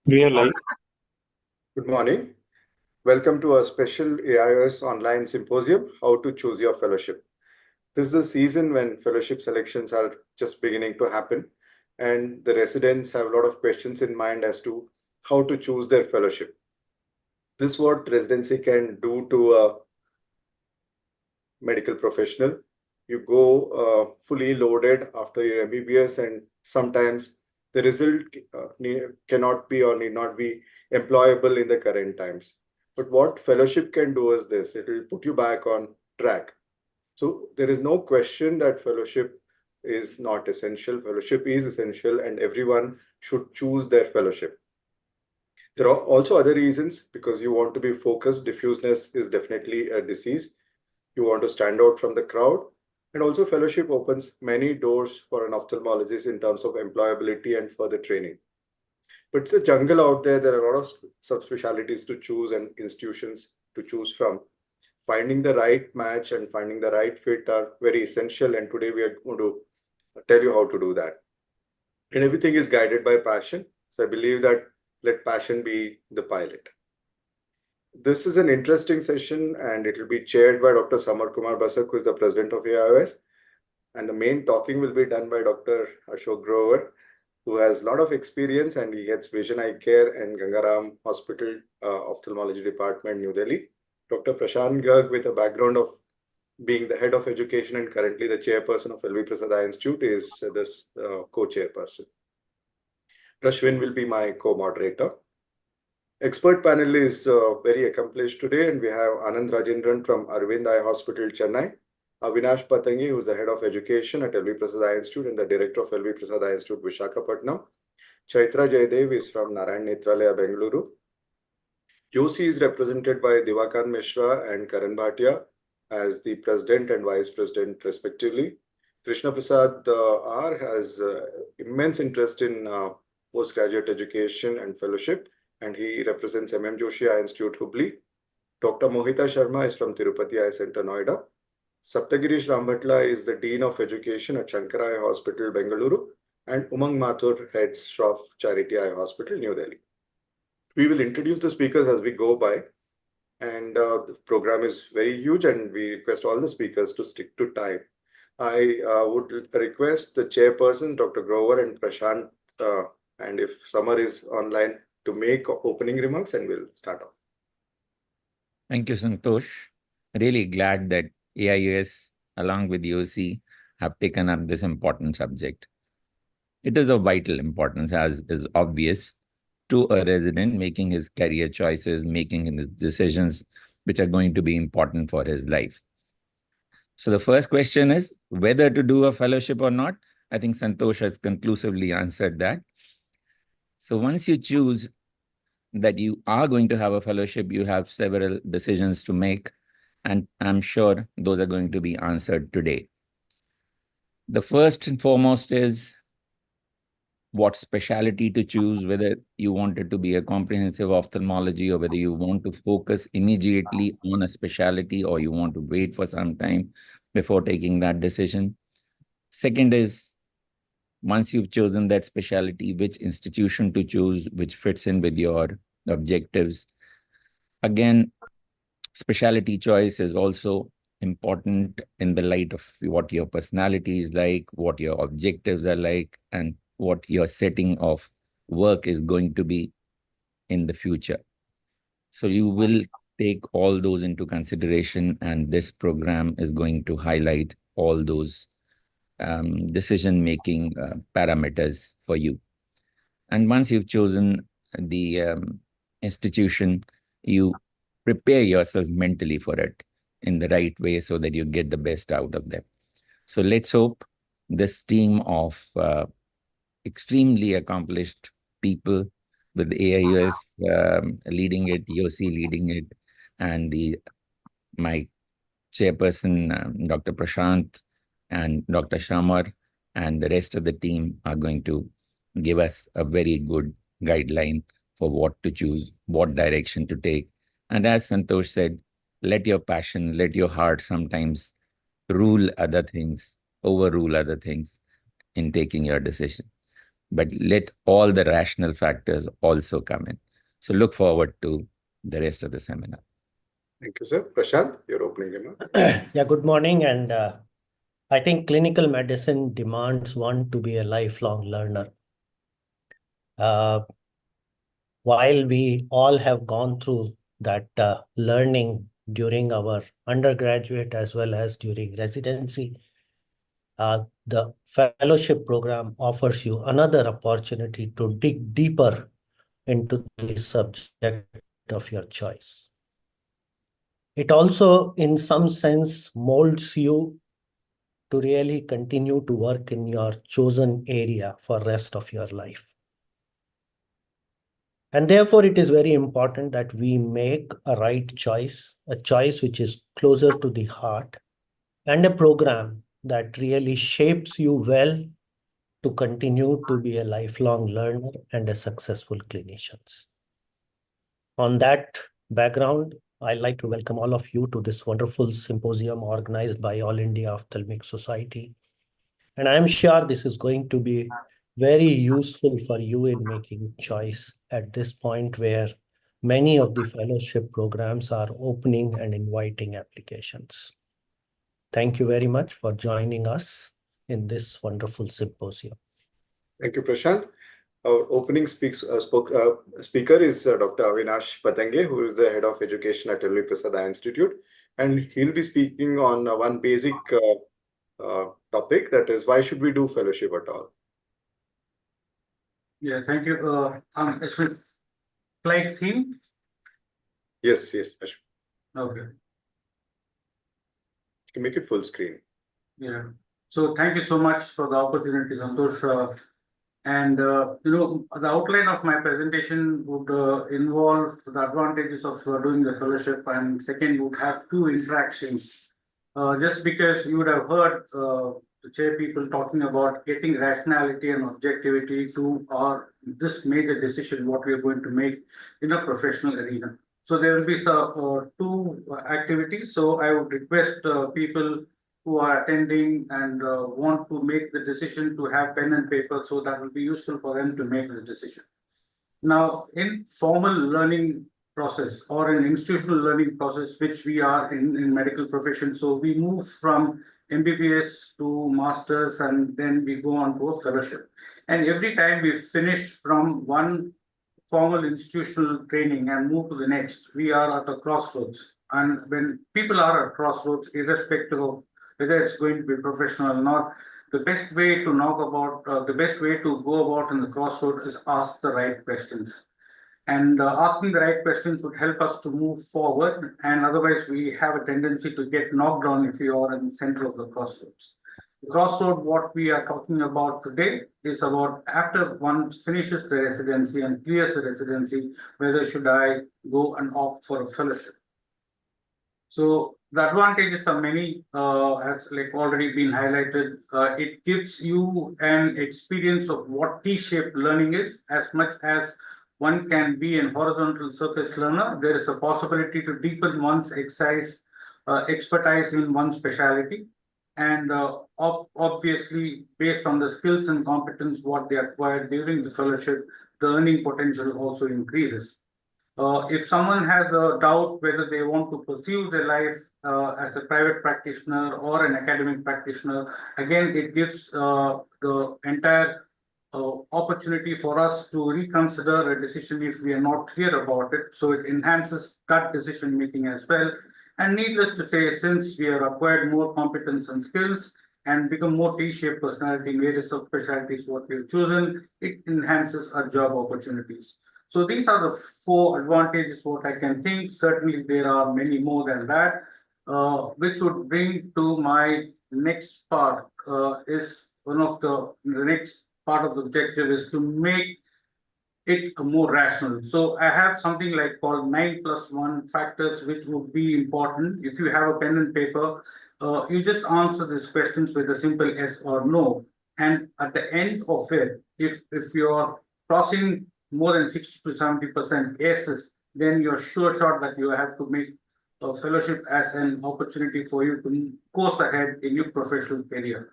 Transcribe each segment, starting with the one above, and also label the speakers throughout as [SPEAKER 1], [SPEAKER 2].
[SPEAKER 1] We are live.
[SPEAKER 2] Good morning. Welcome to a special AIOS online symposium, How to Choose Your Fellowship. This is the season when fellowship selections are just beginning to happen, and the residents have a lot of questions in mind as to how to choose their fellowship. This is what residency can do to a medical professional. You go fully loaded after your MBBS, and sometimes the result cannot be or need not be employable in the current times. But what fellowship can do is this: it will put you back on track. So there is no question that fellowship is not essential. Fellowship is essential, and everyone should choose their fellowship. There are also other reasons because you want to be focused. Diffuseness is definitely a disease. You want to stand out from the crowd. And also, fellowship opens many doors for an ophthalmologist in terms of employability and further training. But it's a jungle out there. There are a lot of subspecialties to choose and institutions to choose from. Finding the right match and finding the right fit are very essential. And today we are going to tell you how to do that. And everything is guided by passion. So I believe that let passion be the pilot. This is an interesting session and it will be chaired by Dr. Samar Kumar Basak, who is the president of AIOS. And the main talking will be done by Dr. Ashok Grover, who has a lot of experience and he heads Vision Eye Care and Gangaram Hospital Ophthalmology Department, New Delhi. Dr. Prashant Garg, with a background of being the head of education and currently the chairperson of LV Prasad Eye Institute, is this co-chairperson. Rashwin will be my co-moderator. Expert panel is very accomplished today, and we have Anand Rajendran from Arvind Eye Hospital, Chennai, Avinash Patangi, who is the head of education at LV Prasad Eye Institute and the director of LV Prasad Eye Institute, Visakhapatnam. Chaitra Jaydev is from Narayan Netralaya, Bengaluru. Joshi is represented by Diwakar Mishra and Karan Bhatia as the president and vice president, respectively. Krishna Prasad R has immense interest in postgraduate education and fellowship, and he represents Joshi Eye Institute, Hubli. Dr. Mohita Sharma is from Tirupati Eye Center, Noida. Saptagirish Rambhatla is the Dean of Education at Shankara Eye Hospital, Bengaluru, and Umang Mathur heads Shroff Charity Eye Hospital, New Delhi. We will introduce the speakers as we go by, and the program is very huge, and we request all the speakers to stick to time. I would request the chairpersons, Dr. Grover and Prashant, and if Samar is online, to make opening remarks, and we'll start off.
[SPEAKER 3] Thank you, Santosh. Really glad that AIUS, along with UC, have taken up this important subject. It is of vital importance, as is obvious, to a resident making his career choices, making his decisions, which are going to be important for his life. So the first question is whether to do a fellowship or not. I think Santosh has conclusively answered that. So once you choose that you are going to have a fellowship, you have several decisions to make, and I'm sure those are going to be answered today. The first and foremost is what specialty to choose, whether you want it to be a comprehensive ophthalmology or whether you want to focus immediately on a specialty or you want to wait for some time before taking that decision. Second is, once you've chosen that specialty, which institution to choose, which fits in with your objectives. Again, specialty choice is also important in the light of what your personality is like, what your objectives are like, and what your setting of work is going to be in the future. So you will take all those into consideration, and this program is going to highlight all those decision-making parameters for you. And once you've chosen the institution, you prepare yourself mentally for it in the right way so that you get the best out of them. So let's hope this team of extremely accomplished people with AIUS leading it, UC leading it, and my chairperson, Dr. Prashant, and Dr. Shamar, and the rest of the team are going to give us a very good guideline for what to choose, what direction to take. And as Santosh said, let your passion, let your heart sometimes rule other things, overrule other things in taking your decision. but let all the rational factors also come in. So look forward to the rest of the seminar.
[SPEAKER 2] Thank you, sir. Prashant, your opening remarks.
[SPEAKER 1] Yeah, good morning. And I think clinical medicine demands one to be a lifelong learner. While we all have gone through that learning during our undergraduate as well as during residency, the fellowship program offers you another opportunity to dig deeper into the subject of your choice. It also, in some sense, molds you to really continue to work in your chosen area for rest of your life. And therefore, it is very important that we make a right choice, a choice which is closer to the heart, and a program that really shapes you well to continue to be a lifelong learner and a successful clinician. On that background, I'd like to welcome all of you to this wonderful symposium organized by All India Ophthalmic Society. And I'm sure this is going to be very useful for you in making choice at this point where many of the fellowship programs are opening and inviting applications. Thank you very much for joining us in this wonderful symposium.
[SPEAKER 2] Thank you, Prashant. Our opening speaker is Dr. Avinash Patange, who is the head of education at L.V. Prasad Eye Institute, and he'll be speaking on one basic topic, that is, why should we do fellowship at all?
[SPEAKER 4] Yeah, thank you. It's with slide theme.
[SPEAKER 2] Yes, Ashwin.
[SPEAKER 4] Okay.
[SPEAKER 2] You can make it full screen.
[SPEAKER 4] Yeah. So thank you so much for the opportunity, Santosh. The outline of my presentation would involve the advantages of doing the fellowship, and second would have two interactions. Just because you would have heard the chair people talking about getting rationality and objectivity to this major decision, what we are going to make in a professional arena. So there will be two activities. So I would request people who are attending and want to make the decision to have pen and paper, so that will be useful for them to make the decision. Now, in formal learning process or an institutional learning process, which we are in medical profession, so we move from MBBS to masters and then we go on to a fellowship. And every time we finish from one formal institutional training and move to the next, we are at a crossroads. And when people are at crossroads, irrespective of whether it's going to be professional or not, the best way to go about in the crossroad is ask the right questions. And asking the right questions would help us to move forward. And otherwise, we have a tendency to get knocked down if we are in the center of the crossroads. The crossroad, what we are talking about today, is about after one finishes the residency and clears the residency, whether should I go and opt for a fellowship. So the advantages are many, has like already been highlighted. It gives you an experience of what T-shaped learning is. As much as one can be an horizontal surface learner, there is a possibility to deepen one's expertise in one specialty. And obviously, based on the skills and competence what they acquired during the fellowship, the earning potential also increases. If someone has a doubt whether they want to pursue their life as a private practitioner or an academic practitioner, again, it gives the entire opportunity for us to reconsider a decision if we are not clear about it. So it enhances that decision making as well. And needless to say, since we have acquired more competence and skills and become more T-shaped personality in various subspecialties what we have chosen, it enhances our job opportunities. So these are the four advantages what I can think. Certainly there are many more than that, which would bring to my next part is one of the next part of the objective is to make it more rational. So I have something like called 9+1 factors, which would be important. If you have a pen and paper, you just answer these questions with a simple yes or no. And at the end of it, if you're crossing more than 60 to 70% yeses, then you're sure shot that you have to make a fellowship as an opportunity for you to course ahead in your professional career.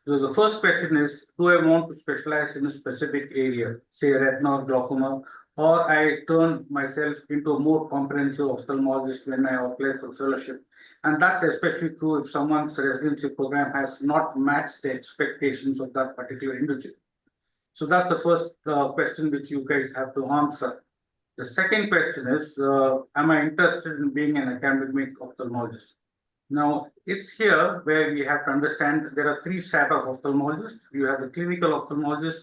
[SPEAKER 4] So the first question is, do I want to specialize in a specific area, say retina or glaucoma, or I turn myself into a more comprehensive ophthalmologist when I apply for fellowship? And that's especially true if someone's residency program has not matched the expectations of that particular individual. So that's the first question which you guys have to answer. The second question is, am I interested in being an academic ophthalmologist? Now, it's here where we have to understand there are three strata of ophthalmologists. You have the clinical ophthalmologist,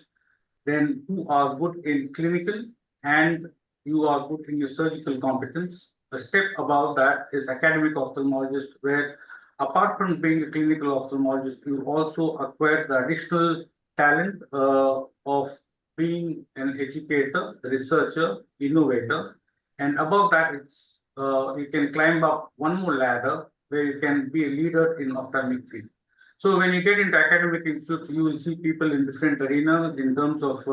[SPEAKER 4] then who are good in clinical, and you are good in your surgical competence. A step above that is academic ophthalmologist, where apart from being a clinical ophthalmologist, you also acquire the additional talent of being an educator, researcher, innovator. And above that, it's you can climb up one more ladder where you can be a leader in ophthalmic field. So when you get into academic institutes, you will see people in different arenas in terms of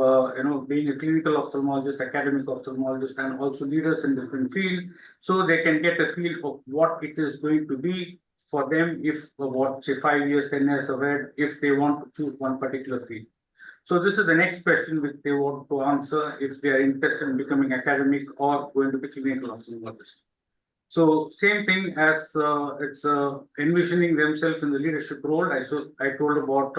[SPEAKER 4] being a clinical ophthalmologist, academic ophthalmologist, and also leaders in different fields. So they can get a feel of what it is going to be for them if what say 5 years, 10 years ahead, if they want to choose one particular field. So this is the next question which they want to answer if they are interested in becoming academic or going to be clinical ophthalmologist. So same thing as it's envisioning themselves in the leadership role. I told about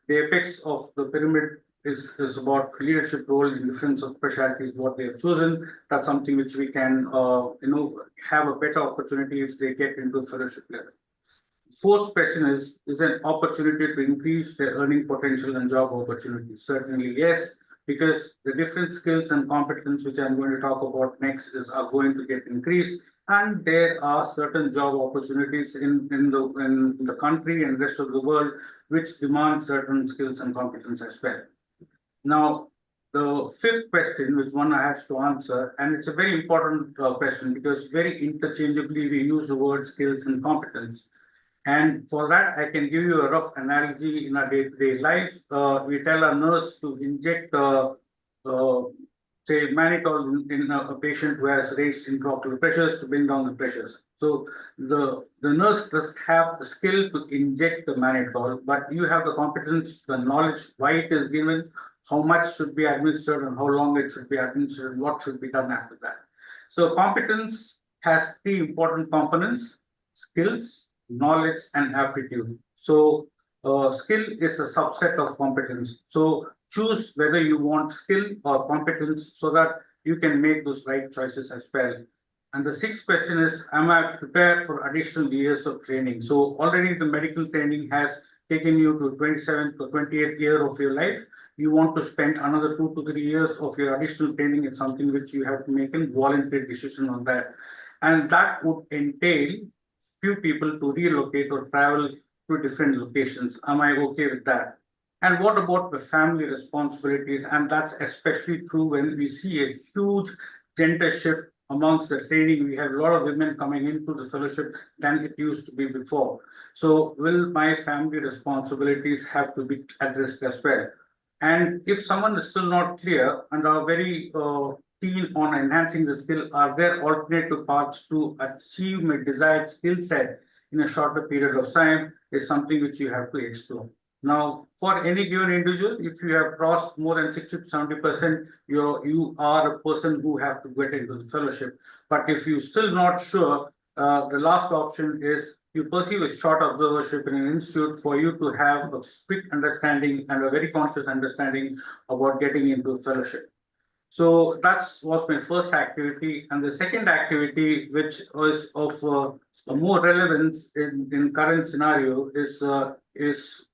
[SPEAKER 4] the apex of the pyramid is about leadership role in different specialties, what they have chosen. That's something which we can have a better opportunity if they get into fellowship level. Fourth question is an opportunity to increase their earning potential and job opportunities? Certainly, yes, because the different skills and competence which I'm going to talk about next are going to get increased, and there are certain job opportunities in the country and rest of the world which demand certain skills and competence as well. Now, the fifth question, which one I have to answer, and it's a very important question because very interchangeably we use the word skills and competence. And for that, I can give you a rough analogy in our day-to-day life. We tell a nurse to inject, say, mannitol in a patient who has raised intraocular pressures to bring down the pressures. So the nurse does have the skill to inject the mannitol, but you have the competence, the knowledge, why it is given, how much should be administered, and how long it should be administered, and what should be done after that. So competence has three important components: skills, knowledge, and aptitude. So skill is a subset of competence. So choose whether you want skill or competence so that you can make those right choices as well. And the sixth question is, am I prepared for additional years of training? So already the medical training has taken you to 27th or 28th year of your life. You want to spend another 2 to 3 years of your additional training. It's something which you have to make a voluntary decision on that. And that would entail few people to relocate or travel to different locations. Am I okay with that? And what about the family responsibilities? And that's especially true when we see a huge gender shift amongst the training. We have a lot of women coming into the fellowship than it used to be before. So will my family responsibilities have to be addressed as well? And if someone is still not clear and are very keen on enhancing the skill, are there alternative paths to achieve my desired skill set in a shorter period of time is something which you have to explore. Now, for any given individual, if you have crossed more than 60 to 70%, you are a person who have to get into the fellowship. But if you're still not sure, the last option is you perceive a short observership in an institute for you to have a quick understanding and a very conscious understanding about getting into fellowship. So that was my first activity. And the second activity, which was of more relevance in current scenario, is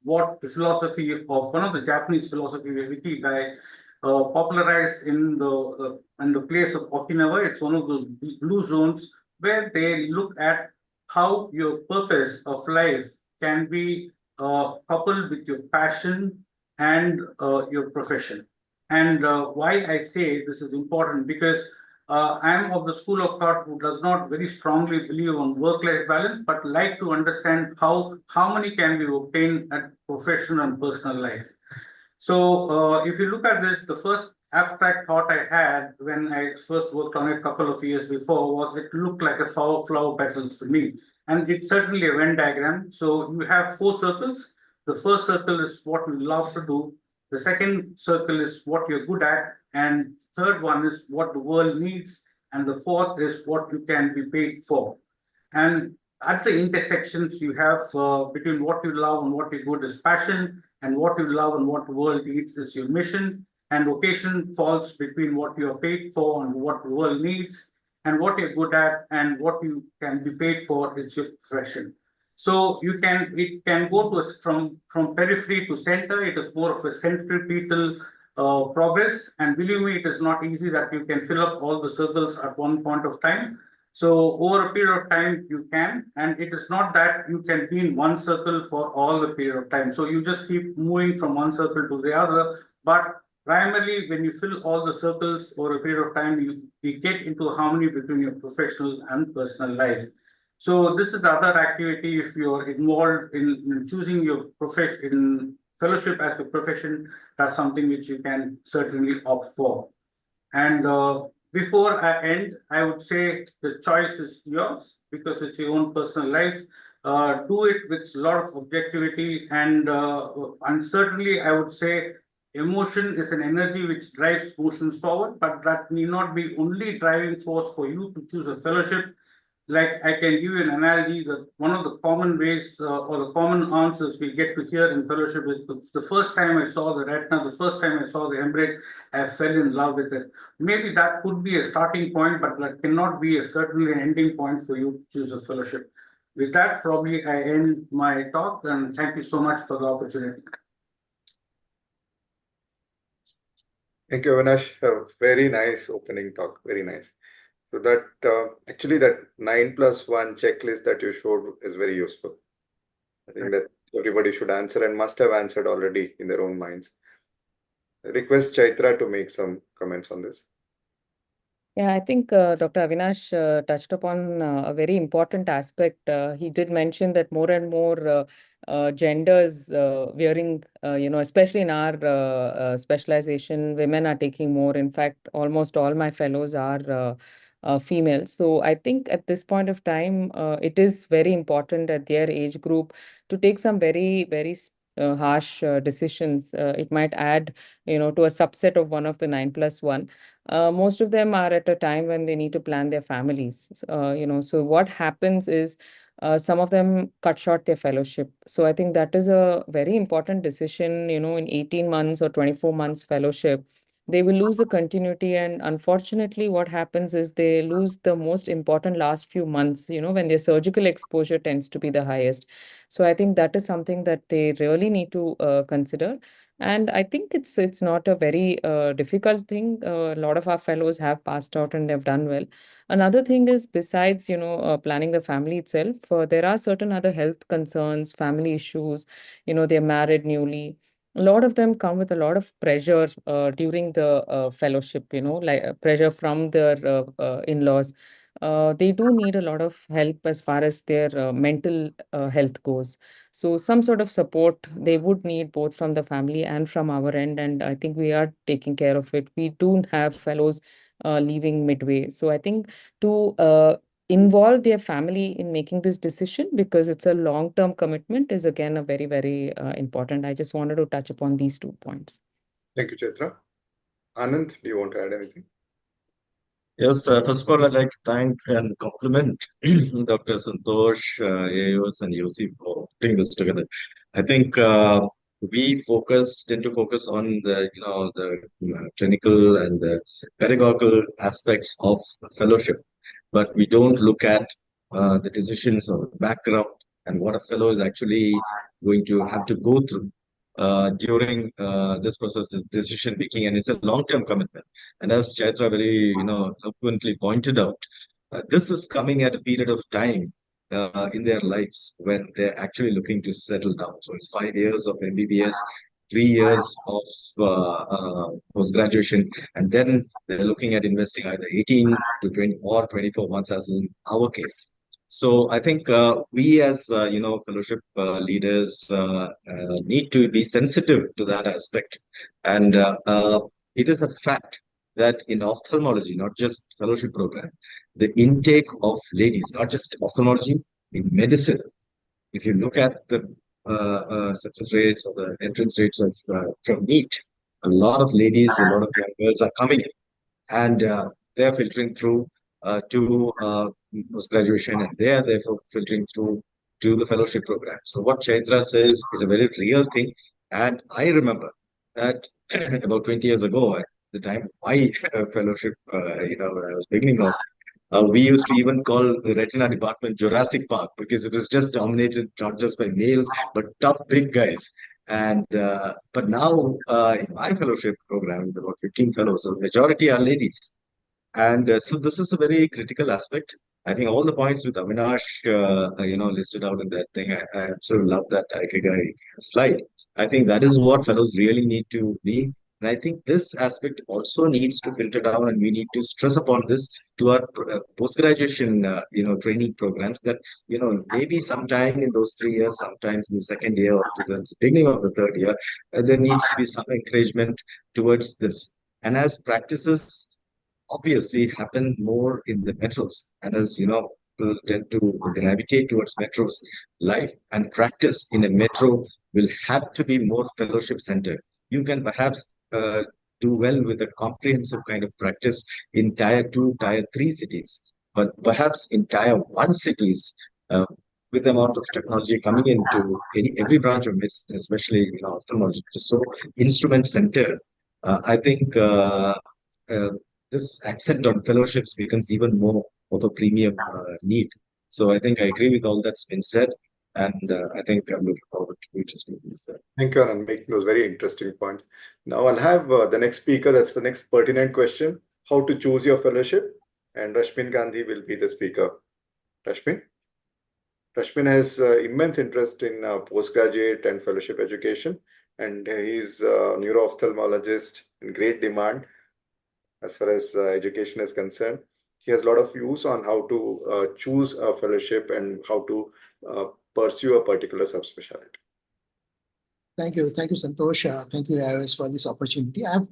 [SPEAKER 4] what the philosophy of one of the Japanese philosophy wiki guy popularized in the place of Okinawa. It's one of those blue zones where they look at how your purpose of life can be coupled with your passion and your profession. And why I say this is important, because I am of the school of thought who does not very strongly believe on work-life balance, but like to understand how harmony can be obtained at professional and personal life. So if you look at this, the first abstract thought I had when I first worked on it a couple of years before was it looked like a flower petals to me. And it's certainly a Venn diagram. So you have 4 circles. The first circle is what you love to do. The second circle is what you're good at. And third one is what the world needs. And the fourth is what you can be paid for. And at the intersections, you have between what you love and what is good is passion, and what you love and what the world needs is your mission. And vocation falls between what you are paid for and what the world needs, and what you're good at and what you can be paid for is your profession. So it can go to from periphery to center. It is more of a centripetal progress, and believe me, it is not easy that you can fill up all the circles at one point of time. So over a period of time, you can, and it is not that you can be in one circle for all the period of time. So you just keep moving from one circle to the other. But primarily, when you fill all the circles over a period of time, you get into harmony between your professional and personal life. So this is the other activity. If you're involved in choosing your profession, in fellowship as a profession, that's something which you can certainly opt for. And before I end, I would say the choice is yours because it's your own personal life. Do it with a lot of objectivity, and certainly I would say emotion is an energy which drives motions forward, but that need not be only driving force for you to choose a fellowship. Like I can give you an analogy that one of the common ways or the common answers we get to hear in fellowship is the first time I saw the retina, the first time I saw the hemorrhage, I fell in love with it. Maybe that could be a starting point, but that cannot be certainly an ending point for you to choose a fellowship. With that, probably I end my talk, and thank you so much for the opportunity.
[SPEAKER 2] Thank you, Avinash. A very nice opening talk. Very nice. So that actually that 9+1 checklist that you showed is very useful. I think that everybody should answer and must have answered already in their own minds. I request Chaitra to make some comments on this.
[SPEAKER 5] Yeah, I think Dr. Avinash touched upon a very important aspect. He did mention that more and more genders wearing, especially in our specialization, women are taking more. In fact, almost all my fellows are females. So I think at this point of time, it is very important at their age group to take some very, very harsh decisions. It might add, to a subset of one of the 9+1. Most of them are at a time when they need to plan their families. So what happens is some of them cut short their fellowship. So I think that is a very important decision, in 18 months or 24 months fellowship. They will lose the continuity, and unfortunately, what happens is they lose the most important last few months, when their surgical exposure tends to be the highest. So I think that is something that they really need to consider. And I think it's not a very difficult thing. A lot of our fellows have passed out and they've done well. Another thing is, besides planning the family itself, there are certain other health concerns, family issues. They're married newly. A lot of them come with a lot of pressure during the fellowship. Like pressure from their in-laws. They do need a lot of help as far as their mental health goes. So some sort of support they would need both from the family and from our end. And I think we are taking care of it. We do have fellows leaving midway. So I think to involve their family in making this decision, because it's a long-term commitment, is again a very, very important. I just wanted to touch upon these 2 points.
[SPEAKER 2] Thank you, Chaitra. Anand, do you want to add anything?
[SPEAKER 6] Yes, first of all, I'd like to thank and compliment Dr. Santosh, AOS, and UC for putting this together. I think we tend to focus on the clinical and the pedagogical aspects of fellowship, but we don't look at the decisions or background and what a fellow is actually going to have to go through during this process, this decision making, and it's a long-term commitment. And as Chaitra very, eloquently pointed out, this is coming at a period of time in their lives when they're actually looking to settle down. So it's 5 years of MBBS, 3 years of post-graduation, and then they're looking at investing either 18 to 20 or 24 months, as in our case. So I think we as fellowship leaders need to be sensitive to that aspect, and it is a fact that in ophthalmology, not just fellowship program, the intake of ladies, not just ophthalmology, in medicine, if you look at the success rates or the entrance rates of from NEET. A lot of ladies, a lot of young girls are coming in, and they're filtering through to post graduation, and they are therefore filtering through to the fellowship program. So what Chaitra says is a very real thing, and I remember that about 20 years ago, at the time of my fellowship, when I was beginning off, we used to even call the retina department Jurassic Park because it was just dominated not just by males but tough big guys. And but now in my fellowship program, there are about 15 fellows, so the majority are ladies. And so this is a very critical aspect. I think all the points with Avinash, listed out in that thing. I absolutely love that Ikigai slide. I think that is what fellows really need to be. And I think this aspect also needs to filter down, and we need to stress upon this to our post-graduation, training programs. That maybe sometime in those 3 years, sometimes in the second year or to the beginning of the third year, there needs to be some encouragement towards this. And as practices obviously happen more in the metros. And as you know, people tend to gravitate towards metros. Life and practice in a metro will have to be more fellowship centered. You can perhaps do well with a comprehensive kind of practice in tier 2, tier 3 cities, but perhaps in tier 1 cities, with the amount of technology coming into every branch of medicine, especially ophthalmology, which is so instrument centered. I think this accent on fellowships becomes even more of a premium need. So I think I agree with all that's been said, and I think I'm looking forward to future speakers.
[SPEAKER 2] Thank you, Anand, making those very interesting points. Now I'll have the next speaker. That's the next pertinent question: how to choose your fellowship. And Rashmin Gandhi will be the speaker. Rashmin has immense interest in postgraduate and fellowship education, and he's a neuro-ophthalmologist in great demand as far as education is concerned. He has a lot of views on how to choose a fellowship and how to pursue a particular subspecialty.
[SPEAKER 7] Thank you, Santosh. Thank you, IOS, for this opportunity. I've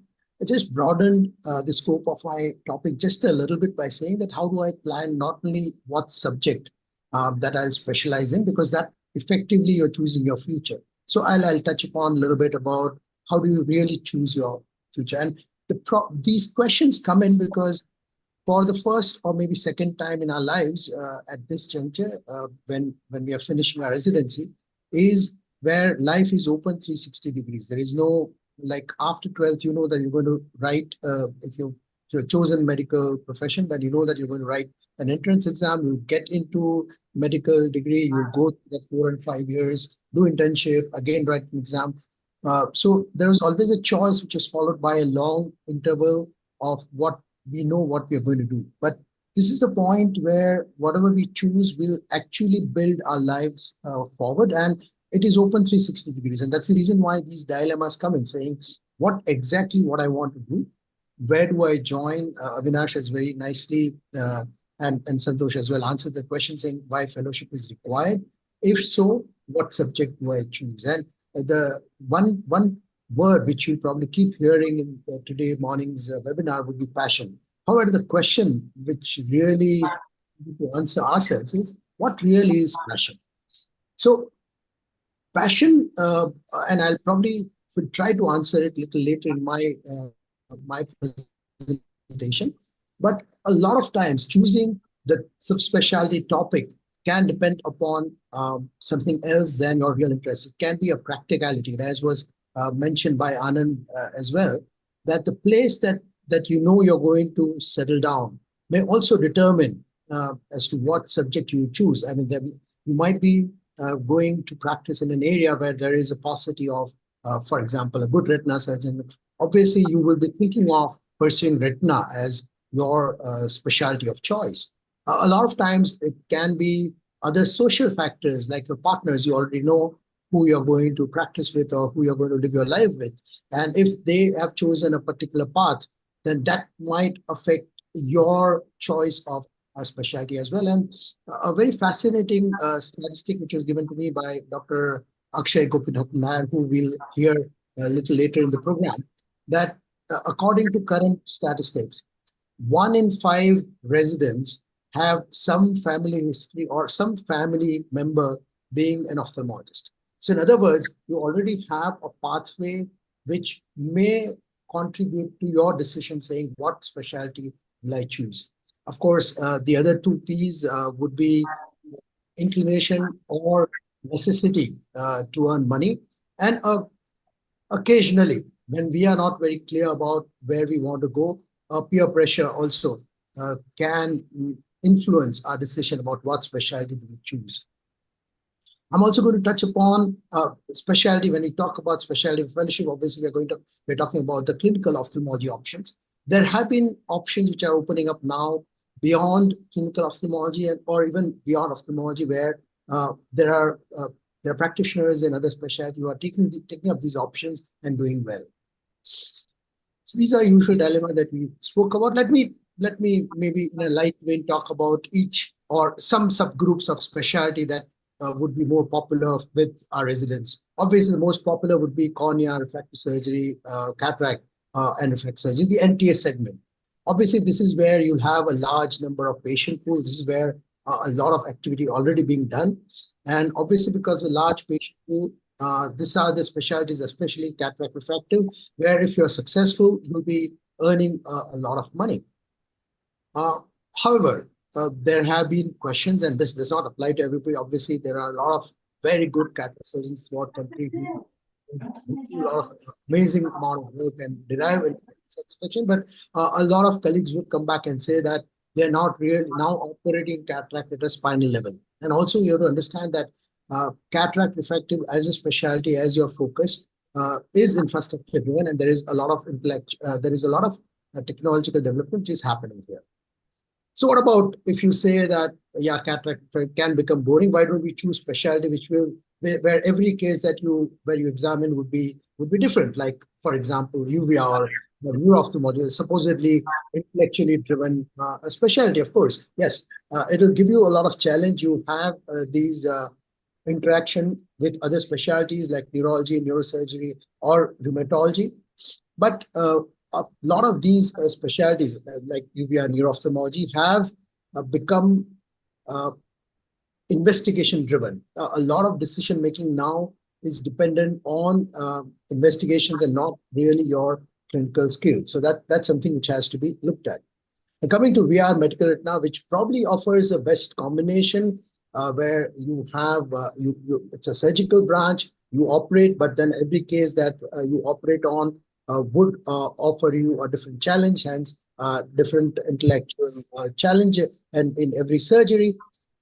[SPEAKER 7] just broadened the scope of my topic just a little bit by saying that how do I plan not only what subject that I'll specialize in, because that effectively you're choosing your future. So I'll touch upon a little bit about how do you really choose your future. And these questions come in because for the first or maybe second time in our lives at this juncture, when we are finishing our residency, is where life is open 360 degrees. There is no, like after 12th, you know that you're going to write, if you're chosen medical profession, then you know that you're going to write an entrance exam, you get into medical degree, you go through that 4 and 5 years, do internship, again write an exam. So there is always a choice which is followed by a long interval of what we know what we are going to do. But this is the point where whatever we choose will actually build our lives forward, and it is open 360 degrees. And that's the reason why these dilemmas come in, saying what I want to do, where do I join? Avinash has very nicely and Santosh as well answered the question, saying why fellowship is required. If so, what subject do I choose? And the one word which you probably keep hearing in today morning's webinar would be passion. However, the question which really need to answer ourselves is what really is passion? So passion, and I'll probably try to answer it a little later in my presentation, but a lot of times choosing the subspecialty topic can depend upon something else than your real interest. It can be a practicality, as was mentioned by Anand as well, that the place that you're going to settle down may also determine as to what subject you choose. I mean, you might be going to practice in an area where there is a paucity of, for example, a good retina surgeon. Obviously, you will be thinking of pursuing retina as your specialty of choice. A lot of times it can be other social factors like your partners. You already know who you're going to practice with or who you're going to live your life with. And if they have chosen a particular path, then that might affect your choice of a specialty as well. And a very fascinating statistic which was given to me by Dr. Akshay Gopinath, who we'll hear a little later in the program, that according to current statistics, 1 in 5 residents have some family history or some family member being an ophthalmologist. So in other words, you already have a pathway which may contribute to your decision saying what specialty will I choose. Of course, the other two P's would be inclination or necessity to earn money. And occasionally, when we are not very clear about where we want to go, peer pressure also can influence our decision about what specialty we choose. I'm also going to touch upon specialty. When we talk about specialty fellowship, obviously we're talking about the clinical ophthalmology options. There have been options which are opening up now beyond clinical ophthalmology or even beyond ophthalmology, where there are practitioners in other specialty who are taking up these options and doing well. So these are usual dilemmas that we spoke about. Let me maybe in a light vein talk about each or some subgroups of specialty that would be more popular with our residents. Obviously, the most popular would be cornea, refractive surgery, cataract, and refractive surgery, the NTA segment. Obviously, this is where you'll have a large number of patient pools. This is where a lot of activity already being done. And obviously, because of a large patient pool, these are the specialties, especially cataract refractive, where if you're successful, you'll be earning a lot of money. However, there have been questions, and this does not apply to everybody. Obviously, there are a lot of very good cataract surgeons throughout the country who do a lot of amazing amount of work and derive satisfaction. But a lot of colleagues would come back and say that they're not really now operating cataract at a spinal level. And also, you have to understand that cataract refractive as a specialty, as your focus, is infrastructure driven, and there is a lot of technological development which is happening here. So what about if you say that, yeah, cataract can become boring? Why don't we choose specialty where every case where you examine would be different? Like, for example, UVR or neuro-ophthalmology is supposedly intellectually driven a specialty, of course. Yes, it'll give you a lot of challenge. You have these interaction with other specialties like neurology, neurosurgery, or rheumatology. But a lot of these specialties like UVR neuro-ophthalmology have become investigation driven. A lot of decision making now is dependent on investigations and not really your clinical skills. So that's something which has to be looked at. And coming to VR medical retina, which probably offers a best combination where you have it's a surgical branch, you operate, but then every case that you operate on would offer you a different challenge, hence different intellectual challenge and in every surgery.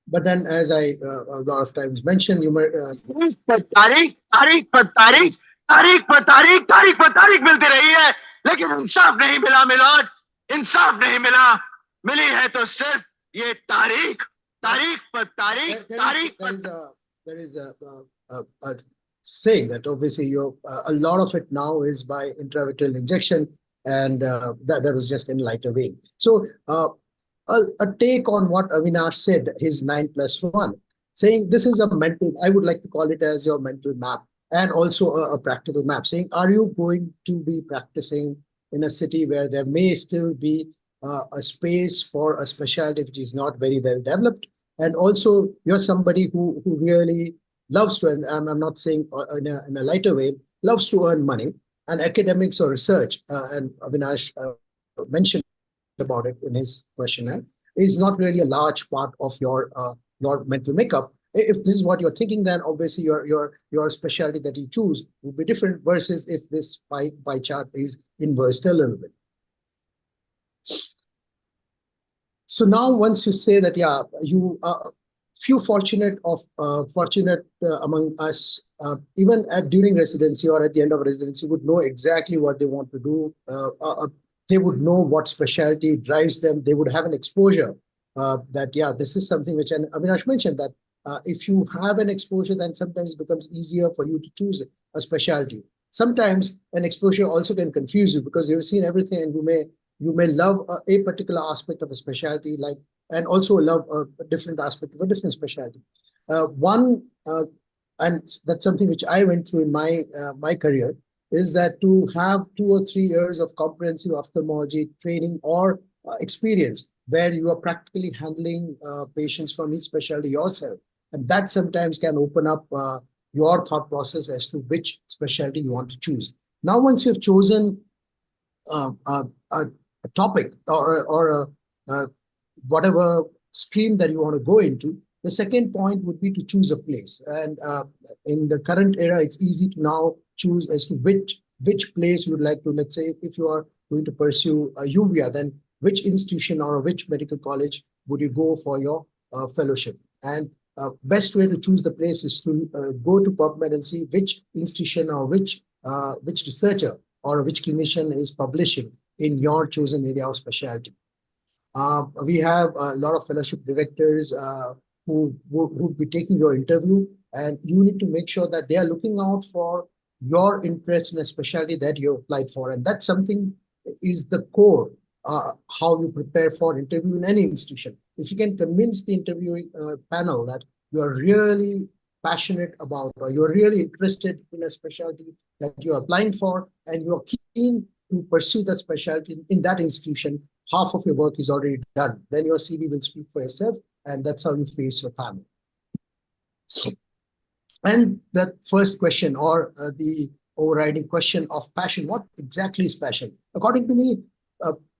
[SPEAKER 7] But then, as I a lot of times mentioned, you might
[SPEAKER 8] तारीख मिलती रही है, लेकिन इंसाफ नहीं मिला milord, इंसाफ नहीं मिला, मिली है तो सिर्फ ये तारीख पर तारीख
[SPEAKER 7] there is a saying that obviously a lot of it now is by intravitreal injection, and that was just in lighter vein. So a take on what Avinash said, his 9+1, saying this is a mental, I would like to call it as your mental map, and also a practical map, saying, are you going to be practicing in a city where there may still be a space for a specialty which is not very well developed, and also you're somebody who really loves to, and I'm not saying in a lighter way, loves to earn money, and academics or research, and Avinash mentioned about it in his questionnaire, is not really a large part of your mental makeup. If this is what you're thinking, then obviously your specialty that you choose would be different versus if this pie chart is inversed a little bit. So now, once you say that, yeah, you few fortunate among us, even during residency or at the end of residency, would know exactly what they want to do. They would know what specialty drives them. They would have an exposure that, yeah, this is something which, and Avinash mentioned that if you have an exposure, then sometimes it becomes easier for you to choose a specialty. Sometimes an exposure also can confuse you because you've seen everything, and you may love a particular aspect of a specialty, like, and also love a different aspect of a different specialty. And that's something which I went through in my career, is that to have 2 or 3 years of comprehensive ophthalmology training or experience where you are practically handling patients from each specialty yourself. And that sometimes can open up your thought process as to which specialty you want to choose. Now, once you've chosen a topic or whatever stream that you want to go into, the second point would be to choose a place. And in the current era, it's easy to now choose as to which place you would like to. Let's say if you are going to pursue a UVA, then which institution or which medical college would you go for your fellowship? And best way to choose the place is to go to PubMed and see which institution or which researcher or which clinician is publishing in your chosen area of specialty. We have a lot of fellowship directors who would be taking your interview, and you need to make sure that they are looking out for your interest in a specialty that you applied for. And that's something is the core, how you prepare for interview in any institution. If you can convince the interviewing panel that you are really passionate about, or you're really interested in a specialty that you're applying for, and you're keen to pursue that specialty in that institution, half of your work is already done. Then your CV will speak for yourself, and that's how you face your panel. And that first question, or the overriding question of passion, what exactly is passion? According to me,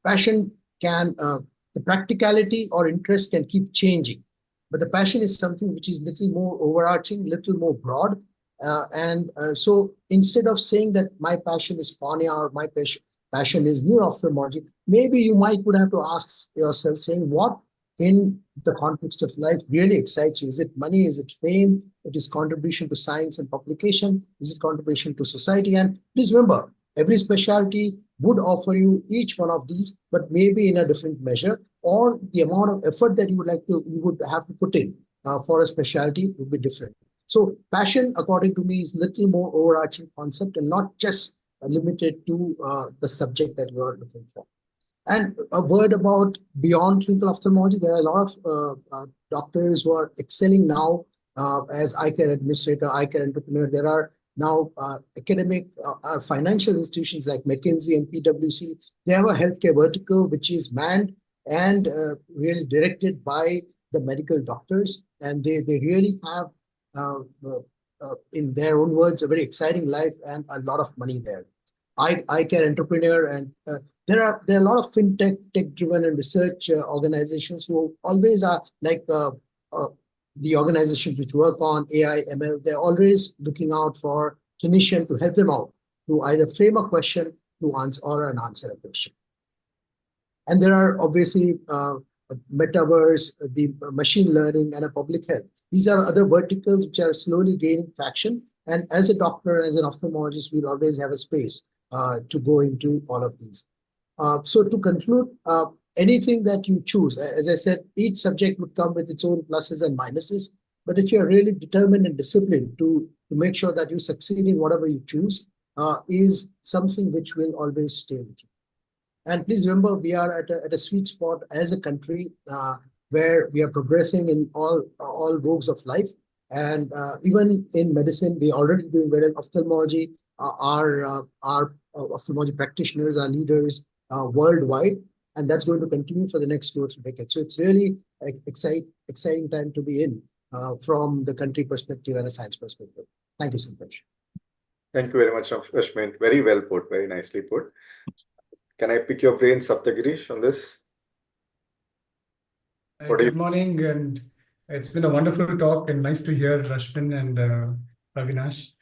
[SPEAKER 7] passion can, the practicality or interest can keep changing. But the passion is something which is little more overarching, little more broad. So instead of saying that my passion is cornea or my passion is neuro-ophthalmology, maybe you would have to ask yourself, saying, what in the context of life really excites you? Is it money? Is it fame? It is contribution to science and publication? Is it contribution to society? And please remember, every specialty would offer you each one of these, but maybe in a different measure, or the amount of effort that you would have to put in for a specialty would be different. So passion, according to me, is little more overarching concept and not just limited to the subject that you are looking for. And a word about beyond clinical ophthalmology, there are a lot of doctors who are excelling now as eye care administrator, eye care entrepreneur. There are now academic financial institutions like McKinsey and PwC. They have a healthcare vertical which is manned and really directed by the medical doctors. And they really have, in their own words, a very exciting life and a lot of money there. Eye care entrepreneur, and there are a lot of fintech, tech-driven and research organizations who always are like the organizations which work on AI, ML. They're always looking out for clinician to help them out to either frame a question to answer or answer a question. And there are obviously metaverse, the machine learning, and a public health. These are other verticals which are slowly gaining traction. And as a doctor, as an ophthalmologist, we'll always have a space to go into all of these. So to conclude, anything that you choose, as I said, each subject would come with its own pluses and minuses. But if you're really determined and disciplined to make sure that you succeed in whatever you choose, is something which will always stay with you. And please remember, we are at a sweet spot as a country where we are progressing in all rogues of life. And even in medicine, we are already doing well in ophthalmology. Our ophthalmology practitioners are leaders worldwide, and that's going to continue for the next 2 or 3 decades. So it's really exciting time to be in from the country perspective and a science perspective. Thank you, Santosh.
[SPEAKER 2] Thank you very much, Ashmin. Very well put, very nicely put. Can I pick your brain, Saptagirish, on this?
[SPEAKER 9] Good morning, and it's been a wonderful talk and nice to hear Rashmin and Avinash.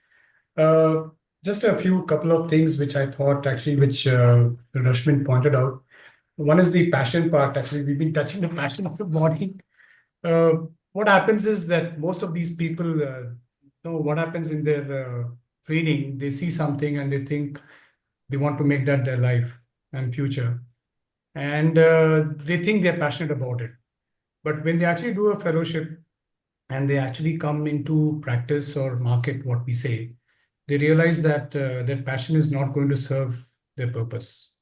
[SPEAKER 9] Just a couple of things which I thought actually, which Rashmin pointed out. One is the passion part. Actually, we've been touching the passion of the morning. What happens is that most of these people know what happens in their training. They see something and they think they want to make that their life and future. And they think they're passionate about it. But when they actually do a fellowship and they actually come into practice or market, what we say, they realize that their passion is not going to serve their purpose,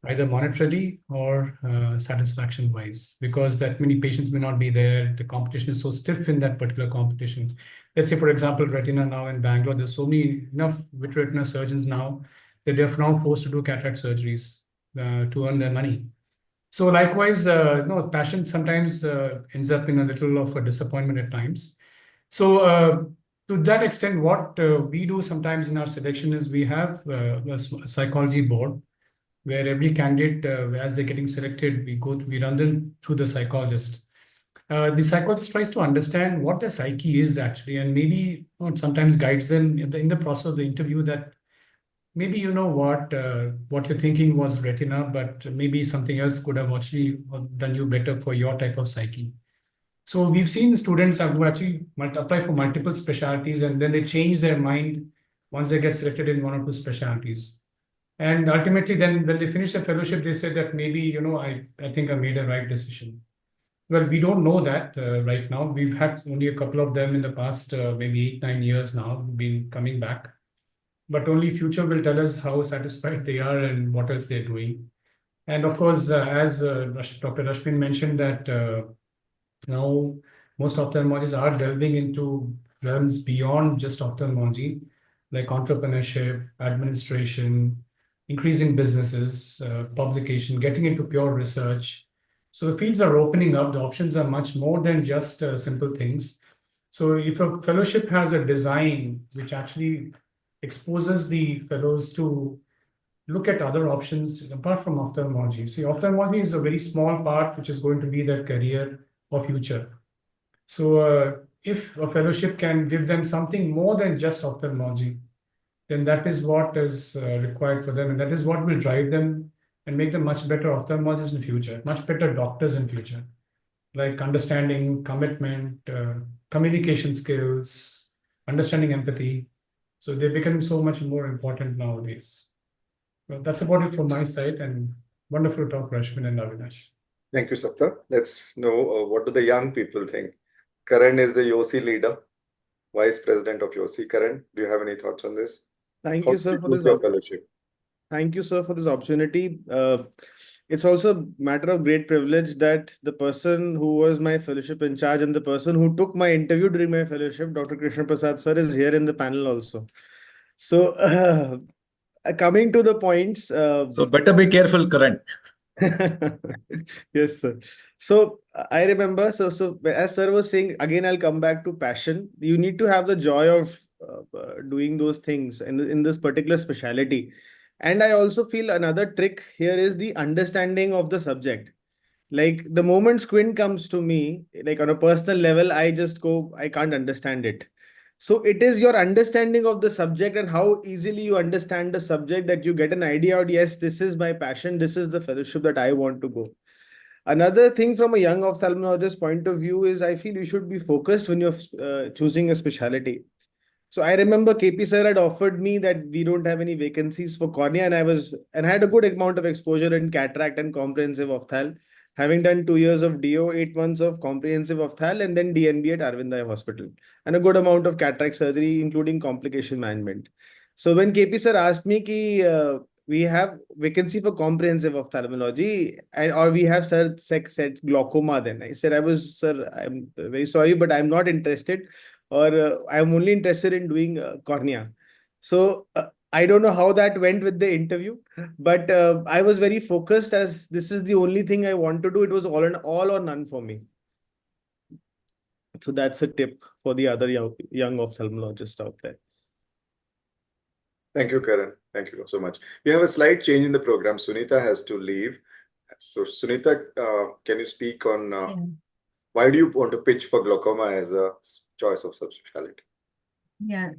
[SPEAKER 9] either monetarily or satisfaction-wise, because that many patients may not be there. The competition is so stiff in that particular competition. Let's say, for example, retina now in Bangalore, there's so many enough vitreoretina surgeons now that they're now forced to do cataract surgeries to earn their money. So likewise, passion sometimes ends up in a little of a disappointment at times. So To that extent, what we do sometimes in our selection is we have a psychology board where every candidate, as they're getting selected, we run them through the psychologist. The psychologist tries to understand what their psyche is actually, and maybe sometimes guides them in the process of the interview that maybe what you're thinking was retina, but maybe something else could have actually done you better for your type of psyche. So we've seen students who actually apply for multiple specialties and then they change their mind once they get selected in one or two specialties. And ultimately, then when they finish the fellowship, they say that maybe, I think I made a right decision. Well, we don't know that right now. We've had only a couple of them in the past, maybe 8-9 years now, been coming back. But only future will tell us how satisfied they are and what else they're doing. And of course, as Dr. Rashmin mentioned that now most ophthalmologists are delving into realms beyond just ophthalmology, like entrepreneurship, administration, increasing businesses, publication, getting into pure research. So the fields are opening up. The options are much more than just simple things. So if a fellowship has a design which actually exposes the fellows to look at other options apart from ophthalmology. See, ophthalmology is a very small part which is going to be their career or future. So if a fellowship can give them something more than just ophthalmology, then that is what is required for them, and that is what will drive them and make them much better ophthalmologists in future, much better doctors in future, like understanding, commitment, communication skills, understanding empathy. So they become so much more important nowadays. Well, that's about it from my side, and wonderful talk, Rashmin and Avinash.
[SPEAKER 2] Thank you, Sapta. Let's know what do the young people think. Karan is the YOC leader, Vice President of YOC. Karan, do you have any thoughts on this?
[SPEAKER 10] Thank
[SPEAKER 2] How
[SPEAKER 10] you, sir,
[SPEAKER 2] did
[SPEAKER 10] for
[SPEAKER 2] you
[SPEAKER 10] this.
[SPEAKER 2] choose your fellowship?
[SPEAKER 10] Thank you, sir, for this opportunity. It's also a matter of great privilege that the person who was my fellowship in charge and the person who took my interview during my fellowship, Dr. Krishna Prasad, sir, is here in the panel also. So, coming to the points.
[SPEAKER 6] So better be careful, Karan.
[SPEAKER 10] Yes, sir. So I remember, so as sir was saying, again, I'll come back to passion. You need to have the joy of doing those things in this particular specialty. And I also feel another trick here is the understanding of the subject. Like the moment squint comes to me, like on a personal level, I just go, I can't understand it. So it is your understanding of the subject and how easily you understand the subject that you get an idea of, yes, this is my passion, this is the fellowship that I want to go. Another thing from a young ophthalmologist point of view is I feel you should be focused when you're choosing a specialty. So I remember KP sir had offered me that we don't have any vacancies for cornea, and I had a good amount of exposure in cataract and comprehensive ophthal, having done 2 years of DO, 8 months of comprehensive ophthal, and then DNB at Arvind Eye Hospital, and a good amount of cataract surgery, including complication management. So when KP sir asked me ki we have vacancy for comprehensive ophthalmology, or we have said glaucoma, then I said, sir, I'm very sorry, but I'm not interested, or I'm only interested in doing cornea. So I don't know how that went with the interview, but I was very focused as this is the only thing I want to do. It was all or none for me. So that's a tip for the other young ophthalmologists out there.
[SPEAKER 2] Thank you, Karan. Thank you so much. We have a slight change in the program. Sunita has to leave. So Sunita, can you speak on why do you want to pitch for glaucoma as a choice of subspecialty?
[SPEAKER 11] Yeah,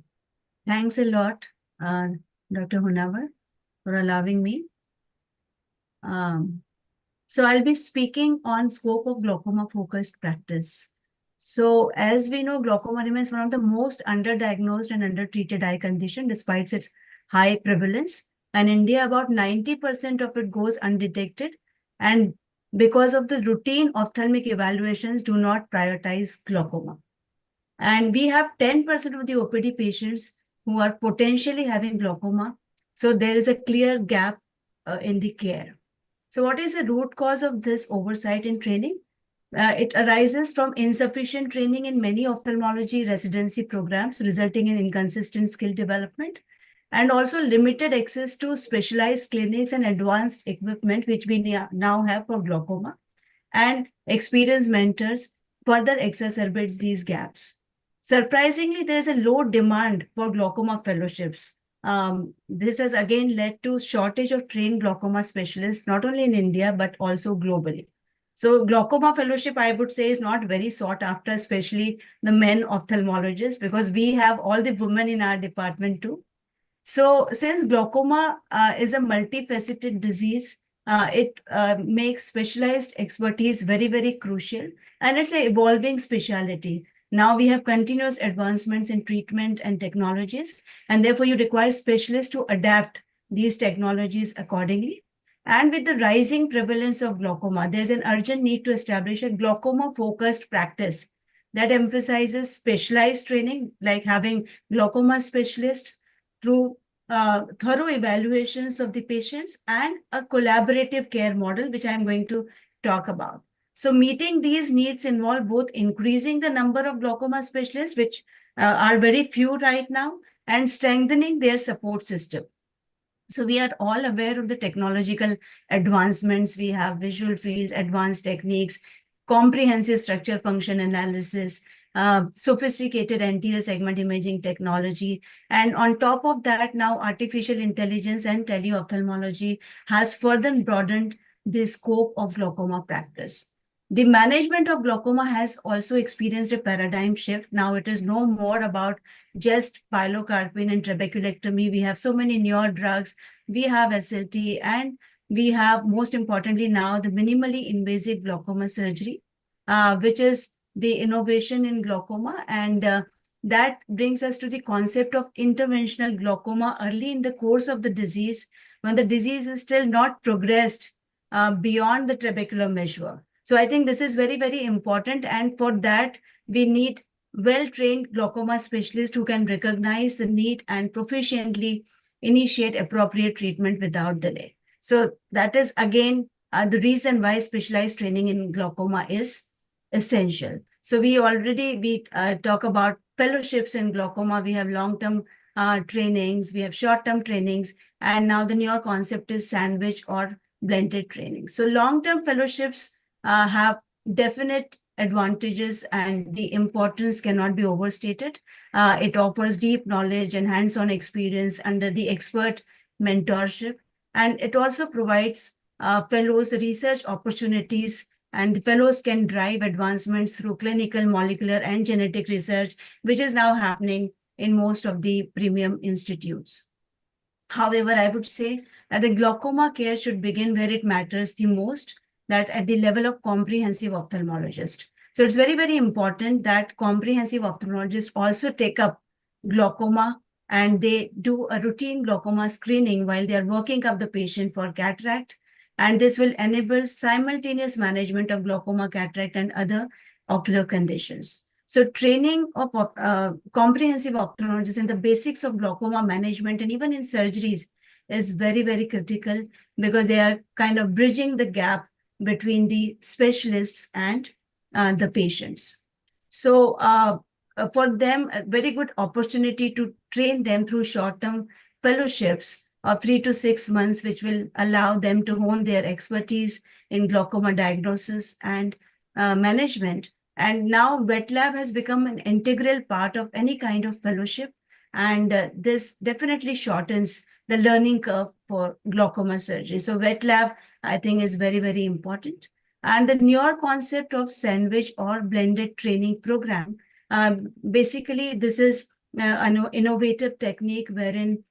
[SPEAKER 11] thanks a lot, Dr. Hunavar, for allowing me. So I'll be speaking on scope of glaucoma focused practice. So as we know, glaucoma remains one of the most underdiagnosed and undertreated eye condition despite its high prevalence. And in India, about 90% of it goes undetected. And because of the routine ophthalmic evaluations do not prioritize glaucoma. And we have 10% of the OPD patients who are potentially having glaucoma. So there is a clear gap in the care. So what is the root cause of this oversight in training? It arises from insufficient training in many ophthalmology residency programs, resulting in inconsistent skill development, and also limited access to specialized clinics and advanced equipment, which we now have for glaucoma, and experienced mentors further exacerbates these gaps. Surprisingly, there is a low demand for glaucoma fellowships. This has again led to shortage of trained glaucoma specialists, not only in India, but also globally. So glaucoma fellowship, I would say, is not very sought after, especially the men ophthalmologists, because we have all the women in our department too. So since glaucoma is a multifaceted disease, it makes specialized expertise very, very crucial. And it's an evolving specialty. Now we have continuous advancements in treatment and technologies, and therefore you require specialists to adapt these technologies accordingly. And with the rising prevalence of glaucoma, there's an urgent need to establish a glaucoma-focused practice that emphasizes specialized training, like having glaucoma specialists through thorough evaluations of the patients and a collaborative care model, which I'm going to talk about. So meeting these needs involve both increasing the number of glaucoma specialists, which are very few right now, and strengthening their support system. So we are all aware of the technological advancements. We have visual field, advanced techniques, comprehensive structure function analysis, sophisticated anterior segment imaging technology. And on top of that, now artificial intelligence and teleophthalmology has further broadened the scope of glaucoma practice. The management of glaucoma has also experienced a paradigm shift. Now it is no more about just pilocarpine and trabeculectomy. We have so many newer drugs. We have SLT, and we have, most importantly now, the minimally invasive glaucoma surgery, which is the innovation in glaucoma. And that brings us to the concept of interventional glaucoma early in the course of the disease, when the disease is still not progressed beyond the trabecular measure. So I think this is very, very important. And for that, we need well-trained glaucoma specialists who can recognize the need and proficiently initiate appropriate treatment without delay. So that is, again, the reason why specialized training in glaucoma is essential. So we talk about fellowships in glaucoma. We have long-term trainings, we have short-term trainings, and now the newer concept is sandwich or blended training. So long-term fellowships have definite advantages, and the importance cannot be overstated. It offers deep knowledge and hands-on experience under the expert mentorship, and it also provides fellows research opportunities, and the fellows can drive advancements through clinical, molecular, and genetic research, which is now happening in most of the premium institutes. However, I would say that the glaucoma care should begin where it matters the most, that at the level of comprehensive ophthalmologist. So it's very, very important that comprehensive ophthalmologists also take up glaucoma, and they do a routine glaucoma screening while they are working up the patient for cataract. And this will enable simultaneous management of glaucoma, cataract, and other ocular conditions. So training of comprehensive ophthalmologists in the basics of glaucoma management and even in surgeries is very, very critical, because they are kind of bridging the gap between the specialists and the patients. So for them, a very good opportunity to train them through short-term fellowships of 3 to 6 months, which will allow them to hone their expertise in glaucoma diagnosis and management. And now wet lab has become an integral part of any kind of fellowship. And this definitely shortens the learning curve for glaucoma surgery. So wet lab, I think, is very, very important. And the newer concept of sandwich or blended training program, basically this is an innovative technique wherein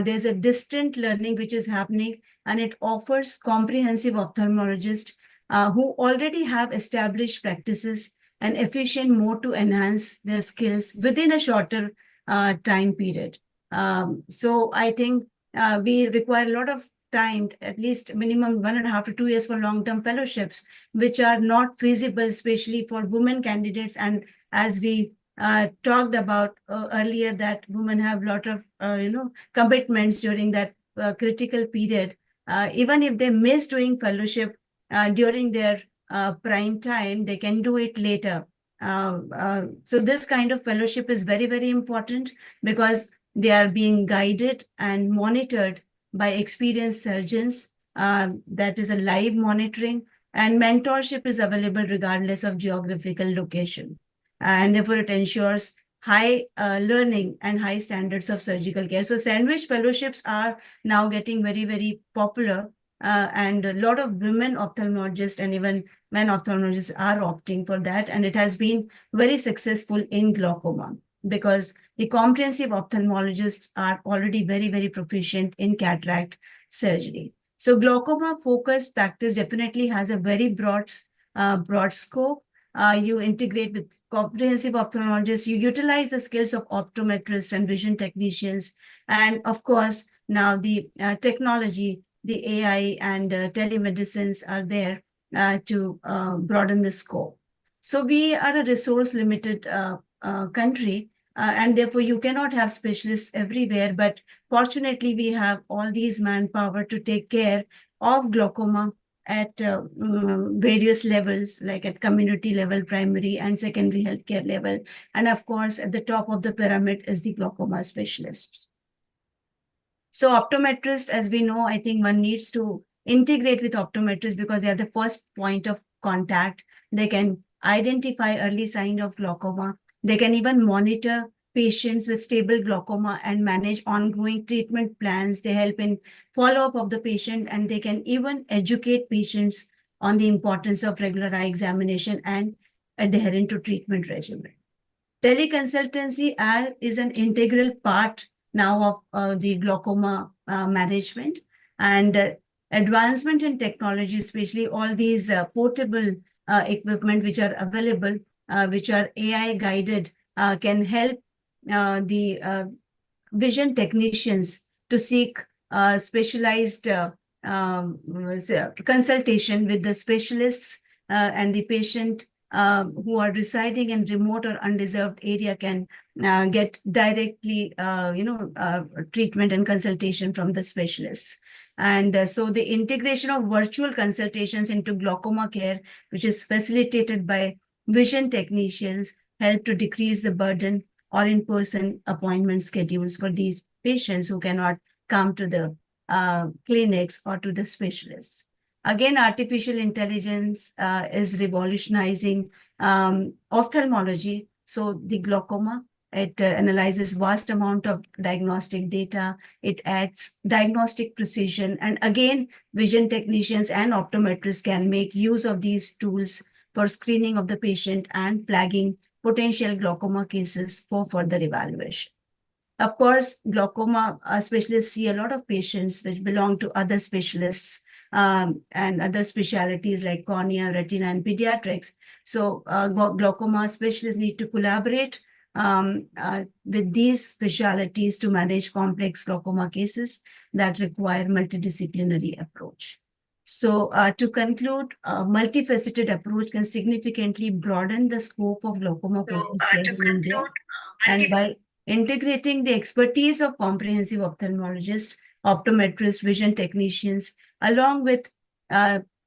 [SPEAKER 11] there's a distant learning which is happening, and it offers comprehensive ophthalmologists who already have established practices and efficient mode to enhance their skills within a shorter time period. So I think we require a lot of time, at least minimum 1.5 to 2 years for long-term fellowships, which are not feasible, especially for women candidates. And as we talked about earlier, that women have a lot of commitments during that critical period. Even if they miss doing fellowship during their prime time, they can do it later. So this kind of fellowship is very, very important, because they are being guided and monitored by experienced surgeons. That is a live monitoring, and mentorship is available regardless of geographical location. And therefore, it ensures high learning and high standards of surgical care. So sandwich fellowships are now getting very, very popular. And a lot of women ophthalmologists and even men ophthalmologists are opting for that. And it has been very successful in glaucoma because the comprehensive ophthalmologists are already very, very proficient in cataract surgery. So glaucoma focused practice definitely has a very broad scope. You integrate with comprehensive ophthalmologists, you utilize the skills of optometrists and vision technicians. And of course, now the technology, the AI and telemedicines are there to broaden the scope. So we are a resource limited country, and therefore you cannot have specialists everywhere. But fortunately, we have all these manpower to take care of glaucoma at various levels, like at community level, primary and secondary healthcare level. And of course, at the top of the pyramid is the glaucoma specialists. So optometrists, as we know, I think one needs to integrate with optometrists because they are the first point of contact. They can identify early signs of glaucoma. They can even monitor patients with stable glaucoma and manage ongoing treatment plans. They help in follow-up of the patient, and they can even educate patients on the importance of regular eye examination and adherent to treatment regimen. Teleconsultancy is an integral part now of the glaucoma management, and advancement in technology, especially all these portable equipment which are available, which are AI guided, can help the vision technicians to seek specialized consultation with the specialists, and the patient who are residing in remote or undeserved area can get directly, treatment and consultation from the specialists. And so the integration of virtual consultations into glaucoma care, which is facilitated by vision technicians, help to decrease the burden or in-person appointment schedules for these patients who cannot come to the clinics or to the specialists. Again, artificial intelligence is revolutionizing ophthalmology. So the glaucoma, it analyzes vast amount of diagnostic data. It adds diagnostic precision. And again, vision technicians and optometrists can make use of these tools for screening of the patient and flagging potential glaucoma cases for further evaluation. Of course, glaucoma specialists see a lot of patients which belong to other specialists and other specialties like cornea, retina, and pediatrics. So glaucoma specialists need to collaborate with these specialties to manage complex glaucoma cases that require multidisciplinary approach. So to conclude, a multifaceted approach can significantly broaden the scope of glaucoma focused care in India. And by integrating the expertise of comprehensive ophthalmologists, optometrists, vision technicians, along with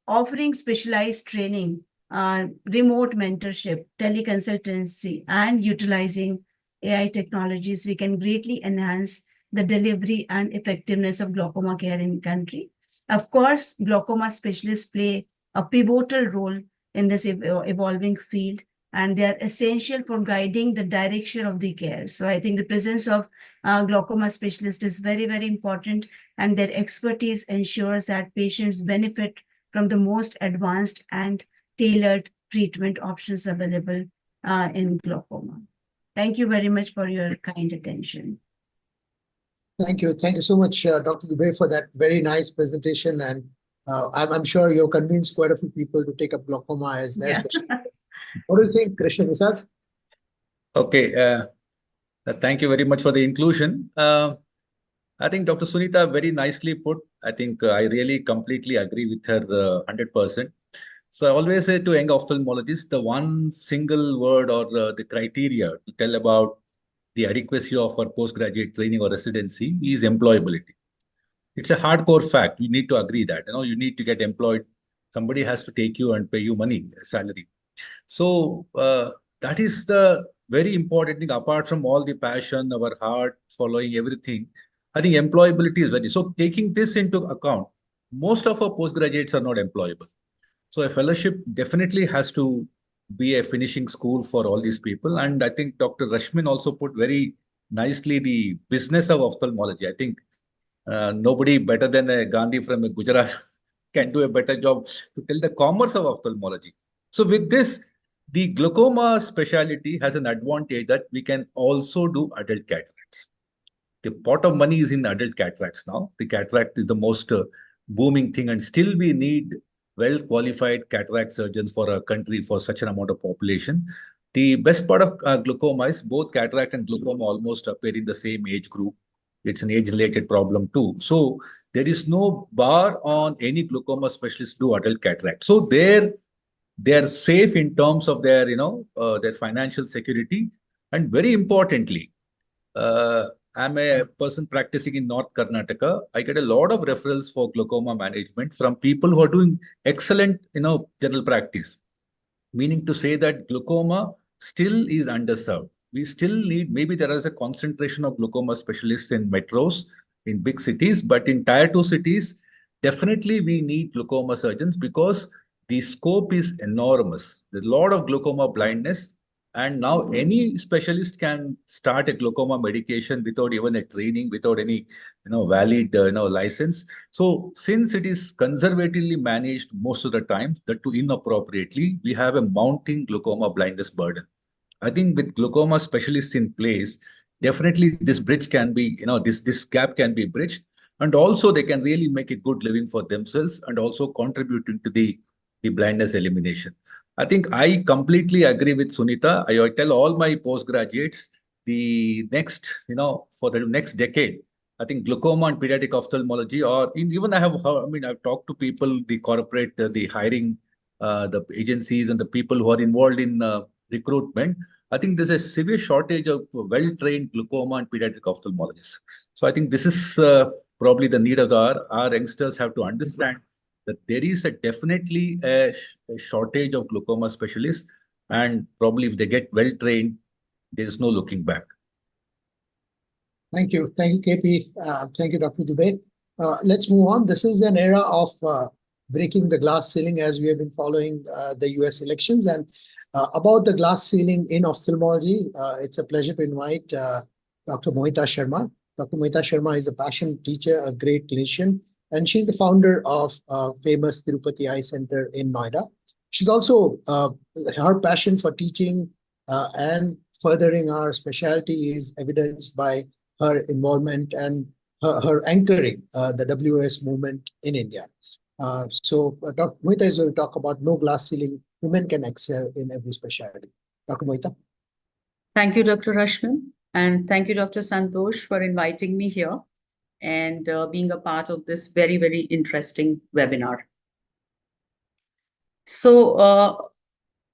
[SPEAKER 11] offering specialized training, remote mentorship, teleconsultancy, and utilizing AI technologies, we can greatly enhance the delivery and effectiveness of glaucoma care in the country. Of course, glaucoma specialists play a pivotal role in this evolving field, and they are essential for guiding the direction of the care. So I think the presence of glaucoma specialists is very, very important, and their expertise ensures that patients benefit from the most advanced and tailored treatment options available in glaucoma. Thank you very much for your kind attention.
[SPEAKER 7] Thank you. Thank you so much, Dr. Dubey, for that very nice presentation. And I'm sure you've convinced quite a few people to take up glaucoma as their specialty. What do you think, Krishna Prasad?
[SPEAKER 12] Okay. Thank you very much for the inclusion. I think Dr. Sunita very nicely put. I think I really completely agree with her 100%. So I always say to young ophthalmologists, the one single word or the criteria to tell about the adequacy of our postgraduate training or residency is employability. It's a hardcore fact. You need to agree that, you need to get employed. Somebody has to take you and pay you money, salary. So that is the very important thing. Apart from all the passion, our heart, following everything, I think employability is very. So taking this into account, most of our postgraduates are not employable. So a fellowship definitely has to be a finishing school for all these people. And I think Dr. Rashmin also put very nicely the business of ophthalmology. I think nobody better than a Gandhi from Gujarat can do a better job to tell the commerce of ophthalmology. So with this, the glaucoma specialty has an advantage that we can also do adult cataracts. The pot of money is in adult cataracts now. The cataract is the most booming thing, and still we need well-qualified cataract surgeons for a country for such an amount of population. The best part of glaucoma is both cataract and glaucoma almost appear in the same age group. It's an age-related problem too. So there is no bar on any glaucoma specialist to do adult cataract. So they're safe in terms of their their financial security, and very importantly, I'm a person practicing in North Karnataka. I get a lot of referrals for glaucoma management from people who are doing excellent, general practice. Meaning to say that glaucoma still is underserved. We still need, maybe there is a concentration of glaucoma specialists in metros, in big cities, but in tier 2 cities, definitely we need glaucoma surgeons because the scope is enormous. There's a lot of glaucoma blindness. And now any specialist can start a glaucoma medication without even a training, without any, valid, license. So since it is conservatively managed most of the time, that too inappropriately, we have a mounting glaucoma blindness burden. I think with glaucoma specialists in place, definitely this bridge can be, this gap can be bridged. And also they can really make a good living for themselves and also contributing to the blindness elimination. I think I completely agree with Sunita. I tell all my postgraduates the next, for the next decade, I think glaucoma and pediatric ophthalmology, or even I've talked to people, the corporate, the hiring, the agencies and the people who are involved in recruitment. I think there's a severe shortage of well-trained glaucoma and pediatric ophthalmologists. So I think this is probably the need of the hour. Our youngsters have to understand that there is definitely a shortage of glaucoma specialists, and probably if they get well trained, there is no looking back.
[SPEAKER 7] Thank you, KP. Thank you, Dr. Dubey. Let's move on. This is an era of breaking the glass ceiling as we have been following the US elections. And about the glass ceiling in ophthalmology, it's a pleasure to invite Dr. Mohita Sharma. Dr. Mohita Sharma is a passionate teacher, a great clinician, and she's the founder of famous Tirupati Eye Center in Noida. She's also, her passion for teaching and furthering our specialty is evidenced by her involvement and her anchoring the WS movement in India. So Dr. Mohita is going to talk about no glass ceiling, women can excel in every specialty. Dr. Mohita.
[SPEAKER 13] Thank you, Dr. Rashmin, and thank you, Dr. Santosh, for inviting me here and being a part of this very, very interesting webinar. So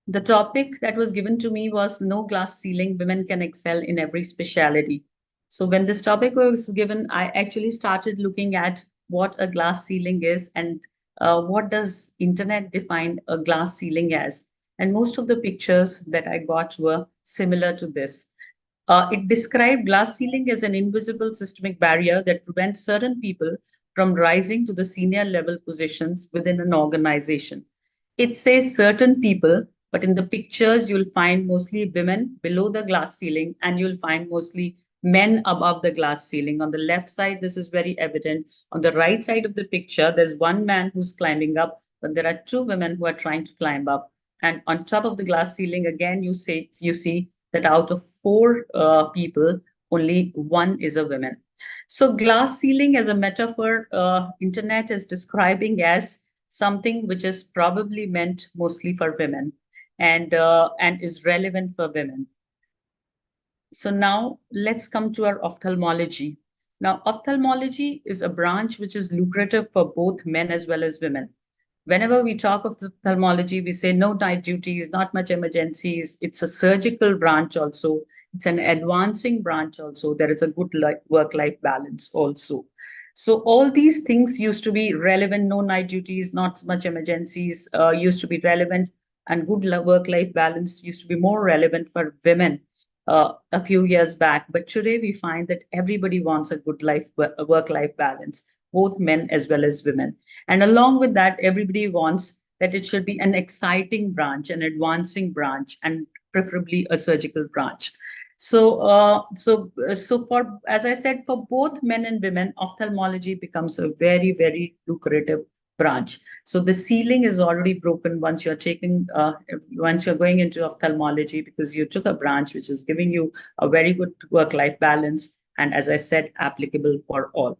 [SPEAKER 13] the topic that was given to me was no glass ceiling, women can excel in every specialty. So when this topic was given, I actually started looking at what a glass ceiling is and what does internet define a glass ceiling as. And most of the pictures that I got were similar to this. It described glass ceiling as an invisible systemic barrier that prevents certain people from rising to the senior level positions within an organization. It says certain people, but in the pictures, you'll find mostly women below the glass ceiling, and you'll find mostly men above the glass ceiling. On the left side, this is very evident. On the right side of the picture, there's one man who's climbing up, but there are two women who are trying to climb up. And on top of the glass ceiling, again, you see that out of four people, only one is a woman. So glass ceiling as a metaphor, internet is describing as something which is probably meant mostly for women and is relevant for women. So now let's come to our ophthalmology. Now, ophthalmology is a branch which is lucrative for both men as well as women. Whenever we talk of ophthalmology, we say no night duties, not much emergencies. It's a surgical branch also. It's an advancing branch also. There is a good work-life balance also. So all these things used to be relevant, no night duties, not much emergencies, used to be relevant, and good work-life balance used to be more relevant for women a few years back. But today we find that everybody wants a good work-life balance, both men as well as women. And along with that, everybody wants that it should be an exciting branch, an advancing branch, and preferably a surgical branch. So for, as I said, for both men and women, ophthalmology becomes a very, very lucrative branch. So the ceiling is already broken once you're once you're going into ophthalmology, because you took a branch which is giving you a very good work-life balance, and as I said, applicable for all.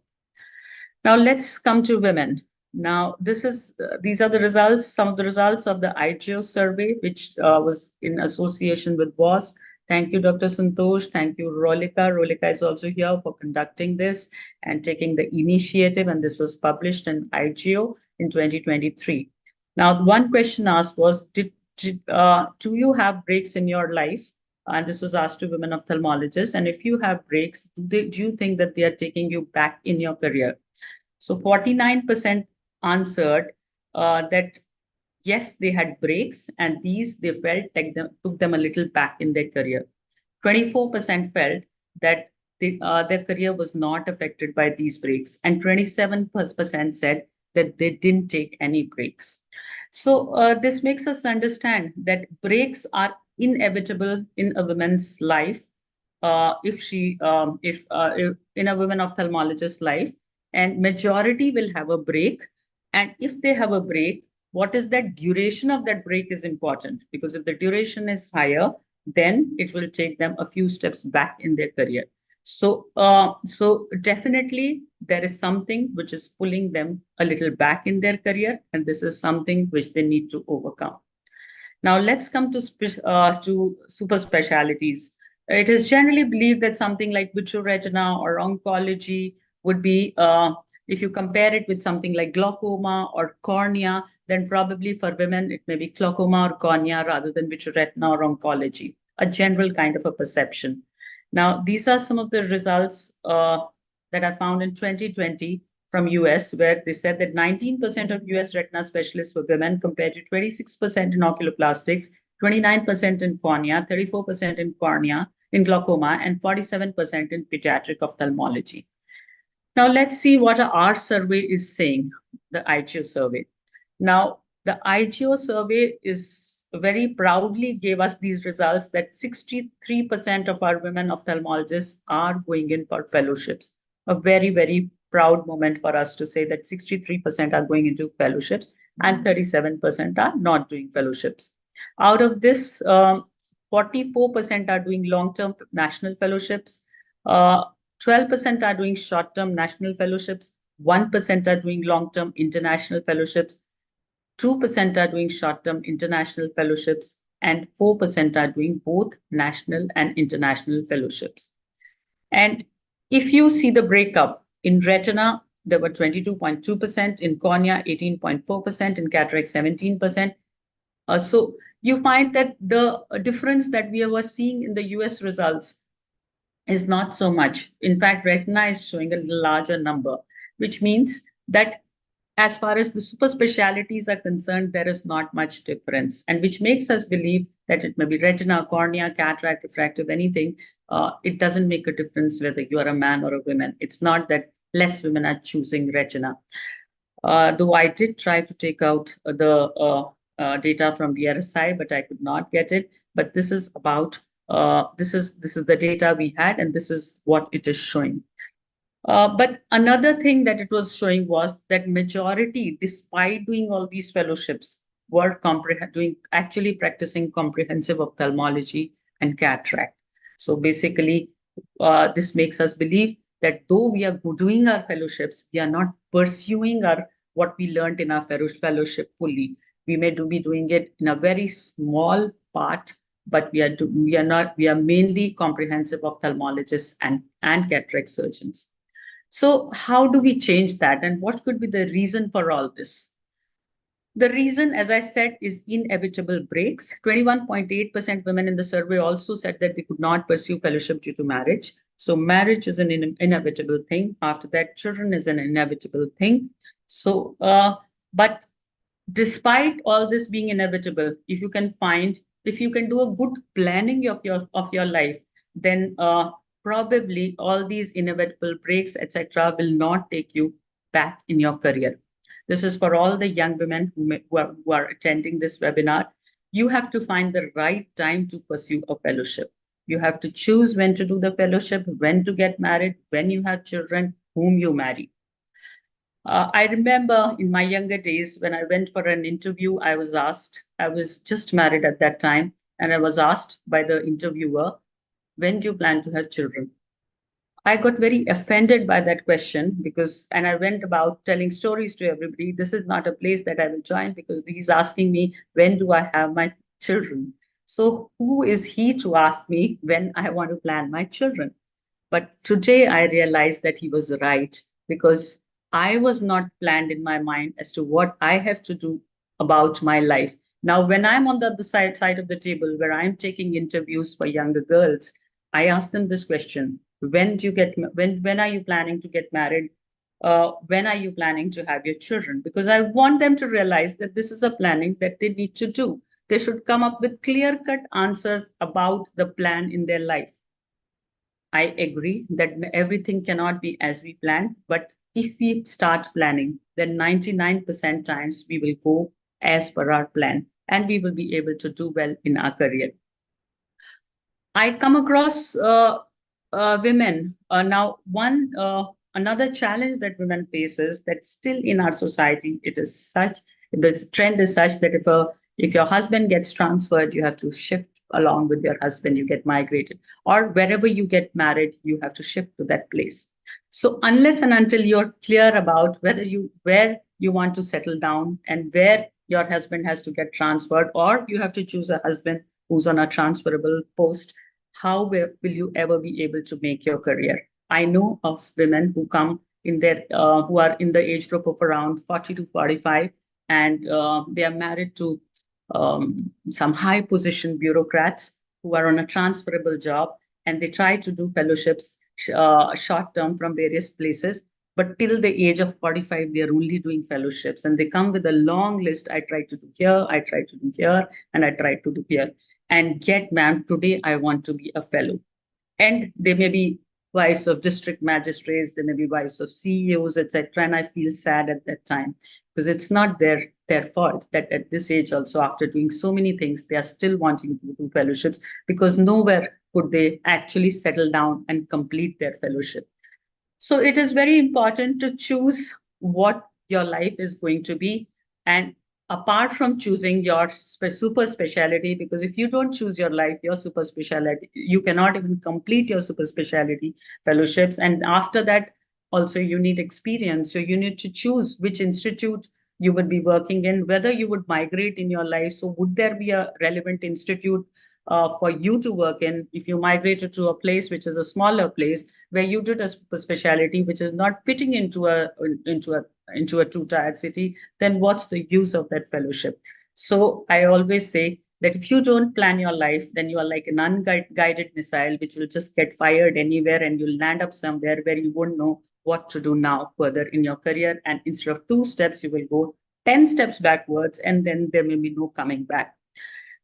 [SPEAKER 13] Now let's come to women. Now these are the results, some of the results of the IGO survey, which was in association with WAS. Thank you, Dr. Santosh. Thank you, Rolika. Rolika is also here for conducting this and taking the initiative, and this was published in IGO in 2023. Now, one question asked was, do you have breaks in your life? And this was asked to women ophthalmologists. And if you have breaks, do you think that they are taking you back in your career? So 49% answered that yes, they had breaks, and these they felt took them a little back in their career. 24% felt that their career was not affected by these breaks, and 27% said that they didn't take any breaks. So this makes us understand that breaks are inevitable in a woman's life, if in a woman ophthalmologist's life, and majority will have a break. And if they have a break, what is that duration of that break is important, because if the duration is higher, then it will take them a few steps back in their career. So definitely there is something which is pulling them a little back in their career, and this is something which they need to overcome. Now let's come to super specialties. It is generally believed that something like vitreoretina or oncology would be, if you compare it with something like glaucoma or cornea, then probably for women, it may be glaucoma or cornea rather than vitreoretina or oncology, a general kind of a perception. Now, these are some of the results that I found in 2020 from US, where they said that 19% of US retina specialists were women compared to 26% in oculoplastics, 29% in cornea, 34% in cornea, in glaucoma, and 47% in pediatric ophthalmology. Now, let's see what our survey is saying, the IGO survey. Now, the IGO survey is very proudly gave us these results that 63% of our women ophthalmologists are going in for fellowships. A very, very proud moment for us to say that 63% are going into fellowships and 37% are not doing fellowships. Out of this, 44% are doing long-term national fellowships, 12% are doing short-term national fellowships, 1% are doing long-term international fellowships, 2% are doing short-term international fellowships, and 4% are doing both national and international fellowships. And if you see the breakup, in retina, there were 22.2%, in cornea, 18.4%, in cataract, 17%. So you find that the difference that we were seeing in the US results is not so much. In fact, retina is showing a larger number, which means that as far as the super specialties are concerned, there is not much difference, and which makes us believe that it may be retina, cornea, cataract, refractive, anything. It doesn't make a difference whether you are a man or a woman. It's not that less women are choosing retina. Though I did try to take out the data from the RSI, but I could not get it. But this is about this is the data we had, and this is what it is showing. But another thing that it was showing was that majority, despite doing all these fellowships, were actually practicing comprehensive ophthalmology and cataract. So basically, this makes us believe that though we are doing our fellowships, we are not pursuing what we learned in our fellowship fully. We may be doing it in a very small part, but we are mainly comprehensive ophthalmologists and cataract surgeons. So how do we change that, and what could be the reason for all this? The reason, as I said, is inevitable breaks. 21.8% women in the survey also said that they could not pursue fellowship due to marriage. So marriage is an inevitable thing. After that, children is an inevitable thing. So, but despite all this being inevitable, if you can do a good planning of your life, then probably all these inevitable breaks, etc., will not take you back in your career. This is for all the young women who are attending this webinar. You have to find the right time to pursue a fellowship. You have to choose when to do the fellowship, when to get married, when you have children, whom you marry. I remember in my younger days when I went for an interview, I was just married at that time, and I was asked by the interviewer, when do you plan to have children? I got very offended by that question and I went about telling stories to everybody. This is not a place that I will join because he's asking me, when do I have my children? So who is he to ask me when I want to plan my children? But today I realized that he was right, because I was not planned in my mind as to what I have to do about my life. Now, when I'm on the other side of the table where I'm taking interviews for younger girls, I ask them this question: when are you planning to get married? When are you planning to have your children? Because I want them to realize that this is a planning that they need to do. They should come up with clear-cut answers about the plan in their life. I agree that everything cannot be as we plan, but if we start planning, then 99% times we will go as per our plan and we will be able to do well in our career. I come across women. Another challenge that women face is that still in our society, the trend is such that if your husband gets transferred, you have to shift along with your husband, you get migrated, or wherever you get married, you have to shift to that place. So unless and until you're clear about where you want to settle down and where your husband has to get transferred, or you have to choose a husband who's on a transferable post, how will you ever be able to make your career? I know of women who come who are in the age group of around 40 to 45, and they are married to some high position bureaucrats who are on a transferable job, and they try to do fellowships short term from various places. But till the age of 45, they are only doing fellowships, and they come with a long list. I try to do here, I try to do here, and I try to do here. And yet, ma'am, today I want to be a fellow. And they may be wives of district magistrates, they may be wives of CEOs, etc. And I feel sad at that time, because it's not their fault that at this age also, after doing so many things, they are still wanting to do fellowships, because nowhere could they actually settle down and complete their fellowship. So it is very important to choose what your life is going to be. And apart from choosing your super specialty, because if you don't choose your life, your super specialty, you cannot even complete your super specialty fellowships. And after that, also you need experience. So you need to choose which institute you would be working in, whether you would migrate in your life. So would there be a relevant institute for you to work in? If you migrated to a place which is a smaller place where you did a specialty which is not fitting into a two-tier city, then what's the use of that fellowship? So I always say that if you don't plan your life, then you are like an unguided missile which will just get fired anywhere, and you'll land up somewhere where you won't know what to do now further in your career. And instead of 2 steps, you will go 10 steps backwards, and then there may be no coming back.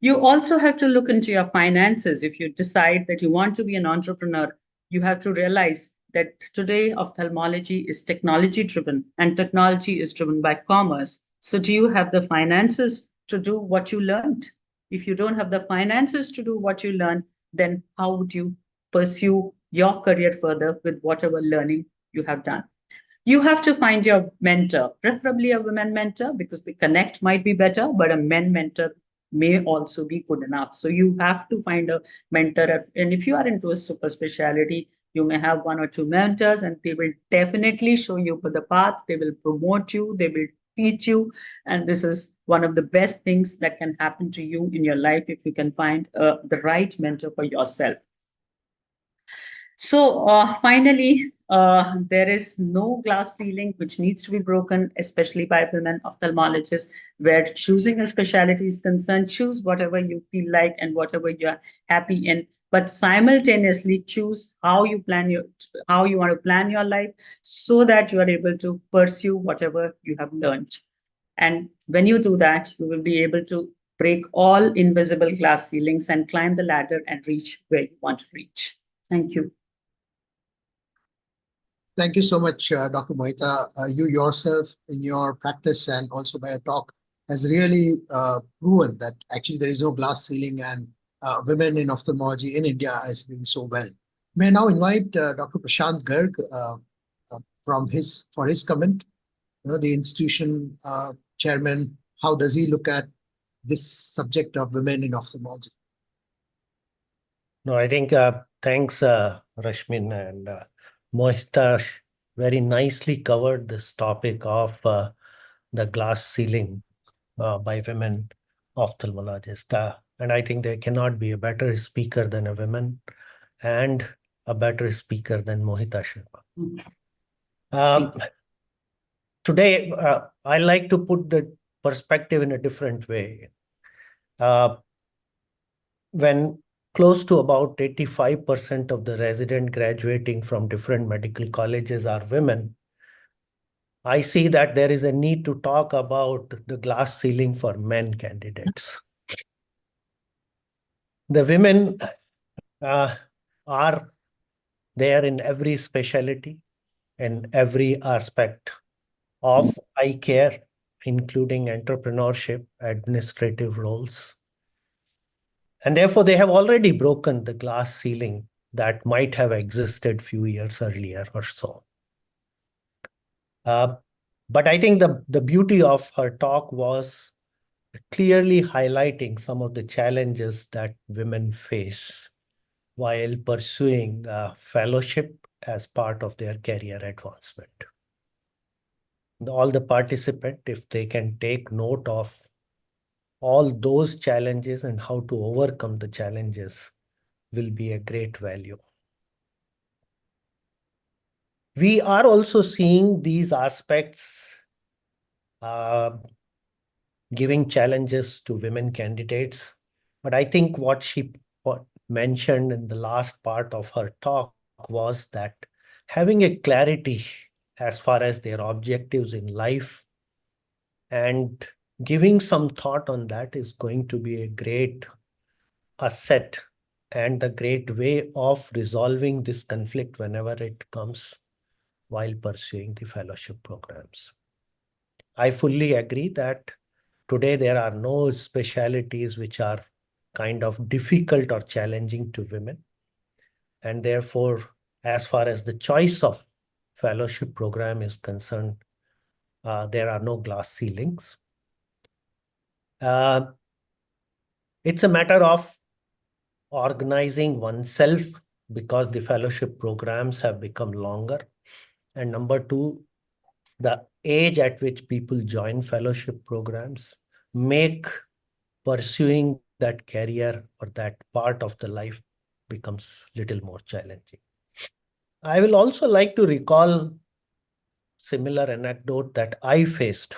[SPEAKER 13] You also have to look into your finances. If you decide that you want to be an entrepreneur, you have to realize that today ophthalmology is technology driven, and technology is driven by commerce. So do you have the finances to do what you learned? If you don't have the finances to do what you learned, then how would you pursue your career further with whatever learning you have done? You have to find your mentor, preferably a women mentor, because the connect might be better, but a men mentor may also be good enough. So you have to find a mentor. And if you are into a super specialty, you may have 1 or 2 mentors, and they will definitely show you the path. They will promote you, they will teach you. And this is one of the best things that can happen to you in your life, if you can find the right mentor for yourself. So finally, there is no glass ceiling which needs to be broken, especially by women ophthalmologists, where choosing a specialty is concerned. Choose whatever you feel like and whatever you're happy in, but simultaneously choose how you want to plan your life, so that you are able to pursue whatever you have learned. And when you do that, you will be able to break all invisible glass ceilings and climb the ladder and reach where you want to reach. Thank you.
[SPEAKER 7] Thank you so much, Dr. Mohita. You yourself, in your practice and also by your talk, has really proven that actually there is no glass ceiling, and women in ophthalmology in India are doing so well. May I now invite Dr. Prashant Garg for his comment. The institution chairman, how does he look at this subject of women in ophthalmology?
[SPEAKER 1] No, I think thanks, Rashmin and Mohita very nicely covered this topic of the glass ceiling by women ophthalmologists. And I think there cannot be a better speaker than a woman and a better speaker than Mohita Sharma. Today, I like to put the perspective in a different way. When close to about 85% of the resident graduating from different medical colleges are women, I see that there is a need to talk about the glass ceiling for men candidates. The women are there in every specialty, in every aspect of eye care, including entrepreneurship, administrative roles. And therefore, they have already broken the glass ceiling that might have existed few years earlier or so. But I think the beauty of her talk was clearly highlighting some of the challenges that women face while pursuing fellowship as part of their career advancement. All the participants, if they can take note of all those challenges and how to overcome the challenges, will be a great value. We are also seeing these aspects giving challenges to women candidates. But I think what she mentioned in the last part of her talk was that having a clarity as far as their objectives in life and giving some thought on that is going to be a great asset and a great way of resolving this conflict whenever it comes while pursuing the fellowship programs. I fully agree that today there are no specialties which are kind of difficult or challenging to women. And therefore, as far as the choice of fellowship program is concerned, there are no glass ceilings. It's a matter of organizing oneself because the fellowship programs have become longer. And number two, the age at which people join fellowship programs make pursuing that career or that part of the life becomes a little more challenging. I will also like to recall similar anecdote that I faced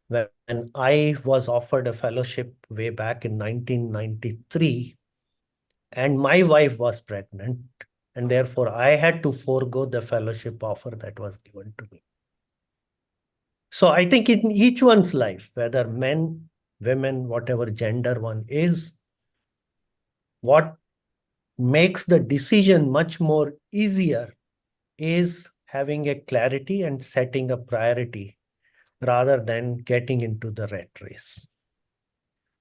[SPEAKER 1] when I was offered a fellowship way back in 1993, and my wife was pregnant, and therefore I had to forego the fellowship offer that was given to me. So I think in each one's life, whether men, women, whatever gender one is, what makes the decision much more easier is having a clarity and setting a priority rather than getting into the rat race.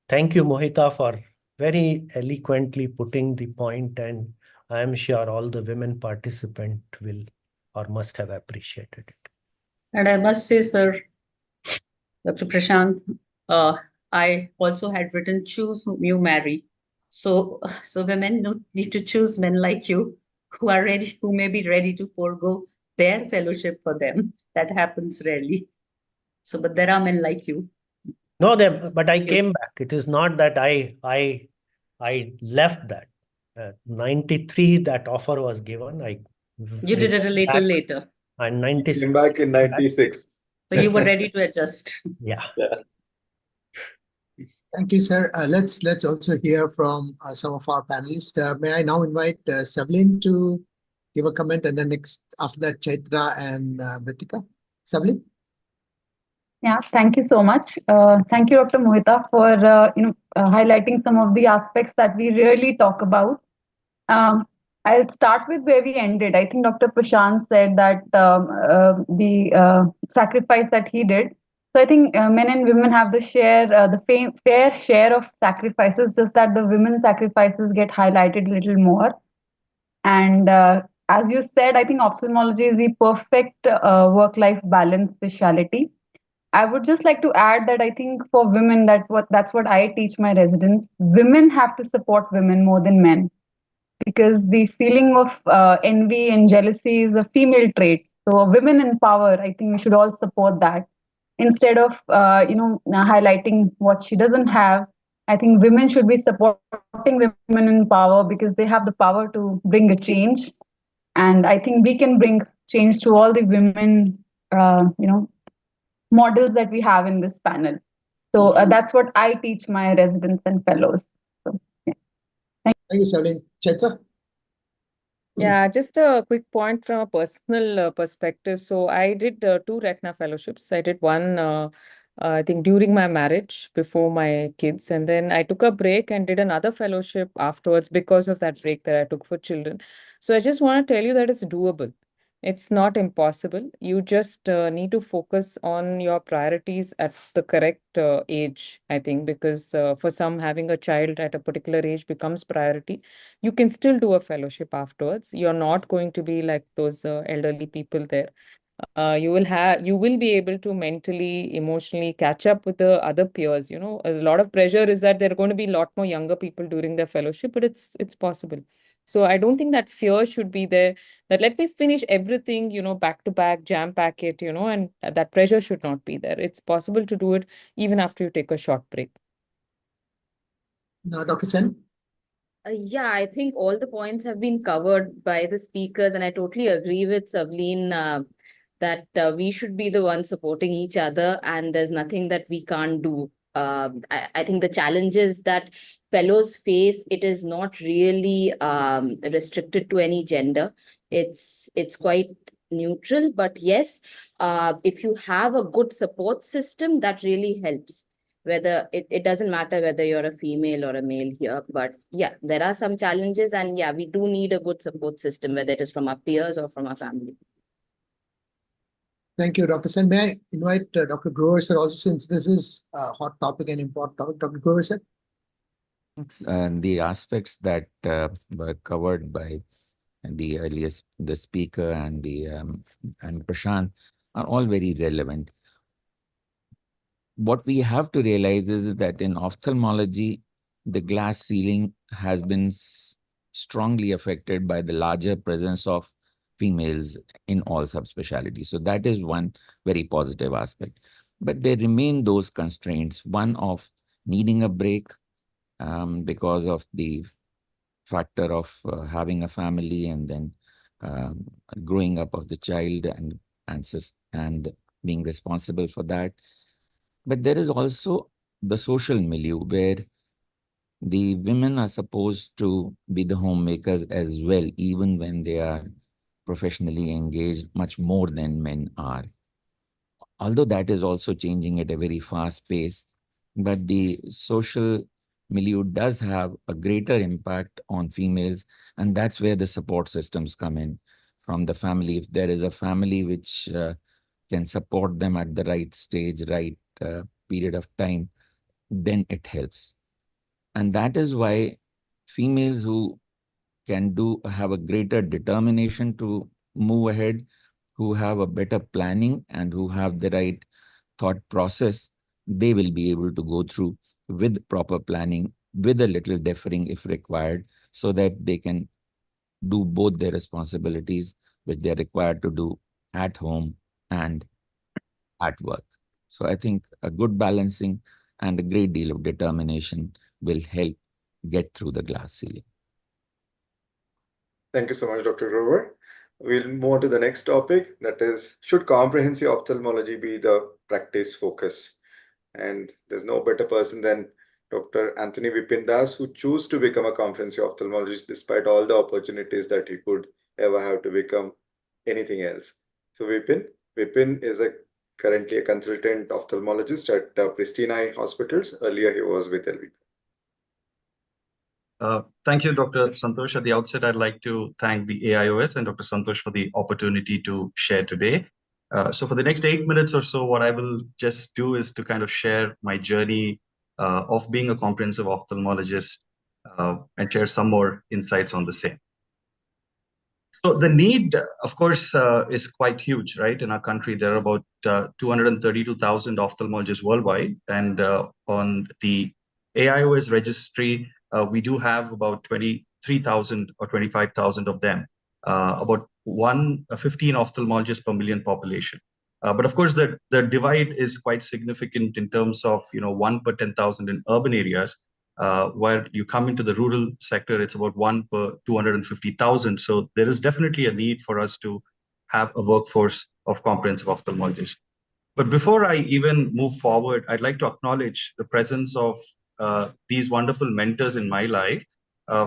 [SPEAKER 1] Thank you, Mohita, for very eloquently putting the point, and I am sure all the women participants will or must have appreciated it.
[SPEAKER 13] And I must say, sir, Dr. Prashant, I also had written choose whom you marry. So women need to choose men like you who are ready, who may be ready to forego their fellowship for them. That happens rarely. So, but there are men like you.
[SPEAKER 1] No, but I came back. It is not that I left that. 93, that offer was given.
[SPEAKER 13] You did it a little later.
[SPEAKER 1] And 96.
[SPEAKER 2] Came back in 96.
[SPEAKER 13] So you were ready to adjust.
[SPEAKER 1] Yeah.
[SPEAKER 7] Thank you, sir. Let's also hear from some of our panelists. May I now invite Savlin to give a comment, and then next after that, Chaitra and Vritika. Savlin.
[SPEAKER 14] Yeah, thank you so much. Thank you, Dr. Mohita, for highlighting some of the aspects that we rarely talk about. I'll start with where we ended. I think Dr. Prashant said that the sacrifice that he did. So I think men and women have the fair share of sacrifices, just that the women's sacrifices get highlighted a little more. And as you said, I think ophthalmology is the perfect work-life balance specialty. I would just like to add that I think for women, that's what I teach my residents. Women have to support women more than men, because the feeling of envy and jealousy is a female trait. So women in power, I think we should all support that instead of highlighting what she doesn't have. I think women should be supporting women in power because they have the power to bring a change, and I think we can bring change to all the women models that we have in this panel. So that's what I teach my residents and fellows. So, yeah.
[SPEAKER 7] Thank you, Savlin. Chaitra?
[SPEAKER 5] Yeah, just a quick point from a personal perspective. So I did 2 retina fellowships. I did one, I think, during my marriage, before my kids, and then I took a break and did another fellowship afterwards because of that break that I took for children. So I just want to tell you that it's doable. It's not impossible. You just need to focus on your priorities at the correct age, I think, because for some, having a child at a particular age becomes priority. You can still do a fellowship afterwards. You're not going to be like those elderly people there. You will be able to mentally, emotionally catch up with the other peers. A lot of pressure is that there are going to be a lot more younger people during their fellowship, but it's possible. So I don't think that fear should be there, that let me finish everything, back to back, jam pack it, and that pressure should not be there. It's possible to do it even after you take a short break.
[SPEAKER 7] Now, Dr. Sen?
[SPEAKER 15] Yeah, I think all the points have been covered by the speakers, and I totally agree with Savleen that we should be the ones supporting each other, and there's nothing that we can't do. I think the challenges that fellows face, it is not really restricted to any gender. It's quite neutral, but yes, if you have a good support system, that really helps. Whether it doesn't matter whether you're a female or a male here, but yeah, there are some challenges, and yeah, we do need a good support system, whether it is from our peers or from our family.
[SPEAKER 7] Thank you, Dr. Sen. May I invite Dr. Grover, sir, also, since this is a hot topic and important topic. Dr. Grover, sir?
[SPEAKER 3] The aspects that were covered by the speaker and and Prashant are all very relevant. What we have to realize is that in ophthalmology, the glass ceiling has been strongly affected by the larger presence of females in all subspecialties. So that is one very positive aspect. But there remain those constraints, one of needing a break because of the factor of having a family and then growing up of the child and being responsible for that. But there is also the social milieu where the women are supposed to be the homemakers as well, even when they are professionally engaged much more than men are. Although that is also changing at a very fast pace, but the social milieu does have a greater impact on females, and that's where the support systems come in from the family. If there is a family which can support them at the right stage, right period of time, then it helps. And that is why females who can have a greater determination to move ahead, who have a better planning and who have the right thought process, they will be able to go through with proper planning, with a little deferring if required, so that they can do both their responsibilities, which they're required to do at home and at work. So I think a good balancing and a great deal of determination will help get through the glass ceiling.
[SPEAKER 2] Thank you so much, Dr. Grover. We'll move on to the next topic, that is, should comprehensive ophthalmology be the practice focus? And there's no better person than Dr. Anthony Vipin Das, who chose to become a comprehensive ophthalmologist despite all the opportunities that he could ever have to become anything else. So Vipin is currently a consultant ophthalmologist at Pristine Eye Hospitals. Earlier, he was with LV.
[SPEAKER 16] Thank you, Dr. Santosh. At the outset, I'd like to thank the AIOS and Dr. Santosh for the opportunity to share today. So for the next 8 minutes or so, what I will just do is to kind of share my journey of being a comprehensive ophthalmologist and share some more insights on the same. So the need, of course, is quite huge, right? In our country, there are about 232,000 ophthalmologists worldwide. And on the AIOS registry, we do have about 23,000 or 25,000 of them, about 15 ophthalmologists per million population. But of course, the divide is quite significant in terms of 1 per 10,000 in urban areas. Where you come into the rural sector, it's about 1 per 250,000. So there is definitely a need for us to have a workforce of comprehensive ophthalmologists. But before I even move forward, I'd like to acknowledge the presence of these wonderful mentors in my life.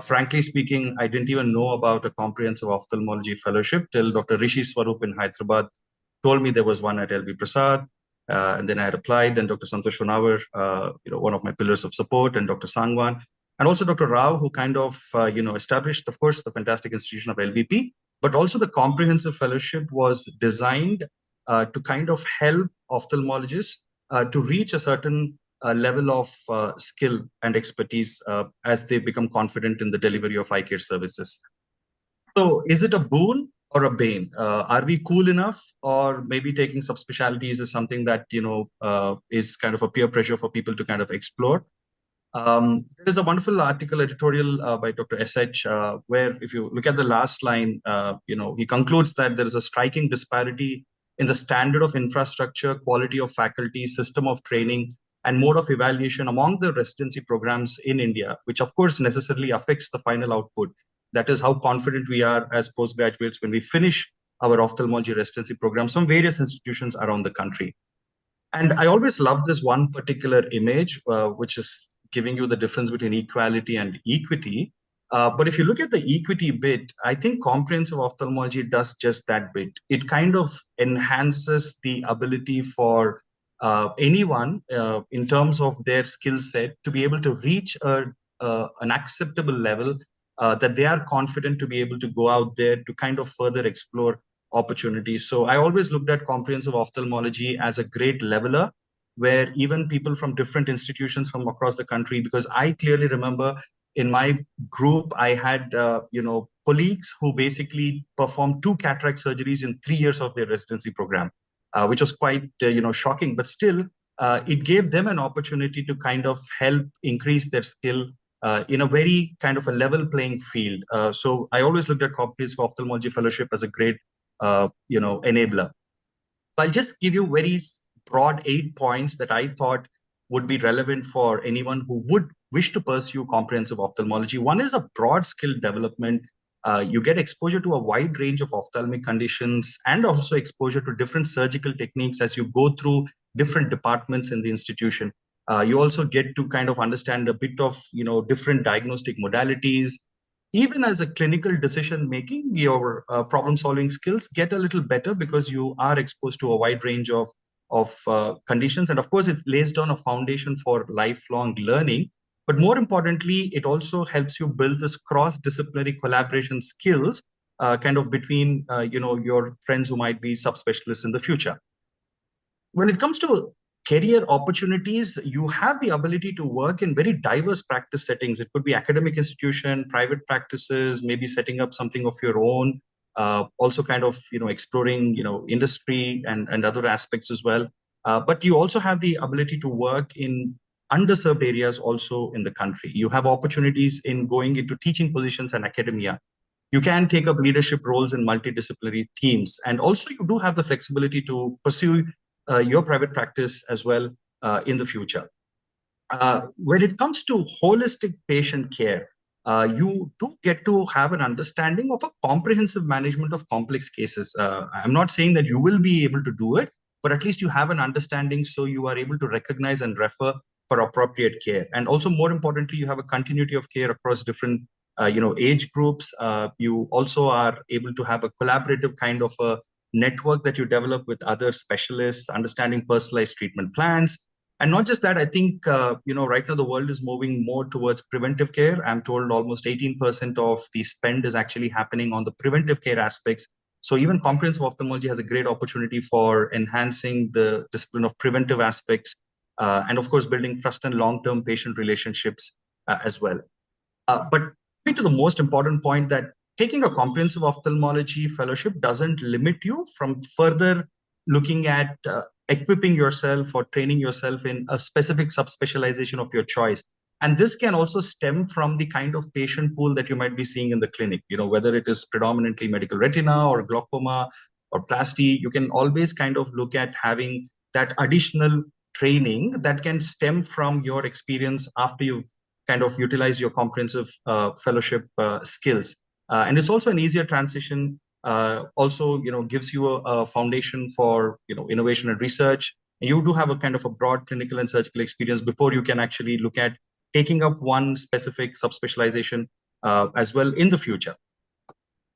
[SPEAKER 16] Frankly speaking, I didn't even know about a comprehensive ophthalmology fellowship till Dr. Rishi Swarup in Hyderabad told me there was one at LV Prasad. And then I had applied, and Dr. Santosh Shonawar, one of my pillars of support, and Dr. Sangwan, and also Dr. Rao, who kind of, established, of course, the fantastic institution of LVP, but also the comprehensive fellowship was designed to kind of help ophthalmologists to reach a certain level of skill and expertise as they become confident in the delivery of eye care services. So is it a boon or a bane? Are we cool enough, or maybe taking subspecialties is something that, is kind of a peer pressure for people to kind of explore? There is a wonderful editorial by Dr. S.H., where if you look at the last line, he concludes that there is a striking disparity in the standard of infrastructure, quality of faculty, system of training, and mode of evaluation among the residency programs in India, which of course necessarily affects the final output. That is how confident we are as postgraduates when we finish our ophthalmology residency programs from various institutions around the country. And I always love this one particular image, which is giving you the difference between equality and equity. But if you look at the equity bit, I think comprehensive ophthalmology does just that bit. It kind of enhances the ability for anyone in terms of their skill set to be able to reach an acceptable level that they are confident to be able to go out there to kind of further explore opportunities. So I always looked at comprehensive ophthalmology as a great leveler, where even people from different institutions from across the country, because I clearly remember in my group, I had, colleagues who basically performed 2 cataract surgeries in 3 years of their residency program, which was quite, shocking, but still, it gave them an opportunity to kind of help increase their skill in a very kind of a level playing field. So I always looked at comprehensive ophthalmology fellowship as a great, enabler. So I'll just give you very broad 8 points that I thought would be relevant for anyone who would wish to pursue comprehensive ophthalmology. One is a broad skill development. You get exposure to a wide range of ophthalmic conditions and also exposure to different surgical techniques as you go through different departments in the institution. You also get to kind of understand a bit of, different diagnostic modalities. Even as a clinical decision making, your problem solving skills get a little better because you are exposed to a wide range of conditions. And of course, it lays down a foundation for lifelong learning. But more importantly, it also helps you build this cross-disciplinary collaboration skills kind of between, your friends who might be subspecialists in the future. When it comes to career opportunities, you have the ability to work in very diverse practice settings. It could be academic institution, private practices, maybe setting up something of your own, also kind of, exploring, industry and other aspects as well. But you also have the ability to work in underserved areas also in the country. You have opportunities in going into teaching positions and academia. You can take up leadership roles in multidisciplinary teams. And also you do have the flexibility to pursue your private practice as well in the future. When it comes to holistic patient care, you do get to have an understanding of a comprehensive management of complex cases. I'm not saying that you will be able to do it, but at least you have an understanding so you are able to recognize and refer for appropriate care. And also more importantly, you have a continuity of care across different age groups. You also are able to have a collaborative kind of a network that you develop with other specialists, understanding personalized treatment plans. And not just that, I think, right now the world is moving more towards preventive care. I'm told almost 18% of the spend is actually happening on the preventive care aspects. So even comprehensive ophthalmology has a great opportunity for enhancing the discipline of preventive aspects, and of course, building trust and long-term patient relationships as well. But coming to the most important point, that taking a comprehensive ophthalmology fellowship doesn't limit you from further looking at equipping yourself or training yourself in a specific subspecialization of your choice. And this can also stem from the kind of patient pool that you might be seeing in the clinic, whether it is predominantly medical retina or glaucoma or plasty. You can always kind of look at having that additional training that can stem from your experience after you've kind of utilize your comprehensive fellowship skills. And it's also an easier transition. Also, gives you a foundation for, innovation and research. And you do have a kind of a broad clinical and surgical experience before you can actually look at taking up one specific subspecialization as well in the future.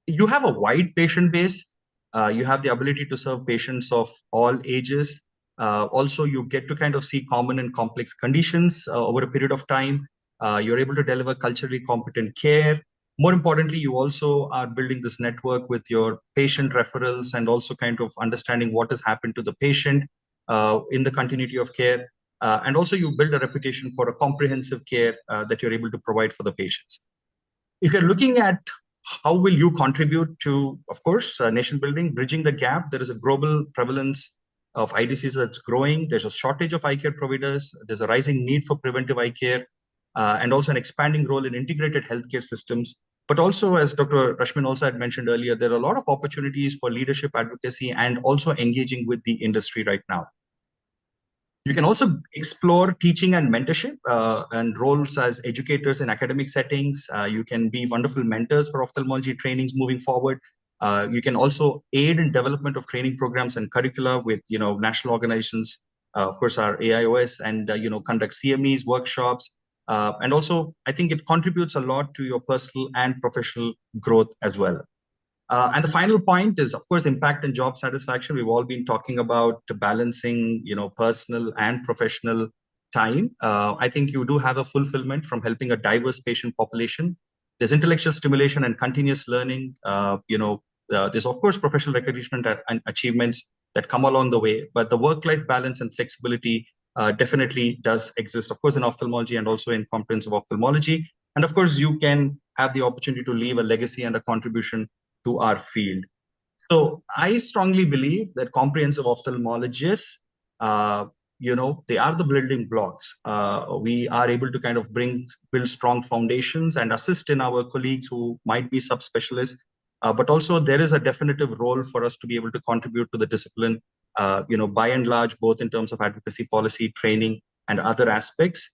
[SPEAKER 16] You have a wide patient base. You have the ability to serve patients of all ages. Also, you get to kind of see common and complex conditions over a period of time. You're able to deliver culturally competent care. More importantly, you also are building this network with your patient referrals and also kind of understanding what has happened to the patient in the continuity of care. And also you build a reputation for a comprehensive care that you're able to provide for the patients. If you're looking at how will you contribute to, of course, nation building, bridging the gap, there is a global prevalence of eye disease that's growing. There's a shortage of eye care providers. There's a rising need for preventive eye care, and also an expanding role in integrated healthcare systems. But also, as Dr. Rashmin also had mentioned earlier, there are a lot of opportunities for leadership advocacy and also engaging with the industry right now. You can also explore teaching and mentorship and roles as educators in academic settings. You can be wonderful mentors for ophthalmology trainings moving forward. You can also aid in development of training programs and curricula with national organizations, of course, our AIOS, and conduct CMEs, workshops. And also, I think it contributes a lot to your personal and professional growth as well. And the final point is, of course, impact and job satisfaction. We've all been talking about balancing, personal and professional time. I think you do have a fulfillment from helping a diverse patient population. There's intellectual stimulation and continuous learning. There's, of course, professional recognition and achievements that come along the way. But the work-life balance and flexibility definitely does exist, of course, in ophthalmology and also in comprehensive ophthalmology. And of course, you can have the opportunity to leave a legacy and a contribution to our field. So I strongly believe that comprehensive ophthalmologists, they are the building blocks. We are able to kind of build strong foundations and assist in our colleagues who might be subspecialists. But also there is a definitive role for us to be able to contribute to the discipline, by and large, both in terms of advocacy, policy, training, and other aspects.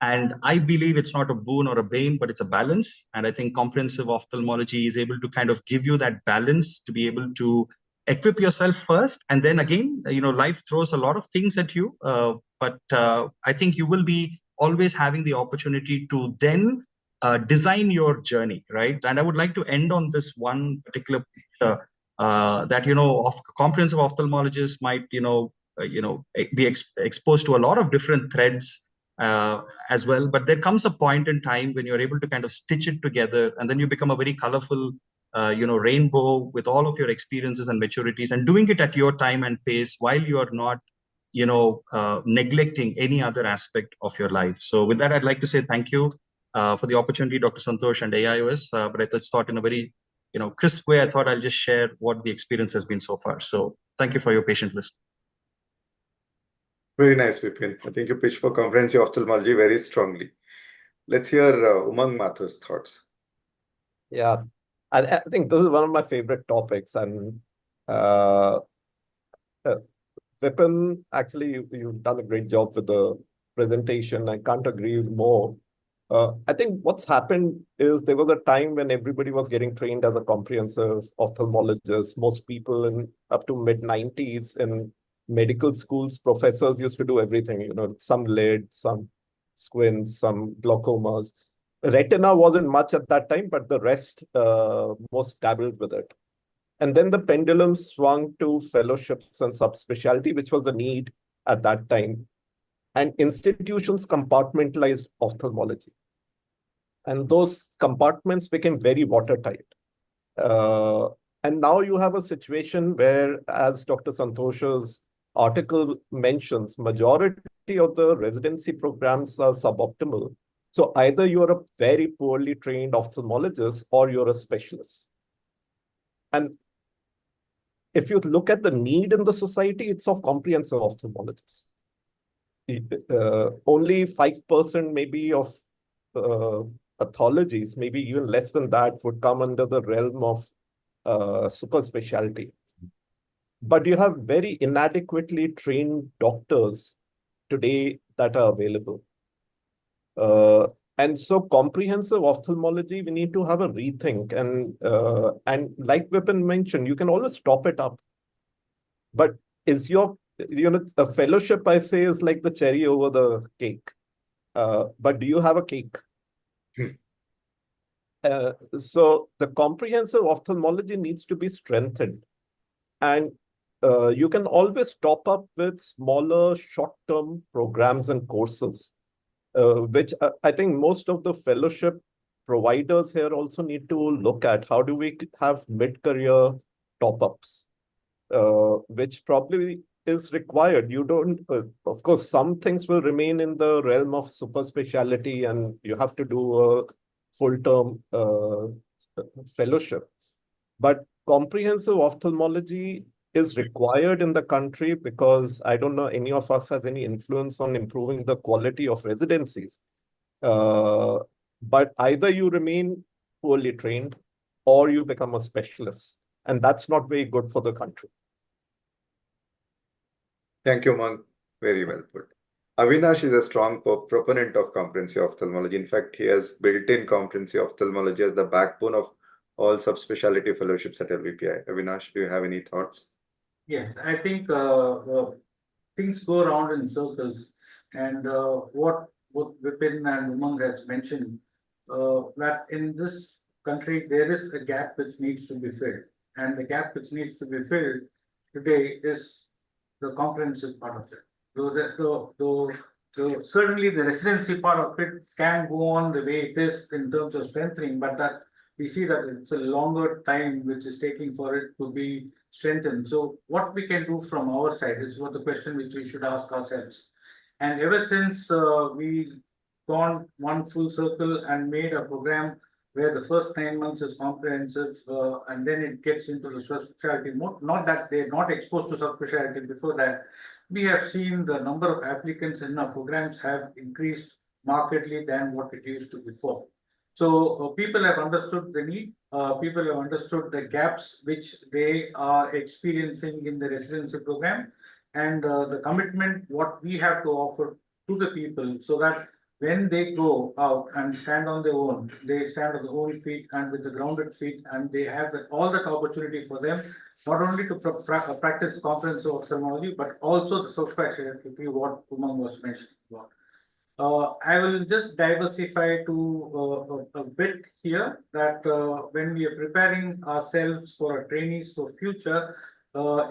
[SPEAKER 16] And I believe it's not a boon or a bane, but it's a balance. And I think comprehensive ophthalmology is able to kind of give you that balance to be able to equip yourself first. And then again, life throws a lot of things at you. But I think you will be always having the opportunity to then design your journey, right? And I would like to end on this one particular picture that, comprehensive ophthalmologists might, be exposed to a lot of different threads as well. But there comes a point in time when you're able to kind of stitch it together, and then you become a very colorful, rainbow with all of your experiences and maturities, and doing it at your time and pace while you are not, neglecting any other aspect of your life. So with that, I'd like to say thank you for the opportunity, Dr. Santosh and AIOS. But I thought in a very, crisp way, I thought I'll just share what the experience has been so far. So thank you for your patient listening.
[SPEAKER 2] Very nice, Vipin. I think you pitched for comprehensive ophthalmology very strongly. Let's hear Umang Mathur's thoughts.
[SPEAKER 17] Yeah, I think this is one of my favorite topics. And Vipin, actually, you've done a great job with the presentation. I can't agree more. I think what's happened is there was a time when everybody was getting trained as a comprehensive ophthalmologist. Most people in up to mid-90s in medical schools, professors used to do everything, some lead, some squints, some glaucomas. Retina wasn't much at that time, but the rest, most dabbled with it. And then the pendulum swung to fellowships and subspecialty, which was the need at that time. and institutions compartmentalized ophthalmology. And those compartments became very watertight. And now you have a situation where, as Dr. Santosh's article mentions, majority of the residency programs are suboptimal. So either you're a very poorly trained ophthalmologist or you're a specialist. And if you look at the need in the society, it's of comprehensive ophthalmologists. Only 5% maybe of pathologies, maybe even less than that, would come under the realm of super specialty. But you have very inadequately trained doctors today that are available. And so comprehensive ophthalmology, we need to have a rethink. And like Vipin mentioned, you can always top it up. But is your, a fellowship, I say, is like the cherry over the cake. But do you have a cake? So the comprehensive ophthalmology needs to be strengthened. And you can always top up with smaller short-term programs and courses, which I think most of the fellowship providers here also need to look at. How do we have mid-career top-ups, which probably is required. You don't, of course, some things will remain in the realm of super specialty and you have to do a full-term fellowship. But comprehensive ophthalmology is required in the country because I don't know any of us has any influence on improving the quality of residencies. But either you remain poorly trained or you become a specialist. And that's not very good for the country.
[SPEAKER 2] Thank you, Umang. Very well put. Avinash is a strong proponent of comprehensive ophthalmology. In fact, he has built in comprehensive ophthalmology as the backbone of all subspecialty fellowships at LVPI. Avinash, do you have any thoughts?
[SPEAKER 4] Yes, I think things go around in circles. And what both Vipin and Umang has mentioned, that in this country, there is a gap which needs to be filled. And the gap which needs to be filled today is the comprehensive part of it. So certainly the residency part of it can go on the way it is in terms of strengthening, but that we see that it's a longer time which is taking for it to be strengthened. So what we can do from our side is what the question which we should ask ourselves. And ever since we gone one full circle and made a program where the first 9 months is comprehensive and then it gets into the subspecialty mode, not that they're not exposed to subspecialty before that, we have seen the number of applicants in our programs have increased markedly than what it used to before. So people have understood the need, people have understood the gaps which they are experiencing in the residency program, and the commitment what we have to offer to the people so that when they go out and stand on their own, they stand on their own feet and with the grounded feet, and they have all that opportunity for them, not only to practice comprehensive ophthalmology, but also the subspecialty, what Umang was mentioning about. I will just diversify to a bit here that when we are preparing ourselves for our trainees for future,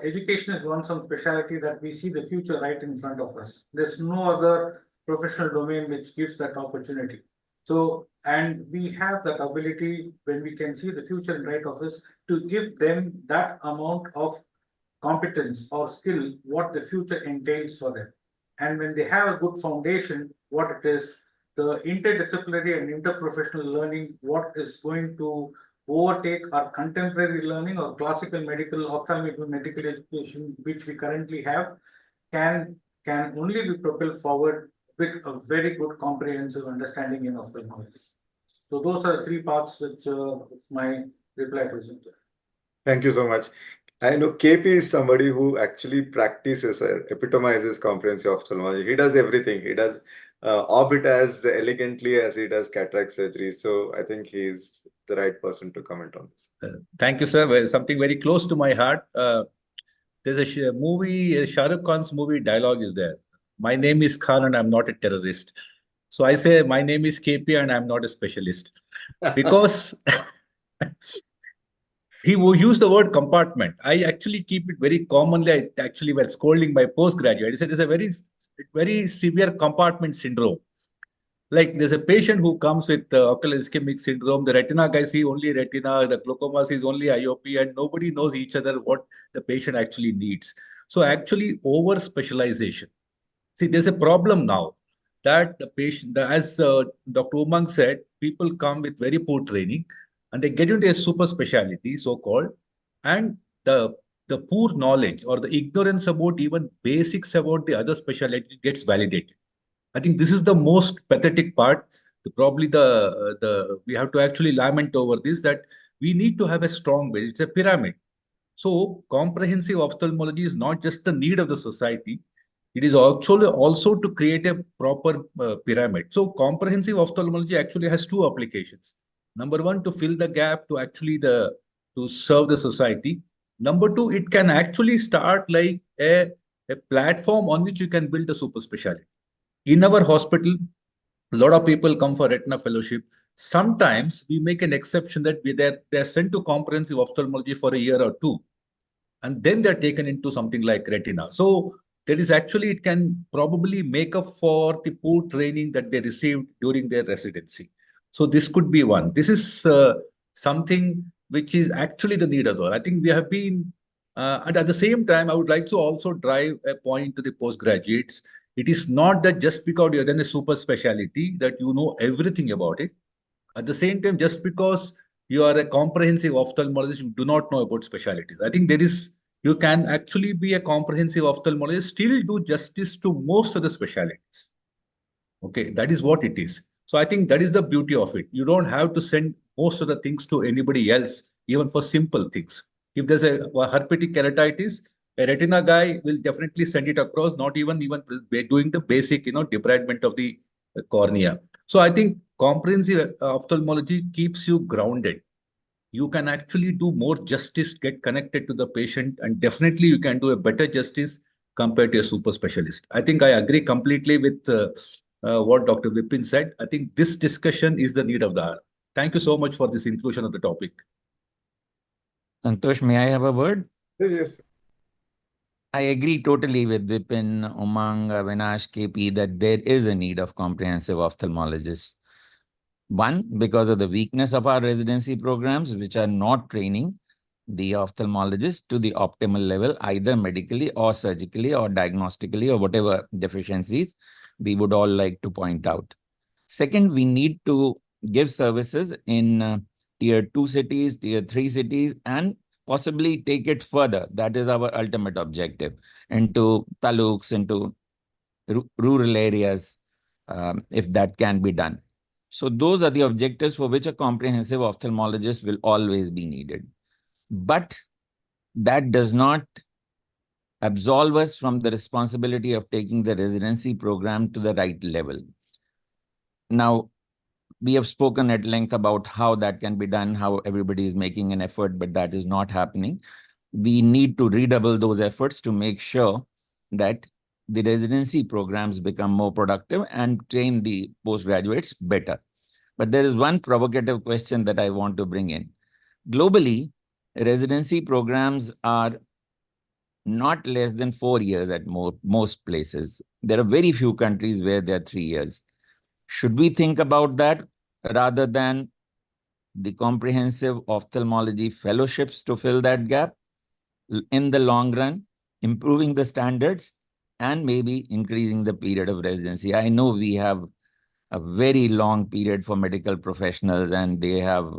[SPEAKER 4] education is one subspecialty that we see the future right in front of us. There's no other professional domain which gives that opportunity. So, and we have that ability when we can see the future in right of us to give them that amount of competence or skill, what the future entails for them. And when they have a good foundation, what it is, the interdisciplinary and interprofessional learning, what is going to overtake our contemporary learning or classical medical, ophthalmic medical education, which we currently have, can only be propelled forward with a very good comprehensive understanding in ophthalmology. So those are the three parts which my reply to.
[SPEAKER 2] Thank you so much. I know KP is somebody who actually practices, epitomizes comprehensive ophthalmology. He does everything. He does orbit as elegantly as he does cataract surgery. So I think he's the right person to comment on this.
[SPEAKER 12] Thank you, sir. Something very close to my heart. There's a movie, Shah Rukh Khan's movie dialogue is there. My name is Khan and I'm not a terrorist. So I say, my name is KP and I'm not a specialist. Because He used the word compartment. I actually keep it very commonly. I actually was scolding my postgraduate. He said it's a very severe compartment syndrome. Like there's a patient who comes with ocular ischemic syndrome. The retina guy sees only retina, the glaucoma sees only IOP, and nobody knows each other what the patient actually needs. So actually over specialization. See, there's a problem now that the patient, as Dr. Umang said, people come with very poor training and they get into a super specialty, so-called, and the poor knowledge or the ignorance about even basics about the other specialty gets validated. I think this is the most pathetic part. Probably the we have to actually lament over this, that we need to have a strong base. It's a pyramid. So comprehensive ophthalmology is not just the need of the society. It is actually also to create a proper pyramid. So comprehensive ophthalmology actually has two applications. Number one, to fill the gap to serve the society. Number two, it can actually start like a platform on which you can build a super specialty. In our hospital, a lot of people come for retina fellowship. Sometimes we make an exception that they're sent to comprehensive ophthalmology for a year or two, and then they're taken into something like retina. So there is actually, it can probably make up for the poor training that they received during their residency. So this could be one. This is something which is actually the need of the hour. I think we have been, and at the same time, I would like to also drive a point to the postgraduates. It is not that just because you're in a super specialty that you know everything about it. At the same time, just because you are a comprehensive ophthalmologist, you do not know about specialties. I think you can actually be a comprehensive ophthalmologist, still do justice to most of the specialties. Okay, that is what it is. So I think that is the beauty of it. You don't have to send most of the things to anybody else, even for simple things. If there's a herpetic keratitis, a retina guy will definitely send it across, not even doing the basic, debridement of the cornea. So I think comprehensive ophthalmology keeps you grounded. You can actually do more justice, get connected to the patient, and definitely you can do a better justice compared to a super specialist. I think I agree completely with what Dr. Vipin said. I think this discussion is the need of the hour. Thank you so much for this inclusion of the topic.
[SPEAKER 3] Santosh, may I have a word?
[SPEAKER 2] Yes.
[SPEAKER 3] I agree totally with Vipin, Umang, Avinash, KP that there is a need of comprehensive ophthalmologists. One, because of the weakness of our residency programs, which are not training the ophthalmologist to the optimal level, either medically or surgically or diagnostically or whatever deficiencies we would all like to point out. Second, we need to give services in tier 2 cities, tier 3 cities, and possibly take it further. That is our ultimate objective, into taluks, into rural areas, if that can be done. So those are the objectives for which a comprehensive ophthalmologist will always be needed. But that does not absolve us from the responsibility of taking the residency program to the right level. Now, we have spoken at length about how that can be done, how everybody is making an effort, but that is not happening. We need to redouble those efforts to make sure that the residency programs become more productive and train the postgraduates better. But there is one provocative question that I want to bring in. Globally, residency programs are not less than 4 years at most places. There are very few countries where they're 3 years. Should we think about that rather than the comprehensive ophthalmology fellowships to fill that gap in the long run, improving the standards, and maybe increasing the period of residency? I know we have a very long period for medical professionals, and they have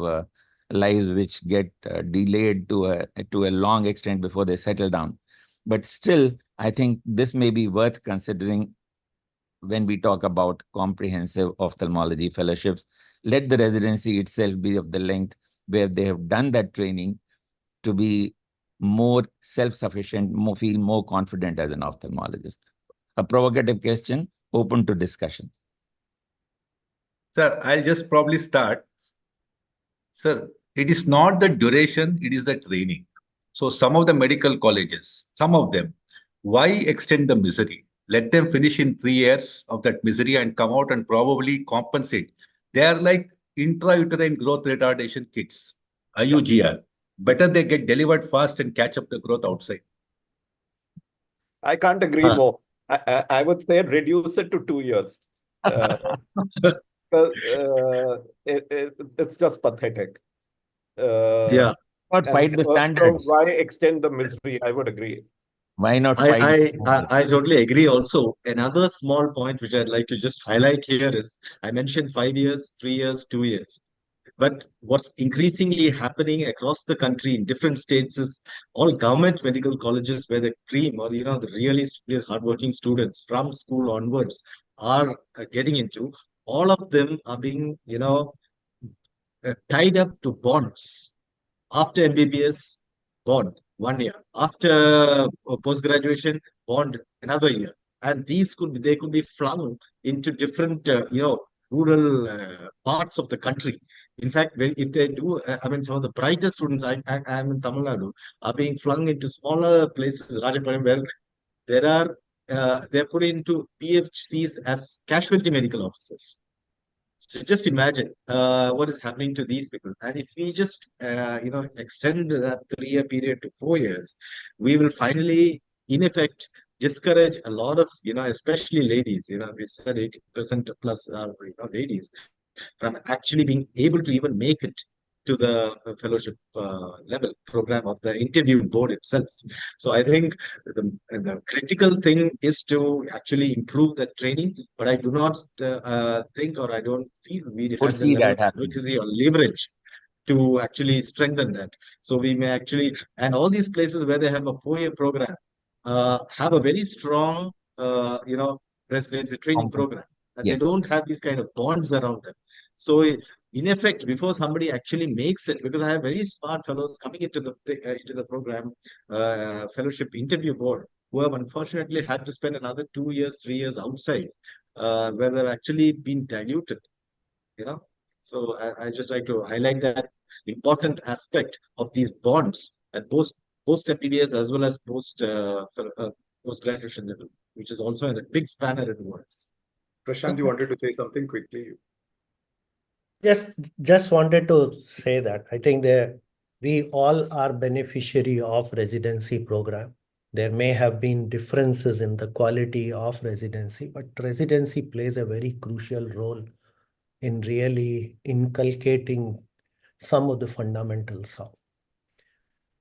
[SPEAKER 3] lives which get delayed to a long extent before they settle down. But still, I think this may be worth considering when we talk about comprehensive ophthalmology fellowships. Let the residency itself be of the length where they have done that training to be more self-sufficient, feel more confident as an ophthalmologist. A provocative question, open to discussion.
[SPEAKER 12] Sir, I'll just probably start. Sir, it is not the duration, it is the training. So some of the medical colleges, some of them, why extend the misery? Let them finish in 3 years of that misery and come out and probably compensate. They are like intrauterine growth retardation kits, IUGR. better they get delivered fast and catch up the growth outside.
[SPEAKER 17] I can't agree more. I would say reduce it to 2 years. It's just pathetic.
[SPEAKER 6] Yeah.
[SPEAKER 3] Not fight the
[SPEAKER 17] So
[SPEAKER 3] standards.
[SPEAKER 17] why extend the misery? I would agree.
[SPEAKER 3] Why not fight?
[SPEAKER 6] I totally agree also. Another small point which I'd like to just highlight here is I mentioned 5 years, 3 years, 2 years. But what's increasingly happening across the country in different states is all government medical colleges where the cream or, the really studious, hardworking students from school onwards are getting into, all of them are being, tied up to bonds. After MBBS, bond 1 year. After post-graduation, bond another year. And they could be flung into different, rural parts of the country. In fact, if they do, some of the brightest students, I'm in Tamil Nadu, are being flung into smaller places, Rajapalayam, where they're put into PFCs as casualty medical officers. So just imagine what is happening to these people. And if we just, extend that 3 year period to 4 years, we will finally, in effect, discourage a lot of, especially ladies, we said 80% plus are, ladies, from actually being able to even make it to the fellowship level program of the interview board itself. So I think the critical thing is to actually improve the training, but I do not think, or I don't feel we have the
[SPEAKER 3] See
[SPEAKER 6] level
[SPEAKER 3] that
[SPEAKER 6] of
[SPEAKER 3] happening.
[SPEAKER 6] advocacy or leverage to actually strengthen that. So we may actually, and all these places where they have a 4 year program, have a very strong, residency training program. And they
[SPEAKER 3] Yes.
[SPEAKER 6] don't have these kind of bonds around them. So in effect, before somebody actually makes it, because I have very smart fellows coming into the program, fellowship interview board, who have unfortunately had to spend another 2 years, 3 years outside, where they've actually been diluted, So I just like to highlight that important aspect of these bonds at post MBBS as well as post graduation level, which is also a big spanner in the works.
[SPEAKER 2] Prashant, you wanted to say something quickly?
[SPEAKER 1] Just wanted to say that I think we all are beneficiary of residency program. There may have been differences in the quality of residency, but residency plays a very crucial role in really inculcating some of the fundamentals of.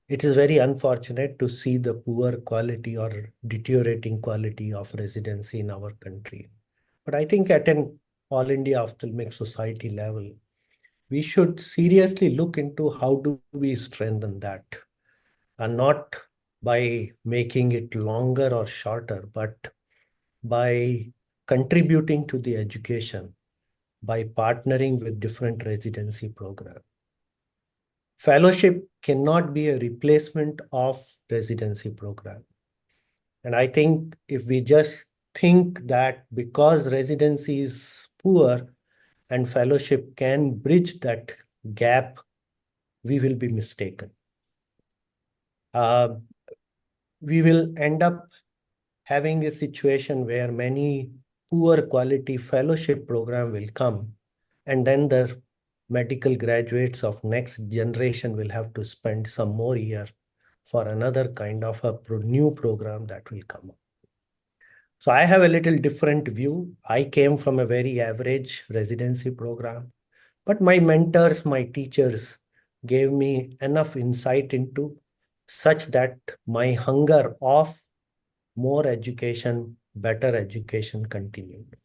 [SPEAKER 1] It is very unfortunate to see the poor quality or deteriorating quality of residency in our country. But I think at an All India Ophthalmic Society level, we should seriously look into how do we strengthen that, and not by making it longer or shorter, but by contributing to the education, by partnering with different residency programs. Fellowship cannot be a replacement of residency program. And I think if we just think that because residency is poor and fellowship can bridge that gap, we will be mistaken. We will end up having a situation where many poor quality fellowship program will come, and then the medical graduates of next generation will have to spend some more year for another kind of a new program that will come up. So I have a little different view. I came from a very average residency program, but my mentors, my teachers gave me enough insight into such that my hunger of more education, better education continued.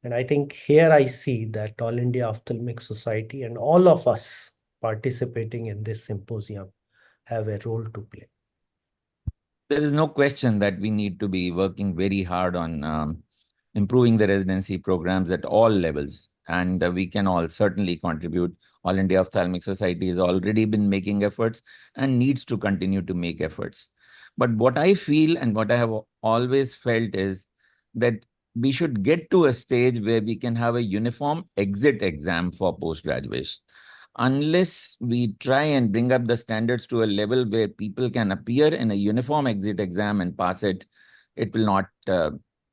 [SPEAKER 1] And I think here I see that All India Ophthalmic Society and all of us participating in this symposium have a role to play.
[SPEAKER 3] There is no question that we need to be working very hard on improving the residency programs at all levels. And we can all certainly contribute. All India Ophthalmic Society has already been making efforts and needs to continue to make efforts. But what I feel and what I have always felt is that we should get to a stage where we can have a uniform exit exam for post-graduation. Unless we try and bring up the standards to a level where people can appear in a uniform exit exam and pass it, it will not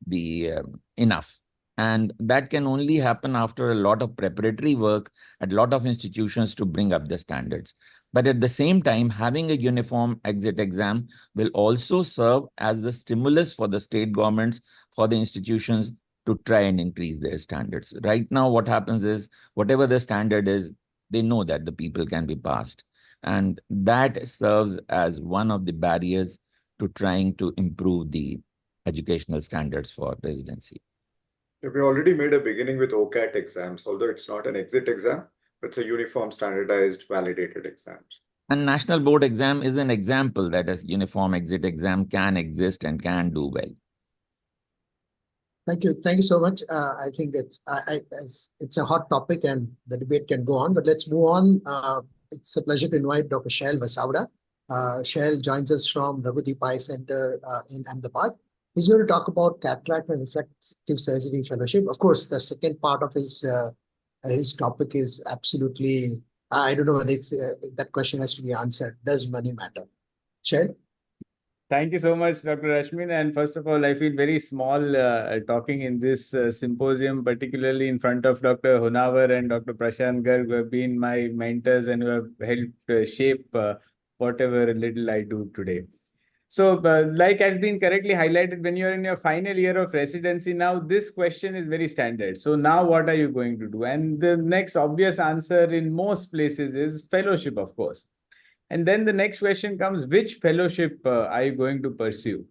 [SPEAKER 3] be enough. And that can only happen after a lot of preparatory work at a lot of institutions to bring up the standards. But at the same time, having a uniform exit exam will also serve as the stimulus for the state governments, for the institutions to try and increase their standards. Right now, what happens is, whatever the standard is, they know that the people can be passed. And that serves as one of the barriers to trying to improve the educational standards for residency.
[SPEAKER 2] We already made a beginning with OCAT exams, although it's not an exit exam, but it's a uniform, standardized, validated exams.
[SPEAKER 3] And national board exam is an example that a uniform exit exam can exist and can do well.
[SPEAKER 7] Thank you so much. I think it's a hot topic and the debate can go on, but let's move on. It's a pleasure to invite Dr. Shail Vasavda. Shail joins us from Raghudeep Eye Center in Ahmedabad. He's going to talk about cataract and refractive surgery fellowship. Of course, the second part of his topic is absolutely, I don't know whether that question has to be answered. Does money matter? Shail?
[SPEAKER 10] Thank you so much, Dr. Rashmin. And first of all, I feel very small talking in this symposium, particularly in front of Dr. Honavar and Dr. Prashant Garg, who have been my mentors and who have helped shape whatever little I do today. So, like has been correctly highlighted, when you're in your final year of residency now, this question is very standard. So now what are you going to do? And the next obvious answer in most places is fellowship, of course. And then the next question comes, which fellowship are you going to pursue?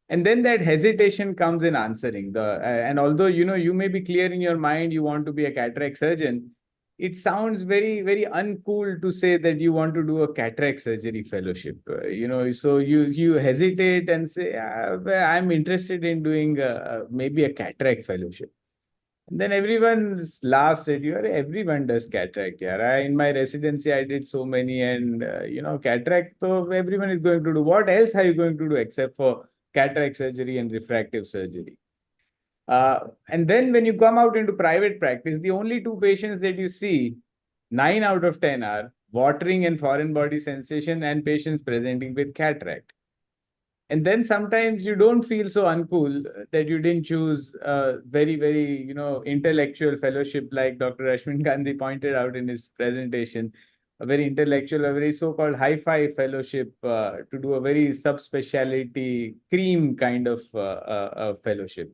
[SPEAKER 10] And then that hesitation comes in answering and although, you may be clear in your mind, you want to be a cataract surgeon, it sounds very, very uncool to say that you want to do a cataract surgery fellowship, so you hesitate and say, well, I'm interested in doing maybe a cataract fellowship. And then everyone laughs at you. Everyone does cataract. Yeah, in my residency, I did so many, and cataract. So everyone is going to do. What else are you going to do except for cataract surgery and refractive surgery? And then when you come out into private practice, the only two patients that you see, 9 out of 10 are watering and foreign body sensation and patients presenting with cataract. And then sometimes you don't feel so uncool that you didn't choose a very, very, intellectual fellowship like Dr. Ashwin Gandhi pointed out in his presentation, a very intellectual, a very so-called hi-fi fellowship to do a very subspecialty cream kind of fellowship.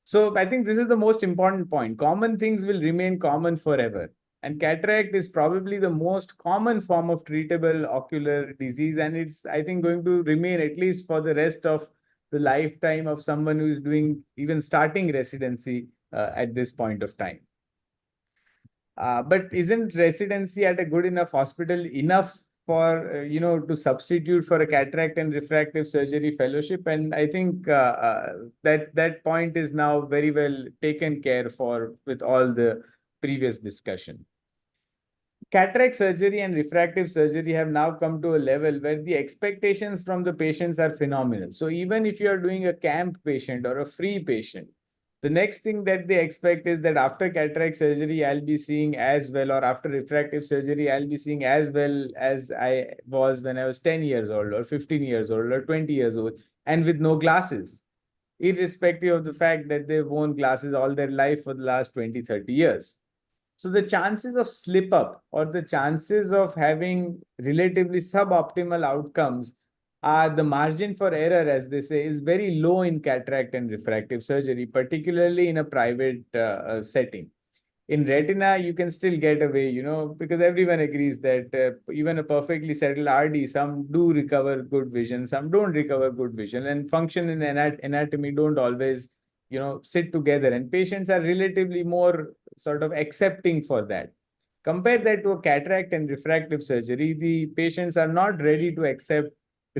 [SPEAKER 10] So I think this is the most important point. Common things will remain common forever. And cataract is probably the most common form of treatable ocular disease. And it's, I think, going to remain at least for the rest of the lifetime of someone who is doing even starting residency at this point of time. But isn't residency at a good enough hospital enough for, to substitute for a cataract and refractive surgery fellowship? And I think that point is now very well taken care for with all the previous discussion. Cataract surgery and refractive surgery have now come to a level where the expectations from the patients are phenomenal. So even if you are doing a camp patient or a free patient, the next thing that they expect is that after cataract surgery, I'll be seeing as well, or after refractive surgery, I'll be seeing as well as I was when I was 10 years old or 15 years old or 20 years old, and with no glasses, irrespective of the fact that they've worn glasses all their life for the last 20, 30 years. So the chances of slip up or the chances of having relatively suboptimal outcomes are the margin for error, as they say, is very low in cataract and refractive surgery, particularly in a private setting. In retina, you can still get away, because everyone agrees that even a perfectly settled RD, some do recover good vision, some don't recover good vision, and function and anatomy don't always, sit together. And patients are relatively more sort of accepting for that. Compare that to a cataract and refractive surgery, the patients are not ready to accept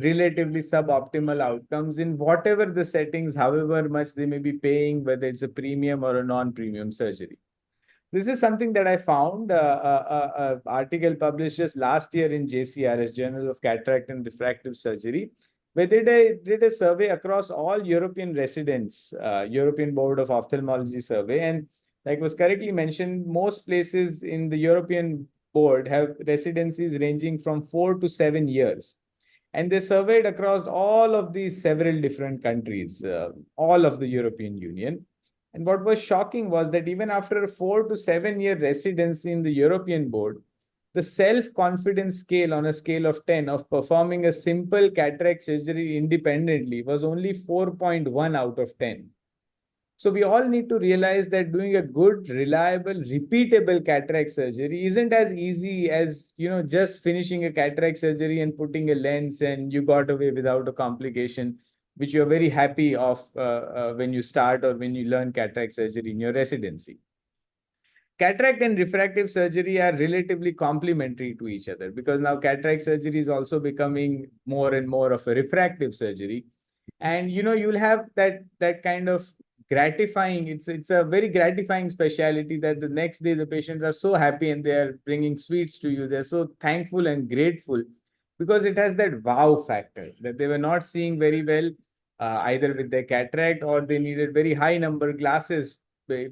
[SPEAKER 10] relatively suboptimal outcomes in whatever the settings, however much they may be paying, whether it's a premium or a non-premium surgery. This is something that I found, an article published just last year in JCRS, Journal of Cataract and Refractive Surgery, where they did a survey across all European residents, European Board of Ophthalmology survey. And like was correctly mentioned, most places in the European board have residencies ranging from 4 to 7 years. And they surveyed across all of these several different countries, all of the European Union. And what was shocking was that even after a 4 to 7 year residency in the European board, the self-confidence scale on a scale of 10 of performing a simple cataract surgery independently was only 4.1 out of 10. So we all need to realize that doing a good, reliable, repeatable cataract surgery isn't as easy as, just finishing a cataract surgery and putting a lens and you got away without a complication, which you're very happy of when you start or when you learn cataract surgery in your residency. Cataract and refractive surgery are relatively complementary to each other because now cataract surgery is also becoming more and more of a refractive surgery. And you'll have that kind of gratifying, it's a very gratifying specialty that the next day the patients are so happy and they're bringing sweets to you. They're so thankful and grateful because it has that wow factor that they were not seeing very well either with their cataract or they needed very high number glasses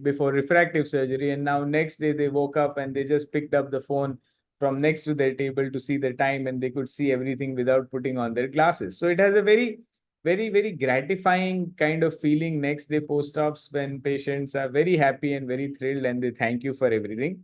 [SPEAKER 10] before refractive surgery, and now next day they woke up and they just picked up the phone from next to their table to see the time and they could see everything without putting on their glasses. So it has a very very gratifying kind of feeling next day post-ops when patients are very happy and very thrilled and they thank you for everything.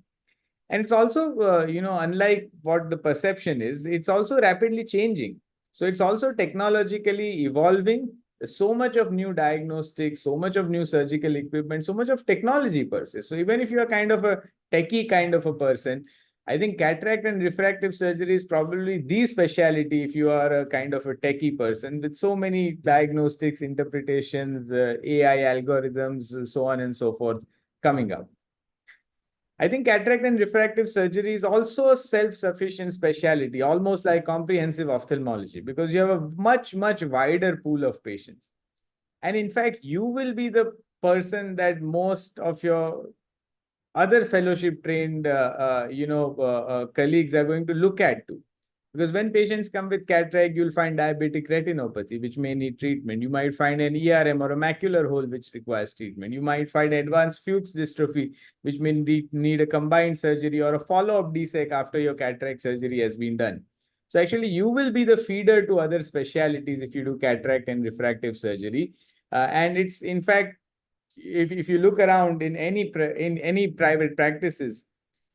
[SPEAKER 10] And it's also, unlike what the perception is, it's also rapidly changing. So it's also technologically evolving. So much of new diagnostics, so much of new surgical equipment, so much of technology per se. So even if you're kind of a techie kind of a person, I think cataract and refractive surgery is probably the specialty if you are a kind of a techie person with so many diagnostics, interpretations, AI algorithms, so on and so forth coming up. I think cataract and refractive surgery is also a self-sufficient specialty, almost like comprehensive ophthalmology, because you have a much wider pool of patients. And in fact, you will be the person that most of your other fellowship trained colleagues are going to look at too. Because when patients come with cataract, you'll find diabetic retinopathy, which may need treatment. You might find an ERM or a macular hole, which requires treatment. You might find advanced Fuchs dystrophy, which may need a combined surgery or a follow-up DSEC after your cataract surgery has been done. So actually, you will be the feeder to other specialities if you do cataract and refractive surgery. And it's, in fact, if you look around in any private practices,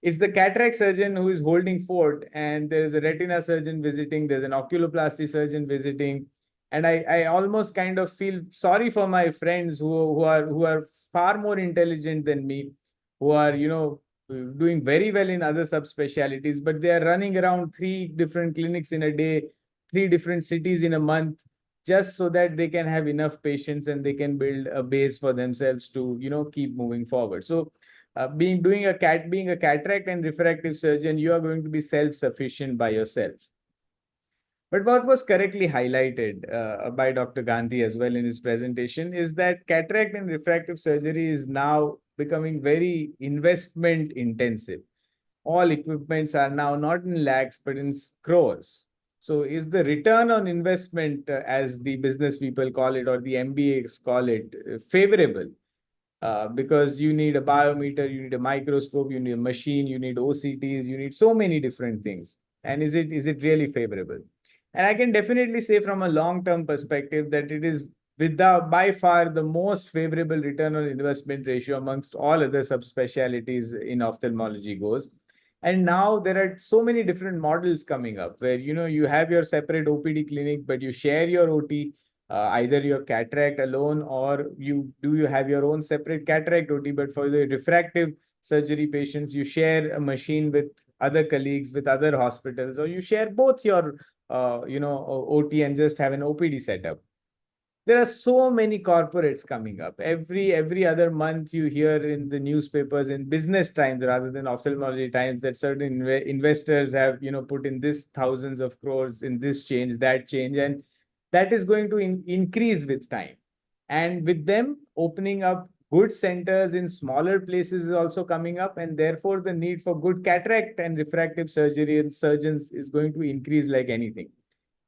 [SPEAKER 10] it's the cataract surgeon who is holding fort, and there's a retina surgeon visiting, there's an oculoplasty surgeon visiting, and I almost kind of feel sorry for my friends who are far more intelligent than me, who are doing very well in other subspecialties, but they are running around 3 different clinics in a day, 3 different cities in a month, just so that they can have enough patients and they can build a base for themselves to keep moving forward. So being a cataract and refractive surgeon, you are going to be self-sufficient by yourself. But what was correctly highlighted by Dr. Gandhi as well in his presentation is that cataract and refractive surgery is now becoming very investment intensive. All equipments are now not in lakhs but in crores. So is the return on investment, as the business people call it or the MBAs call it, favorable? Because you need a biometer, you need a microscope, you need a machine, you need OCTs, you need so many different things. And is it really favorable? And I can definitely say from a long-term perspective that it is by far the most favorable return on investment ratio amongst all other subspecialties in ophthalmology goes. And now there are so many different models coming up where you have your separate OPD clinic, but you share your OT, either your cataract alone or you have your own separate cataract OT, but for the refractive surgery patients, you share a machine with other colleagues, with other hospitals, or you share both your OT and just have an OPD setup. There are so many corporates coming up. Every other month you hear in the newspapers, in business times rather than ophthalmology times, that certain investors have put in this thousands of crores in this change, that change, and that is going to increase with time. And with them opening up good centers in smaller places is also coming up, and therefore the need for good cataract and refractive surgery and surgeons is going to increase like anything.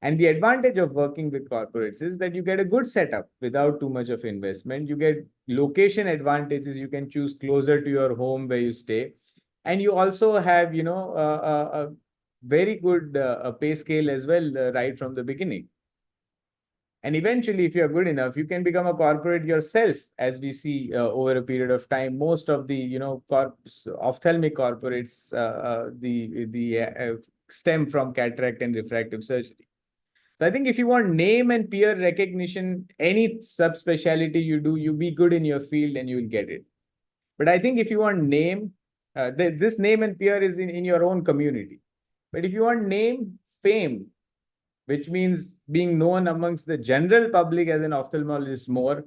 [SPEAKER 10] And the advantage of working with corporates is that you get a good setup without too much of investment. You get location advantages. You can choose closer to your home where you stay. And you also have, a very good pay scale as well, right from the beginning. And eventually, if you're good enough, you can become a corporate yourself, as we see over a period of time. Most of the ophthalmic corporates, stem from cataract and refractive surgery. So I think if you want name and peer recognition, any subspecialty you do, you be good in your field and you will get it. But I think if you want name, this name and peer is in your own community. But if you want name, fame, which means being known amongst the general public as an ophthalmologist more,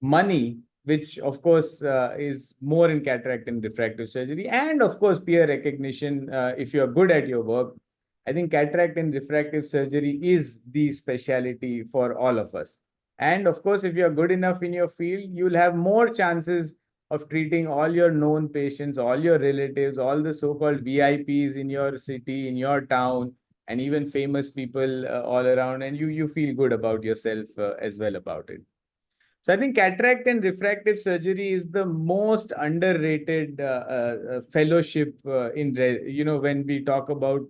[SPEAKER 10] money, which of course is more in cataract and refractive surgery, and of course peer recognition if you're good at your work. I think cataract and refractive surgery is the specialty for all of us. And of course, if you're good enough in your field, you'll have more chances of treating all your known patients, all your relatives, all the so-called VIPs in your city, in your town, and even famous people all around, and you feel good about yourself as well about it. So I think cataract and refractive surgery is the most underrated fellowship when we talk about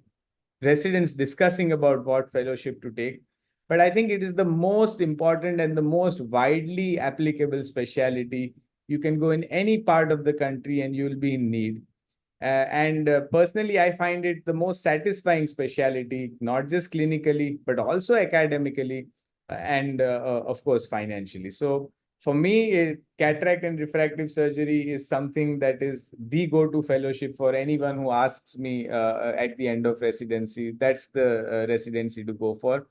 [SPEAKER 10] residents discussing about what fellowship to take. But I think it is the most important and the most widely applicable specialty. You can go in any part of the country and you'll be in need. Personally, I find it the most satisfying specialty, not just clinically, but also academically and of course, financially. So for me, cataract and refractive surgery is something that is the go-to fellowship for anyone who asks me at the end of residency. That's the residency to go for.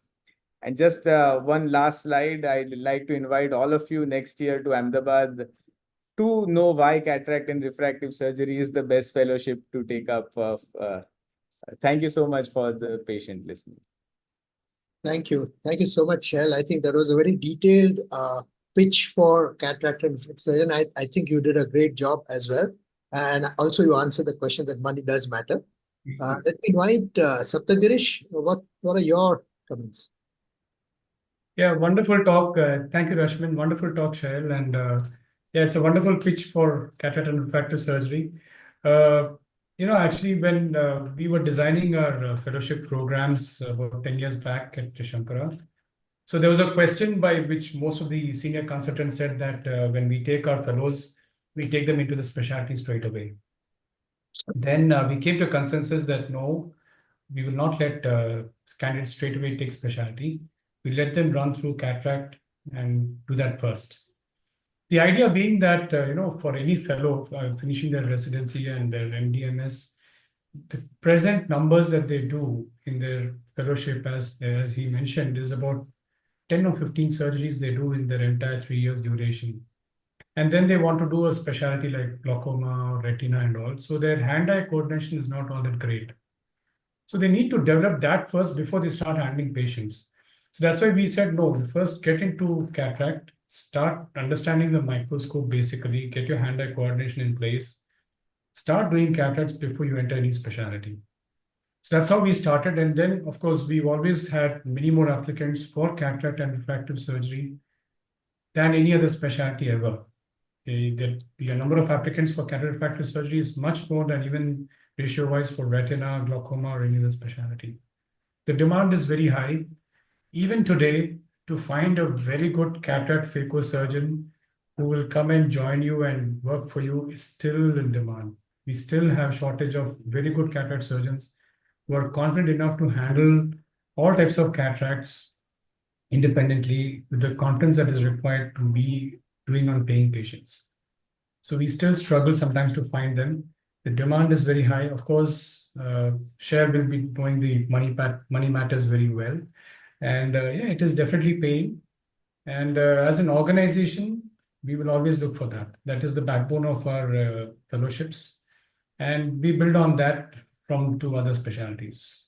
[SPEAKER 10] And just one last slide, I'd like to invite all of you next year to Ahmedabad to know why cataract and refractive surgery is the best fellowship to take up. Thank you so much for the patient listening.
[SPEAKER 7] Thank you. Thank you so much, Shell. I think that was a very detailed pitch for cataract and refractive surgery. I think you did a great job as well. And also you answered the question that money does matter. Let me invite Saptagirish. What are your comments?
[SPEAKER 9] Yeah, wonderful talk. Thank you, Rashmin. Wonderful talk, Shail. And yeah, it's a wonderful pitch for cataract and refractive surgery. Actually, when we were designing our fellowship programs about 10 years back at Shankara, so there was a question by which most of the senior consultants said that when we take our fellows, we take them into the specialty straight away. Then we came to a consensus that no, we will not let candidates straight away take specialty. We let them run through cataract and do that first. The idea being that, for any fellow finishing their residency and their MDMS, the present numbers that they do in their fellowship, as he mentioned, is about 10 or 15 surgeries they do in their entire 3 years duration. And then they want to do a specialty like glaucoma, retina and all. So their hand-eye coordination is not all that great. So they need to develop that first before they start handling patients. So that's why we said, no, first get into cataract, start understanding the microscope basically, get your hand-eye coordination in place, start doing cataracts before you enter any specialty. So that's how we started. And then, of course, we've always had many more applicants for cataract and refractive surgery than any other specialty ever. The number of applicants for cataract refractive surgery is much more than even ratio-wise for retina, glaucoma, or any other specialty. The demand is very high. Even today, to find a very good cataract phaco surgeon who will come and join you and work for you is still in demand. We still have shortage of very good cataract surgeons who are confident enough to handle all types of cataracts independently with the confidence that is required to be doing on paying patients. So we still struggle sometimes to find them. The demand is very high. Of course, Share will be knowing the money matters very well. And yeah, it is definitely paying. And as an organization, we will always look for that. That is the backbone of our fellowships. And we build on that from two other specialties.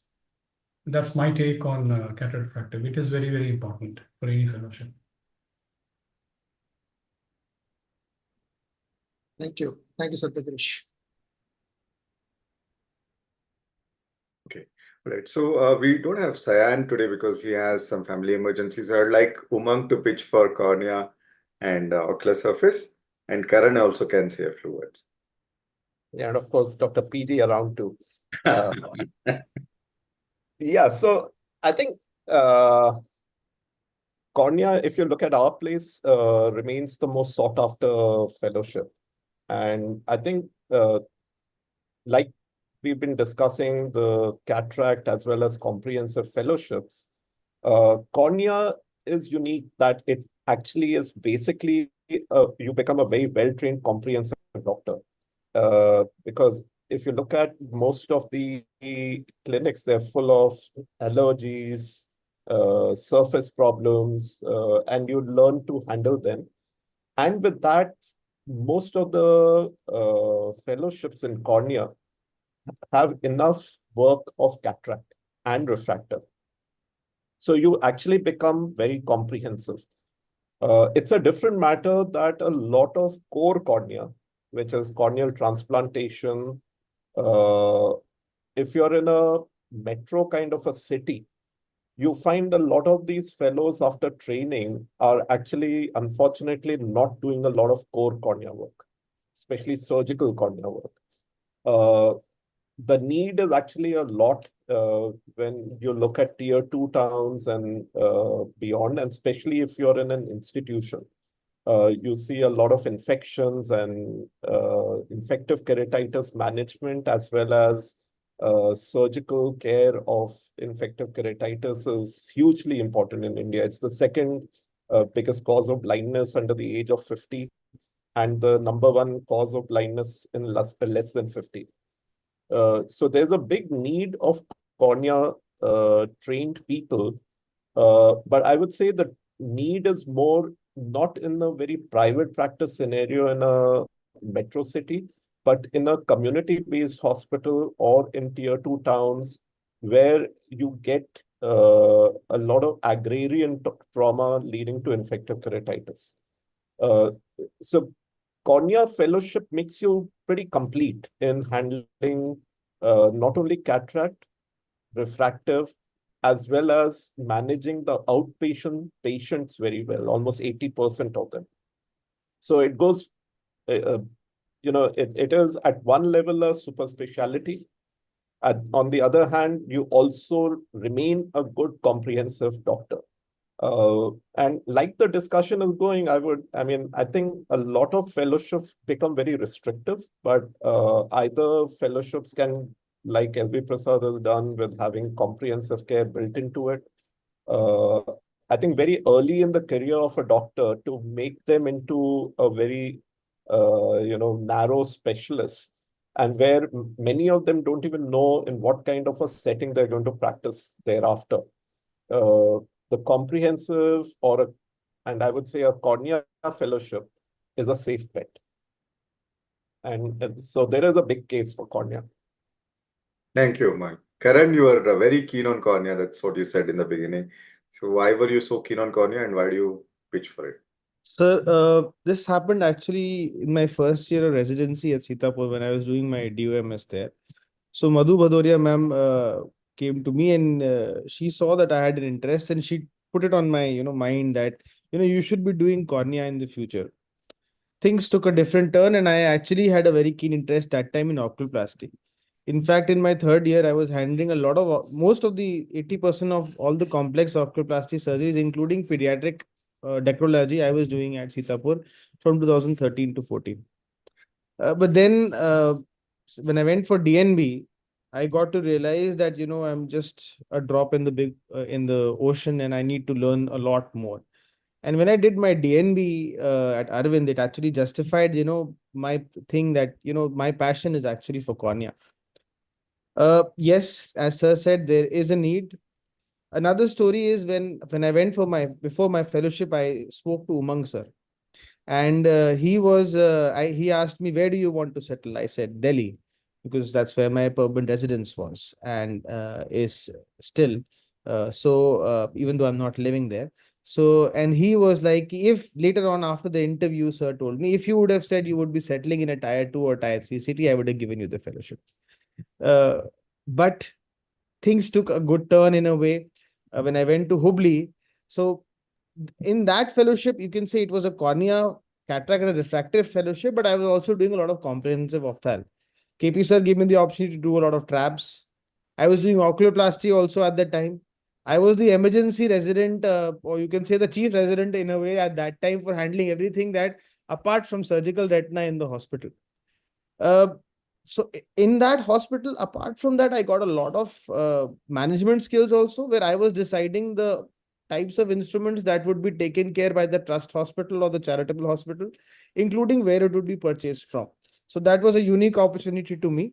[SPEAKER 9] That's my take on cataract refractive. It is very, very important for any fellowship.
[SPEAKER 7] Thank you. Thank you, Saptagirish.
[SPEAKER 2] Okay. Right. So we don't have Sayan today because he has some family emergencies. So I'd like Umang to pitch for cornea and ocular surface. And Karan also can say a few words.
[SPEAKER 17] Yeah, and of course, Dr. PG around too. Yeah, so I think cornea, if you look at our place, remains the most sought after fellowship. And I think, like we've been discussing the cataract as well as comprehensive fellowships, cornea is unique that it actually is basically, you become a very well-trained comprehensive doctor. Because if you look at most of the clinics, they're full of allergies, surface problems, and you learn to handle them. And with that, most of the fellowships in cornea have enough work of cataract and refractive. So you actually become very comprehensive. It's a different matter that a lot of core cornea, which is corneal transplantation, if you're in a metro kind of a city, you find a lot of these fellows after training are actually, unfortunately, not doing a lot of core cornea work, especially surgical cornea work. The need is actually a lot when you look at tier 2 towns and beyond, and especially if you're in an institution. You see a lot of infections and infective keratitis management, as well as surgical care of infective keratitis is hugely important in India. It's the second biggest cause of blindness under the age of 50, and the number one cause of blindness in less than 50. So there's a big need of cornea trained people, but I would say the need is more not in a very private practice scenario in a metro city, but in a community-based hospital or in tier 2 towns where you get a lot of agrarian trauma leading to infective keratitis. So cornea fellowship makes you pretty complete in handling not only cataract, refractive, as well as managing the outpatient patients very well, almost 80% of them. So it goes, it is at one level a super specialty. On the other hand, you also remain a good comprehensive doctor. And like the discussion is going, I think a lot of fellowships become very restrictive, but either fellowships can, like LV Prasad has done with having comprehensive care built into it. I think very early in the career of a doctor to make them into a very, narrow specialist, and where many of them don't even know in what kind of a setting they're going to practice thereafter. The comprehensive and I would say a cornea fellowship is a safe bet. And so there is a big case for cornea.
[SPEAKER 2] Thank you, Mike. Karan, you are very keen on cornea. That's what you said in the beginning. So why were you so keen on cornea and why do you pitch for it?
[SPEAKER 10] Sir, this happened actually in my first year of residency at Sitapur when I was doing my DOMS there. So Madhu Bhadoria ma'am came to me and she saw that I had an interest and she put it on my mind that you should be doing cornea in the future. Things took a different turn and I actually had a very keen interest that time in oculoplasty. In fact, in my third year, I was handling most of the 80% of all the complex oculoplasty surgeries, including pediatric dacrology, I was doing at Sitapur from 2013 to 14. But then when I went for DNB, I got to realize that, I'm just a drop in the ocean and I need to learn a lot more. And when I did my DNB at Arvind, it actually justified, my thing that, my passion is actually for cornea. Yes, as sir said, there is a need. Another story is when I went before my fellowship, I spoke to Umang sir. And he asked me, where do you want to settle? I said, Delhi, because that's where my permanent residence was and is still. Even though I'm not living there. So, and he was like, if later on after the interview, sir told me, if you would have said you would be settling in a tier 2 or tier 3 city, I would have given you the fellowship. But things took a good turn in a way when I went to Hubli. So in that fellowship, you can say it was a cornea, cataract and a refractive fellowship, but I was also doing a lot of comprehensive ophthalm. KP sir gave me the opportunity to do a lot of traps. I was doing oculoplasty also at that time. I was the emergency resident, or you can say the chief resident in a way at that time for handling everything that apart from surgical retina in the hospital. So in that hospital, apart from that, I got a lot of management skills also, where I was deciding the types of instruments that would be taken care by the trust hospital or the charitable hospital, including where it would be purchased from. So that was a unique opportunity to me.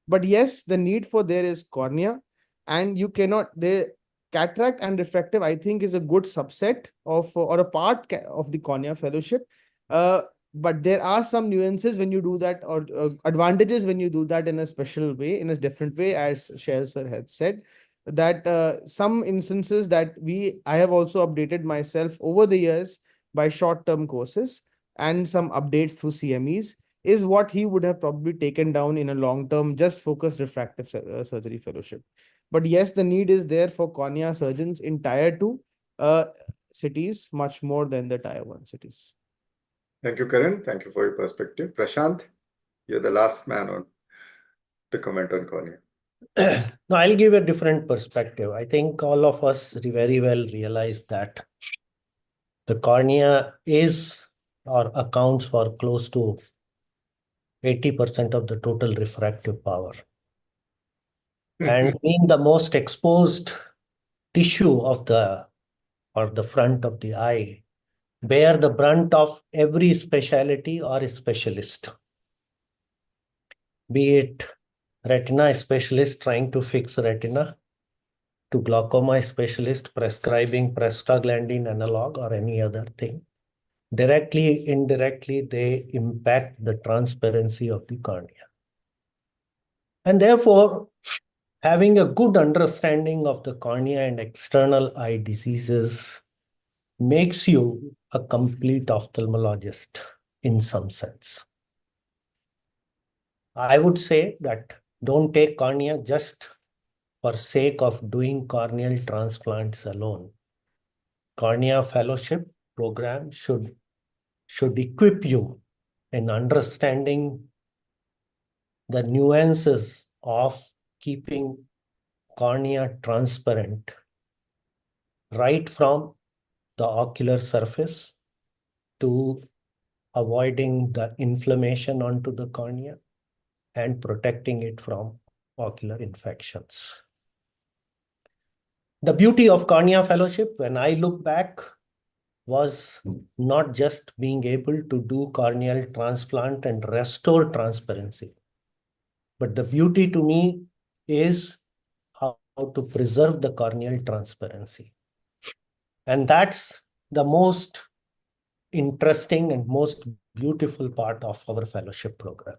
[SPEAKER 10] But yes, the need for there is cornea, and you cannot, the cataract and refractive, I think, is a good subset of or a part of the cornea fellowship. But there are some nuances when you do that, or advantages when you do that in a special way, in a different way, as Shail sir had said, that some instances that I have also updated myself over the years by short-term courses and some updates through CMEs, is what he would have probably taken down in a long-term, just focused refractive surgery fellowship. But yes, the need is there for cornea surgeons in tier 2 cities, much more than the tier 1 cities.
[SPEAKER 2] Thank you, Karan. Thank you for your perspective. Prashant, you're the last man to comment on cornea.
[SPEAKER 1] No, I'll give a different perspective. I think all of us very well realize that the cornea is or accounts for close to 80% of the total refractive power. And being the most exposed tissue of the front of the eye, bear the brunt of every specialty or specialist. Be it retina specialist trying to fix retina, to glaucoma specialist prescribing prostaglandin analog or any other thing. Directly, indirectly, they impact the transparency of the cornea. And therefore, having a good understanding of the cornea and external eye diseases makes you a complete ophthalmologist in some sense. I would say that don't take cornea just for sake of doing corneal transplants alone. Cornea fellowship program should equip you in understanding the nuances of keeping cornea transparent, right from the ocular surface to avoiding the inflammation onto the cornea and protecting it from ocular infections. The beauty of cornea fellowship, when I look back, was not just being able to do corneal transplant and restore transparency, but the beauty to me is how to preserve the corneal transparency. And that's the most interesting and most beautiful part of our fellowship program.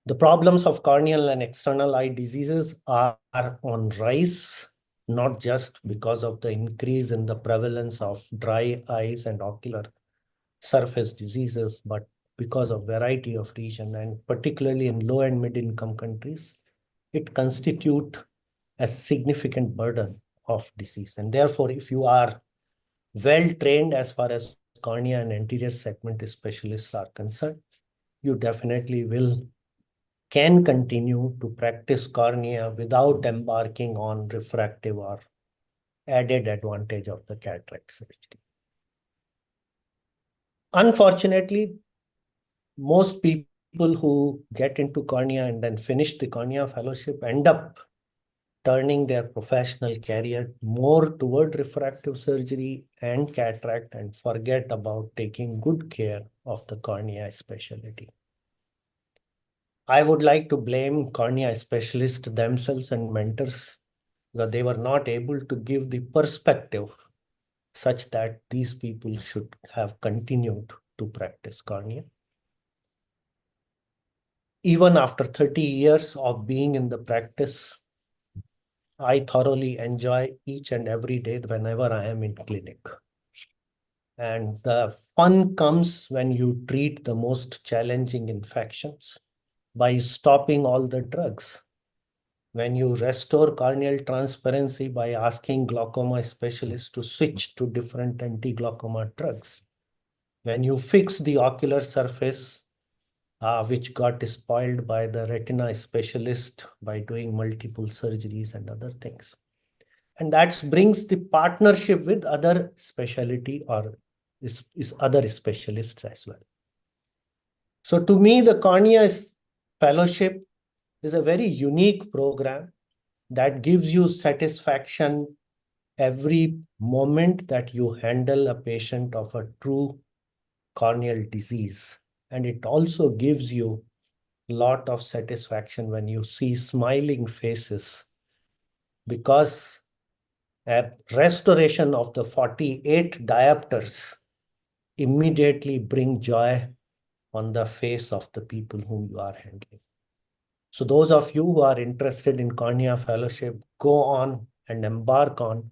[SPEAKER 1] The problems of corneal and external eye diseases are on rise, not just because of the increase in the prevalence of dry eyes and ocular surface diseases, but because of variety of region, and particularly in low and mid-income countries, it constitutes a significant burden of disease. And therefore, if you are well trained as far as cornea and anterior segment specialists are concerned, you definitely can continue to practice cornea without embarking on refractive or added advantage of the cataract surgery. Unfortunately, most people who get into cornea and then finish the cornea fellowship end up turning their professional career more toward refractive surgery and cataract and forget about taking good care of the cornea specialty. I would like to blame cornea specialists themselves and mentors that they were not able to give the perspective such that these people should have continued to practice cornea. Even after 30 years of being in the practice, I thoroughly enjoy each and every day whenever I am in clinic. And the fun comes when you treat the most challenging infections by stopping all the drugs. When you restore corneal transparency by asking glaucoma specialists to switch to different anti-glaucoma drugs. When you fix the ocular surface, which got spoiled by the retina specialist by doing multiple surgeries and other things. And that brings the partnership with other specialty or is other specialists as well. So to me, the Cornea Fellowship is a very unique program that gives you satisfaction every moment that you handle a patient of a true corneal disease. And it also gives you a lot of satisfaction when you see smiling faces, because a restoration of the 48 diopters immediately bring joy on the face of the people whom you are handling. So those of you who are interested in Cornea Fellowship, go on and embark on,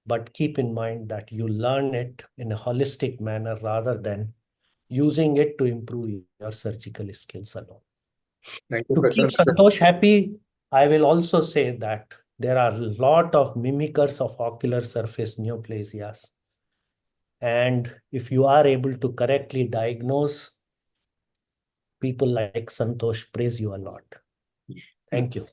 [SPEAKER 1] but keep in mind that you learn it in a holistic manner rather than using it to improve your surgical skills alone.
[SPEAKER 2] Thank you,
[SPEAKER 1] To keep
[SPEAKER 2] Prashant.
[SPEAKER 1] Santosh happy, I will also say that there are a lot of mimickers of ocular surface neoplasias. And if you are able to correctly diagnose, people like Santosh praise you a lot. Thank you.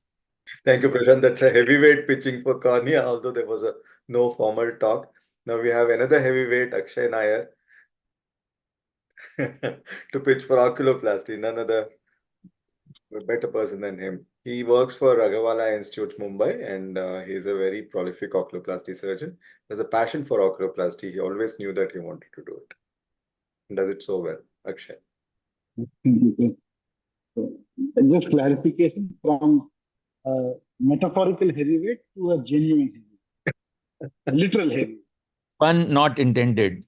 [SPEAKER 2] Thank you, Prashant. That's a heavyweight pitching for cornea, although there was no formal talk. Now we have another heavyweight, Akshay Nair, to pitch for oculoplasty. None other better person than him. He works for Raghavala Institute, Mumbai, and he's a very prolific oculoplasty surgeon. There's a passion for oculoplasty. He always knew that he wanted to do it, and does it so well. Akshay.
[SPEAKER 18] Just clarification from metaphorical heavyweight to a genuine heavyweight. Literal heavyweight.
[SPEAKER 3] Pun not intended.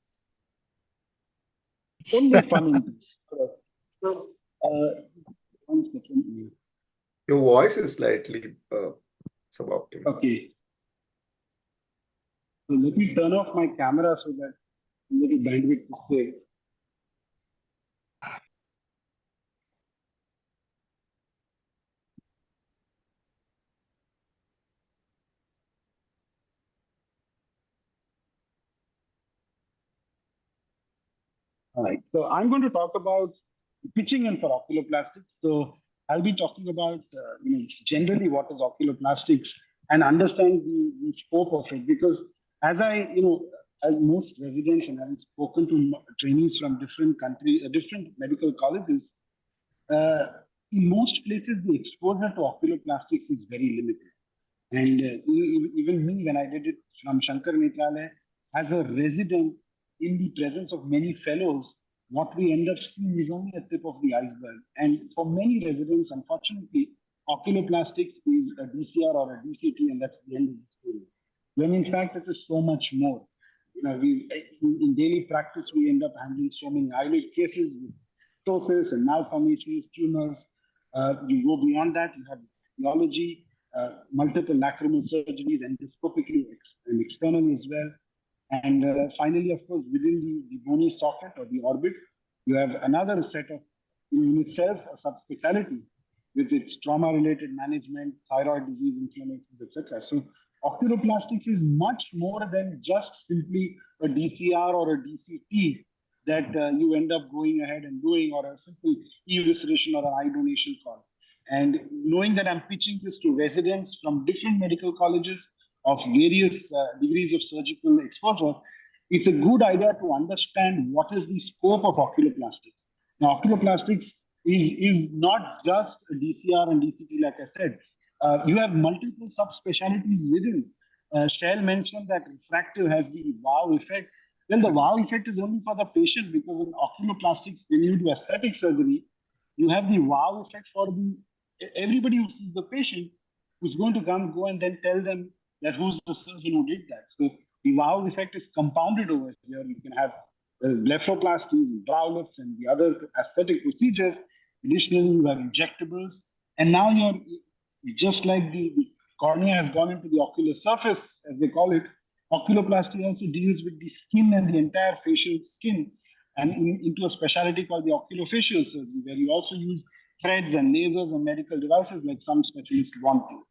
[SPEAKER 18] Only fun in this. So, 1 second.
[SPEAKER 2] Your voice is slightly suboptimal.
[SPEAKER 18] Okay. So let me turn off my camera so that a little bandwidth is saved. All right, so I'm going to talk about pitching in for oculoplastics. So I'll be talking about generally what is oculoplastics and understand the scope of it, because as as most residents and having spoken to trainees from different countries, different medical colleges, in most places the exposure to oculoplastics is very limited. And even me, when I did it from Shankar Netralaya, as a resident in the presence of many fellows, what we end up seeing is only a tip of the iceberg. And for many residents, unfortunately, oculoplastics is a DCR or a DCT, and that's the end of the story. When in fact, it is so much more. In daily practice, we end up handling so many eyelid cases with ptosis and malformations, tumors. You go beyond that, you have radiology, multiple lacrimal surgeries, endoscopically and externally as well. And finally, of course, within the bony socket or the orbit, you have another set of, in itself, a subspecialty with its trauma-related management, thyroid disease, inflammations, etc. So oculoplastics is much more than just simply a DCR or a DCT that you end up going ahead and doing, or a simple evisceration or an eye donation call. And knowing that I'm pitching this to residents from different medical colleges of various degrees of surgical exposure, it's a good idea to understand what is the scope of oculoplastics. Now, oculoplastics is not just a DCR and DCT, like I said. You have multiple subspecialties within. Shell mentioned that refractive has the wow effect. Well, the wow effect is only for the patient, because in oculoplastics, when you do aesthetic surgery, you have the wow effect for everybody who sees the patient, who's going to go and then tell them that who's the surgeon who did that. So the wow effect is compounded over here. You can have blepharoplasties and brow lifts and the other aesthetic procedures. Additionally, you have injectables. And now you're just like the cornea has gone into the ocular surface, as they call it. Oculoplasty also deals with the skin and the entire facial skin, and into a specialty called the oculofacial surgery, where you also use threads and lasers and medical devices like some specialists want to.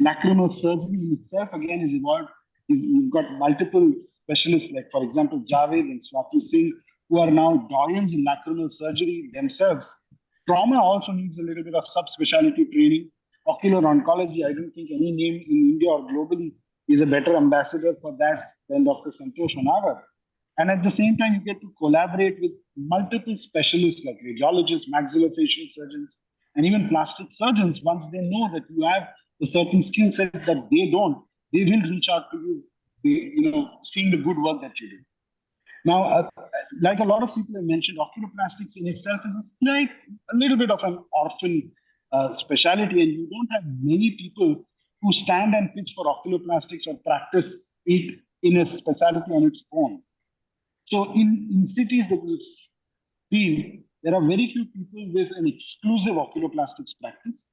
[SPEAKER 18] Lacrimal surgery in itself, again, is evolved. You've got multiple specialists, like, for example, Javed and Swati Singh, who are now doyens in lacrimal surgery themselves. Trauma also needs a little bit of subspecialty training. Ocular oncology, I don't think any name in India or globally is a better ambassador for that than Dr. Santosh Honavar. And at the same time, you get to collaborate with multiple specialists like radiologists, maxillofacial surgeons, and even plastic surgeons. Once they know that you have a certain skill set that they don't, they will reach out to you, seeing the good work that you do. Now, like a lot of people have mentioned, oculoplastics in itself is like a little bit of an orphan specialty, and you don't have many people who stand and pitch for oculoplastics or practice it in a specialty on its own. So in cities that we've seen, there are very few people with an exclusive oculoplastics practice.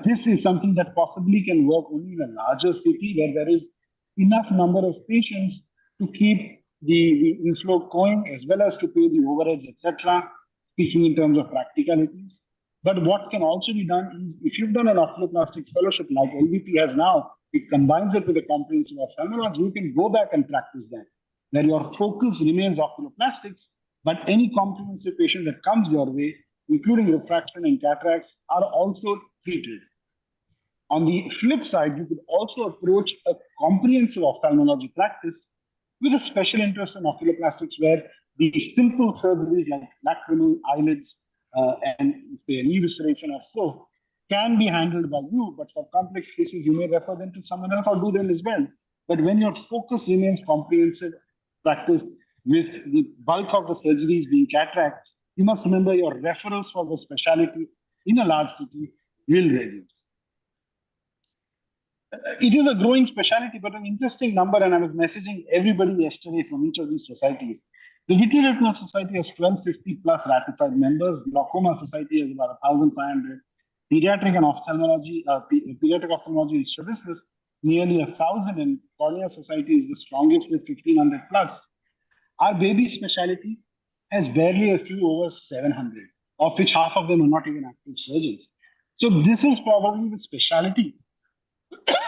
[SPEAKER 18] This is something that possibly can work only in a larger city where there is enough number of patients to keep the inflow going as well as to pay the overheads, etc., speaking in terms of practicalities. But what can also be done is, if you've done an oculoplastics fellowship like LVP has now, it combines it with a comprehensive ophthalmology, you can go back and practice that, where your focus remains oculoplastics, but any comprehensive patient that comes your way, including refraction and cataracts, are also treated. On the flip side, you could also approach a comprehensive ophthalmology practice with a special interest in oculoplastics, where the simple surgeries like lacrimal, eyelids, and say knee restoration or so can be handled by you, but for complex cases, you may refer them to someone else or do them as well. But when your focus remains comprehensive practice with the bulk of the surgeries being cataracts, you must remember your referrals for the specialty in a large city will reduce. It is a growing specialty, but an interesting number, and I was messaging everybody yesterday from each of these societies. The Vitreous Retinal Society has 1250 plus ratified members. Glaucoma Society has about 1,500. Pediatric and ophthalmology, Pediatric Ophthalmology and Strabismus, nearly 1,000, and Cornea Society is the strongest with 1,500 plus. Our baby specialty has barely a few over 700, of which half of them are not even active surgeons. So this is probably the specialty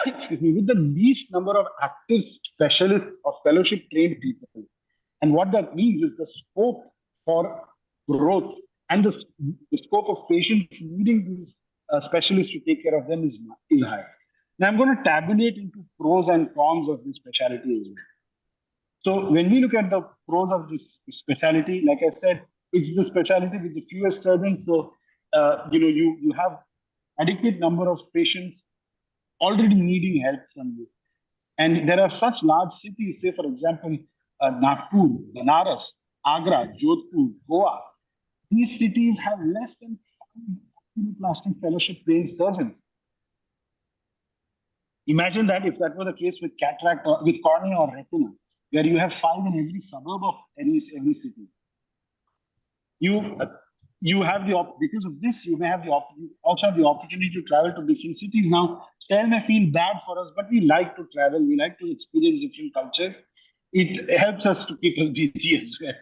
[SPEAKER 18] excuse me, with the least number of active specialists or fellowship trained people. And what that means is the scope for growth and the scope of patients needing these specialists to take care of them is high. Now I'm going to tabulate into pros and cons of this specialty as well. So when we look at the pros of this specialty, like I said, it's the specialty with the fewest surgeons. So you have adequate number of patients already needing help from you. And there are such large cities, say for example, Nagpur, Banaras, Agra, Jodhpur, Goa. These cities have less than 5 plastic fellowship trained surgeons. Imagine that if that were the case with cataract or with cornea or retina, where you have 5 in every suburb of every city. You have because of this, you may have also have the opportunity to travel to different cities. Now, style may feel bad for us, but we like to travel. We like to experience different cultures. It helps us to keep us busy as well.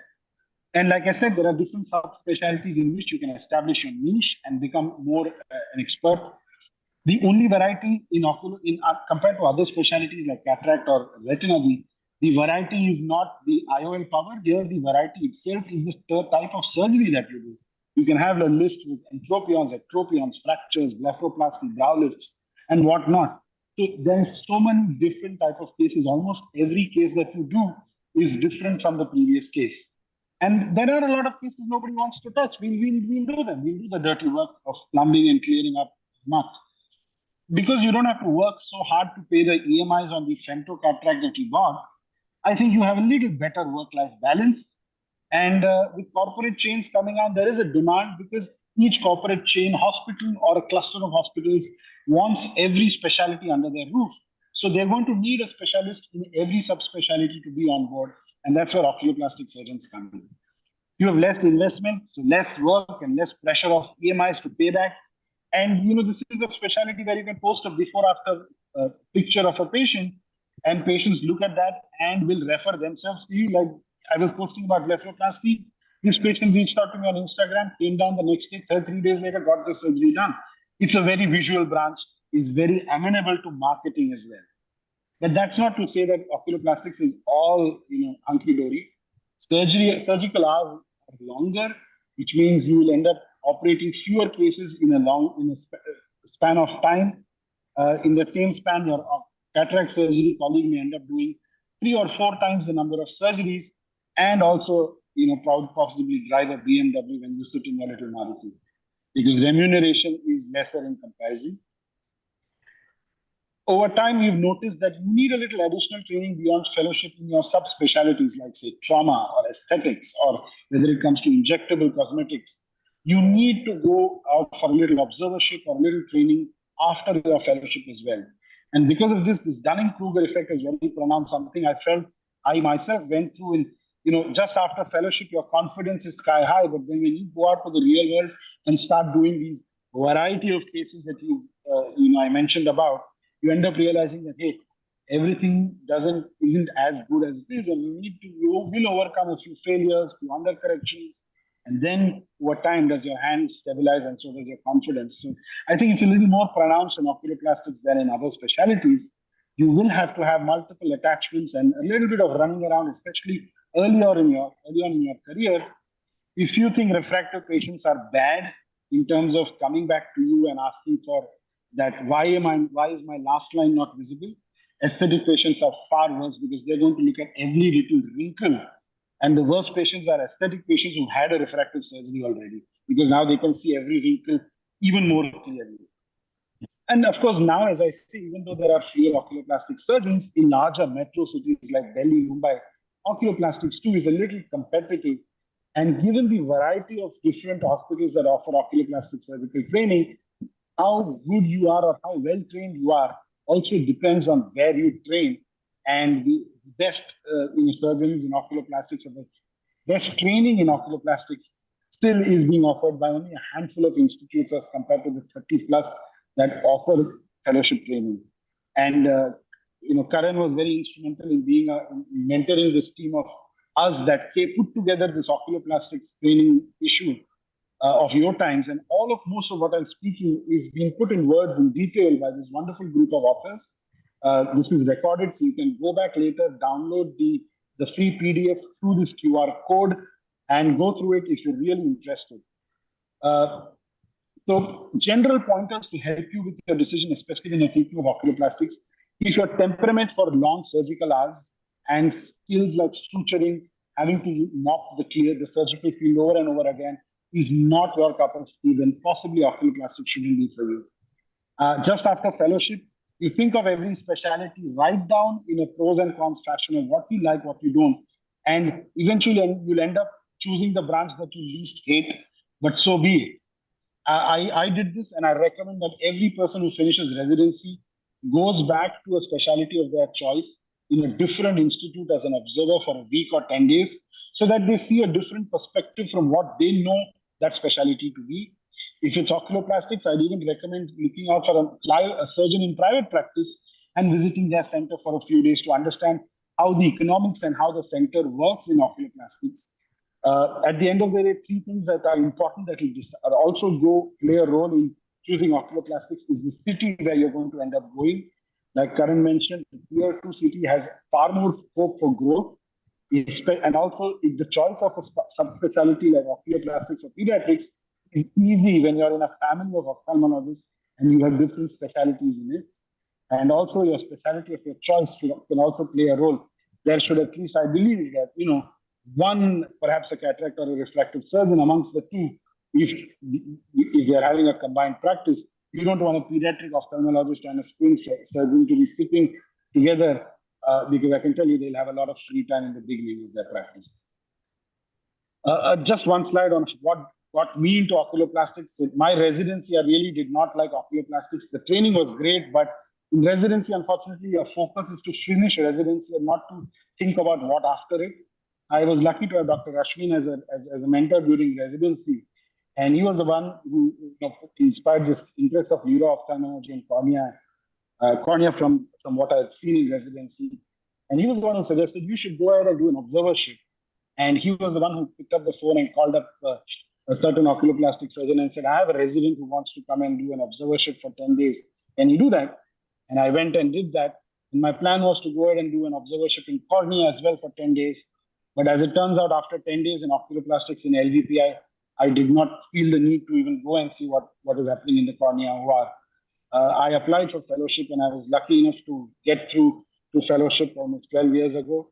[SPEAKER 18] And like I said, there are different subspecialties in which you can establish your niche and become more an expert. The only variety compared to other specialties like cataract or retina, the variety is not the IOL power. Here, the variety itself is the type of surgery that you do. You can have a list with entropions, ectropions, fractures, blepharoplasty, brow lifts, and whatnot. So there's so many different type of cases. Almost every case that you do is different from the previous case. And there are a lot of cases nobody wants to touch. We'll do them. We'll do the dirty work of plumbing and clearing up muck. Because you don't have to work so hard to pay the EMIs on the femto cataract that you bought, I think you have a little better work-life balance. And with corporate chains coming on, there is a demand because each corporate chain, hospital or a cluster of hospitals wants every specialty under their roof. So they're going to need a specialist in every subspecialty to be on board. And that's where oculoplastic surgeons come in. You have less investment, so less work and less pressure of EMIs to pay back. And this is a specialty where you can post a before-after picture of a patient, and patients look at that and will refer themselves to you. Like I was posting about blepharoplasty. This patient reached out to me on Instagram, came down the next day, 3 days later, got the surgery done. It's a very visual branch, is very amenable to marketing as well. But that's not to say that oculoplastics is all hunky-dory. Surgical hours are longer, which means you will end up operating fewer cases in a span of time. In the same span, your cataract surgery colleague may end up doing 3 or 4 times the number of surgeries, and also, possibly drive a BMW when you sit in your little Maruti, because remuneration is lesser in comparison. Over time, we've noticed that you need a little additional training beyond fellowship in your subspecialties, like, say, trauma or aesthetics, or whether it comes to injectable cosmetics. You need to go out for a little observership or a little training after your fellowship as well. And because of this Dunning-Kruger effect is very pronounced, something I felt I myself went through in, just after fellowship, your confidence is sky high, but then when you go out to the real world and start doing these variety of cases that I mentioned about, you end up realizing that, hey, everything isn't as good as it is, and you will overcome a few failures, few undercorrections, and then over time does your hand stabilize, and so does your confidence. So I think it's a little more pronounced in oculoplastics than in other specialties. You will have to have multiple attachments and a little bit of running around, especially early on in your career. If you think refractive patients are bad in terms of coming back to you and asking for that, why is my last line not visible? Aesthetic patients are far worse, because they're going to look at every little wrinkle. And the worst patients are aesthetic patients who had a refractive surgery already, because now they can see every wrinkle even more clearly. And of course, now, as I say, even though there are fewer oculoplastic surgeons in larger metro cities like Delhi, Mumbai, oculoplastics too is a little competitive. And given the variety of different hospitals that offer oculoplastic surgical training, how good you are or how well trained you are also depends on where you train. And the best surgeons in oculoplastics, or the best training in oculoplastics, still is being offered by only a handful of institutes as compared to the 30 plus that offer fellowship training. And Karan was very instrumental in being mentoring this team of us that put together this oculoplastics training issue of your times, and most of what I'm speaking is being put in words in detail by this wonderful group of authors. This is recorded, so you can go back later, download the free PDF through this QR code, and go through it if you're really interested. So general pointers to help you with your decision, especially when you're thinking of oculoplastics. If your temperament for long surgical hours and skills like suturing, having to mop the surgical field over and over again, is not your cup of tea, then possibly oculoplastics shouldn't be for you. Just after fellowship, you think of every specialty, write down in a pros and cons fashion of what you like, what you don't, and eventually you'll end up choosing the branch that you least hate, but so be it. I did this, and I recommend that every person who finishes residency goes back to a specialty of their choice in a different institute as an observer for a week or 10 days, so that they see a different perspective from what they know that specialty to be. If it's oculoplastics, I'd even recommend looking out for a surgeon in private practice and visiting their center for a few days to understand how the economics and how the center works in oculoplastics. At the end of the day, 3 things that are important that will also play a role in choosing oculoplastics is the city where you're going to end up going. Like Karan mentioned, the Tier 2 city has far more scope for growth. And also, if the choice of a subspecialty like oculoplastics or pediatrics is easy when you're in a family of ophthalmologists and you have different specialties in it. And also, your specialty of your choice can also play a role. There should at least, I believe, that one, perhaps a cataract or a refractive surgeon amongst the two. If they're having a combined practice, you don't want a pediatric ophthalmologist and a squint surgeon to be sitting together, because I can tell you they'll have a lot of free time in the beginning of their practice. Just one slide on what me into oculoplastics. In my residency, I really did not like oculoplastics. The training was great, but in residency, unfortunately, your focus is to finish residency and not to think about what after it. I was lucky to have Dr. Rashmin as a mentor during residency, and he was the one who inspired this interest of neuro-ophthalmology and cornea from what I had seen in residency. And he was the one who suggested you should go ahead and do an observership. And he was the one who picked up the phone and called up a certain oculoplastic surgeon and said, I have a resident who wants to come and do an observership for 10 days. Can you do that? And I went and did that. And my plan was to go ahead and do an observership in cornea as well for 10 days. But as it turns out, after 10 days in oculoplastics in LVP, I did not feel the need to even go and see what is happening in the cornea OR. I applied for fellowship and I was lucky enough to get through to fellowship almost 12 years ago.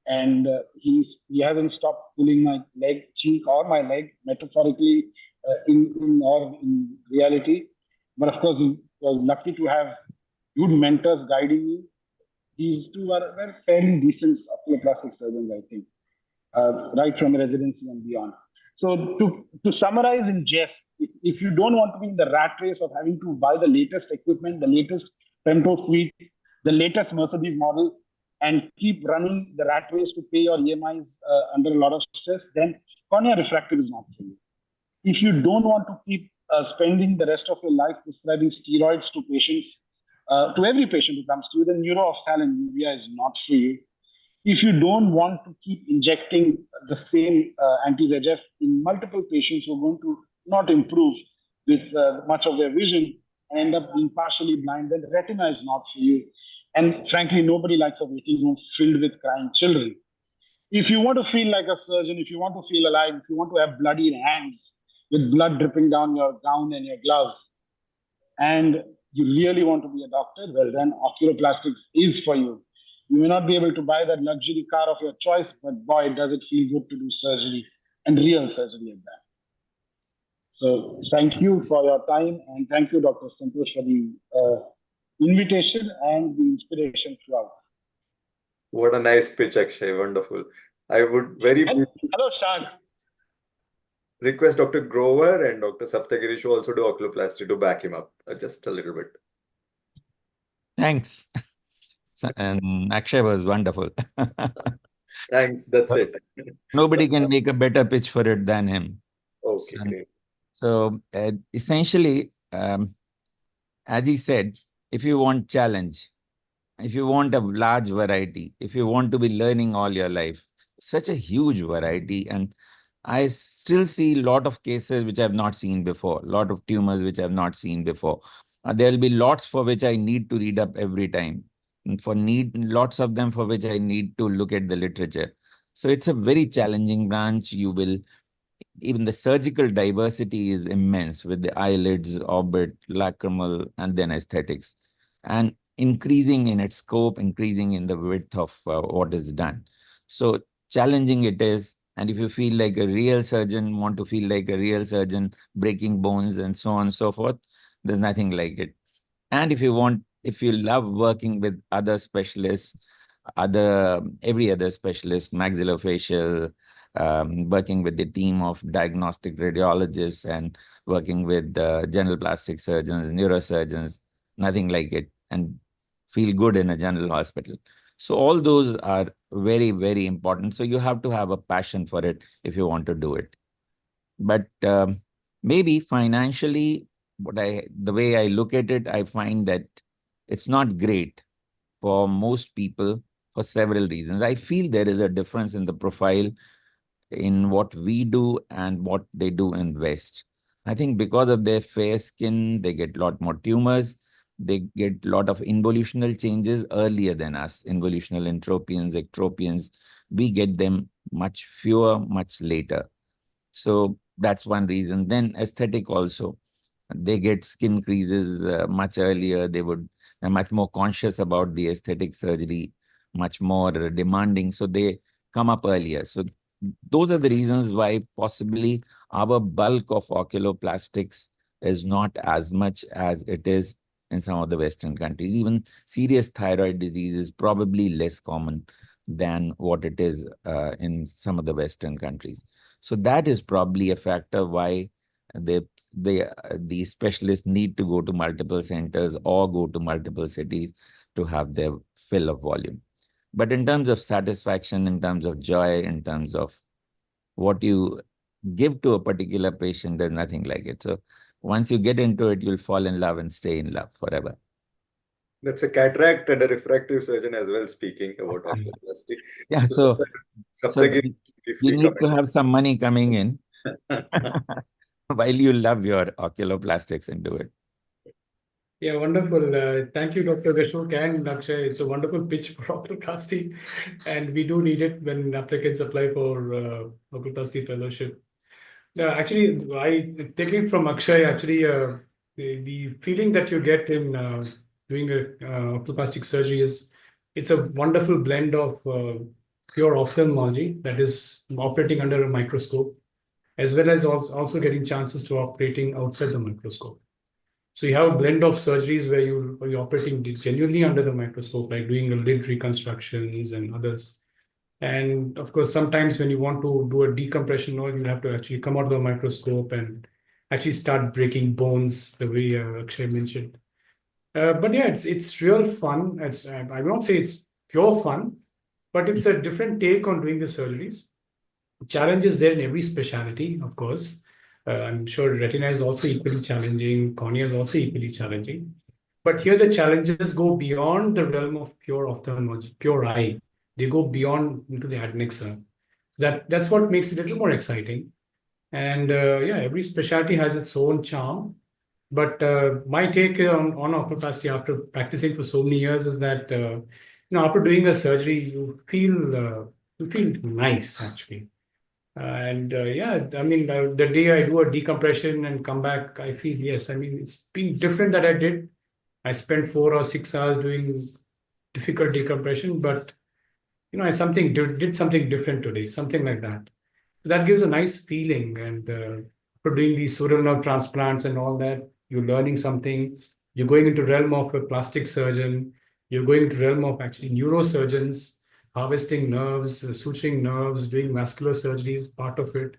[SPEAKER 18] And he hasn't stopped pulling my leg, cheek, or my leg, metaphorically in reality. But of course, I was lucky to have good mentors guiding me. These two were fairly decent oculoplastic surgeons, I think, right from residency and beyond. So to summarize in jest, if you don't want to be in the rat race of having to buy the latest equipment, the latest Femto suite, the latest Mercedes model, and keep running the rat race to pay your EMIs under a lot of stress, then cornea refractive is not for you. If you don't want to keep spending the rest of your life prescribing steroids to patients, to every patient who comes to you, then neuroophthalmia uvea is not for you. If you don't want to keep injecting the same anti-VEGF in multiple patients who are going to not improve with much of their vision and end up being partially blind, then retina is not for you. And frankly, nobody likes a waiting room filled with crying children. If you want to feel like a surgeon, if you want to feel alive, if you want to have bloody hands with blood dripping down your gown and your gloves, and you really want to be a doctor, well, then oculoplastics is for you. You may not be able to buy that luxury car of your choice, but boy, does it feel good to do surgery, and real surgery at that. So thank you for your time, and thank you, Dr. Santosh, for the invitation and the inspiration throughout.
[SPEAKER 2] What a nice pitch, Akshay. Wonderful. I would very
[SPEAKER 18] Hello, Shah.
[SPEAKER 2] request Dr. Grover and Dr. Saptagiri to also do oculoplasty to back him up just a little bit.
[SPEAKER 3] Thanks. And Akshay was wonderful.
[SPEAKER 2] Thanks. That's it.
[SPEAKER 3] Nobody can make a better pitch for it than him.
[SPEAKER 2] Okay, great.
[SPEAKER 3] So essentially, as he said, if you want challenge, if you want a large variety, if you want to be learning all your life, such a huge variety. And I still see a lot of cases which I've not seen before, a lot of tumors which I've not seen before. There'll be lots for which I need to read up every time. And lots of them for which I need to look at the literature. So it's a very challenging branch. Even the surgical diversity is immense with the eyelids, orbit, lacrimal, and then aesthetics. And increasing in its scope, increasing in the width of what is done. So challenging it is. And if you feel like a real surgeon, want to feel like a real surgeon, breaking bones and so on and so forth, there's nothing like it. And if you love working with other specialists, every other specialist, maxillofacial, working with the team of diagnostic radiologists and working with general plastic surgeons, neurosurgeons, nothing like it, and feel good in a general hospital. So all those are very, very important. So you have to have a passion for it if you want to do it. But maybe financially, the way I look at it, I find that it's not great for most people for several reasons. I feel there is a difference in the profile in what we do and what they do in West. I think because of their fair skin, they get a lot more tumors. They get a lot of involutional changes earlier than us, involutional entropians, ectropians. We get them much fewer, much later. So that's one reason. Then aesthetic also. They get skin creases much earlier. They're much more conscious about the aesthetic surgery, much more demanding. So they come up earlier. So those are the reasons why possibly our bulk of oculoplastics is not as much as it is in some of the Western countries. Even serious thyroid disease is probably less common than what it is in some of the Western countries. So that is probably a factor why the specialists need to go to multiple centers or go to multiple cities to have their fill of volume. But in terms of satisfaction, in terms of joy, in terms of what you give to a particular patient, there's nothing like it. So once you get into it, you'll fall in love and stay in love forever.
[SPEAKER 2] That's a cataract and a refractive surgeon as well speaking about oculoplasty.
[SPEAKER 3] Yeah, so you need to have some money coming in while you love your oculoplastics and do it.
[SPEAKER 9] Yeah, wonderful. Thank you, Dr. Ashok and Akshay. It's a wonderful pitch for oculoplasty, and we do need it when applicants apply for oculoplasty fellowship. Actually, I taking it from Akshay. Actually, the feeling that you get in doing a oculoplastic surgery is it's a wonderful blend of pure ophthalmology, that is operating under a microscope, as well as also getting chances to operating outside the microscope. So you have a blend of surgeries where you're operating genuinely under the microscope, like doing a lid reconstructions and others. And of course, sometimes when you want to do a decompression, you have to actually come out of the microscope and actually start breaking bones, the way Akshay mentioned. But yeah, it's real fun. I will not say it's pure fun, but it's a different take on doing the surgeries. Challenge is there in every specialty, of course. I'm sure retina is also equally challenging, cornea is also equally challenging. But here the challenges go beyond the realm of pure ophthalmology, pure eye. They go beyond into the adnexa. That's what makes it a little more exciting. And yeah, every specialty has its own charm. But my take on oculoplasty after practicing for so many years is that after doing a surgery, you feel nice actually. And yeah, I mean, the day I do a decompression and come back, I feel, yes, I mean, it's been different that I did. I spent 4 or 6 hours doing difficult decompression, but I did something different today, something like that. So that gives a nice feeling. And for doing these sural nerve transplants and all that, you're learning something. You're going into realm of a plastic surgeon. You're going into realm of actually neurosurgeons, harvesting nerves, suturing nerves, doing vascular surgeries, part of it.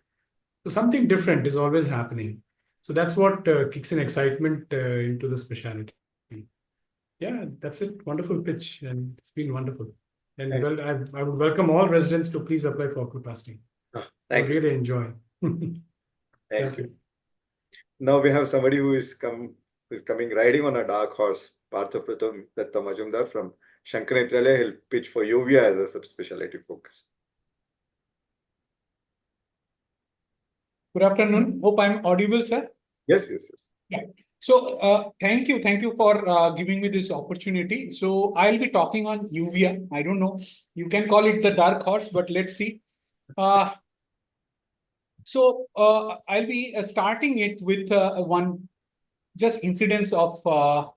[SPEAKER 9] So something different is always happening. So that's what kicks in excitement into the specialty. Yeah, that's it. Wonderful pitch, and it's been wonderful. And well, I would welcome all residents to please apply for oculoplasty. I really enjoy.
[SPEAKER 2] Thank you. Now we have somebody who is coming riding on a dark horse, Parthapratham Datta Majumdar from Shankaranetralaya. He'll pitch for UVA as a subspecialty focus.
[SPEAKER 19] Good afternoon. Hope I'm audible, sir.
[SPEAKER 2] Yes.
[SPEAKER 19] Yeah. So thank you for giving me this opportunity. So I'll be talking on UVA. I don't know. You can call it the dark horse, but let's see. So I'll be starting it with one just incidence of the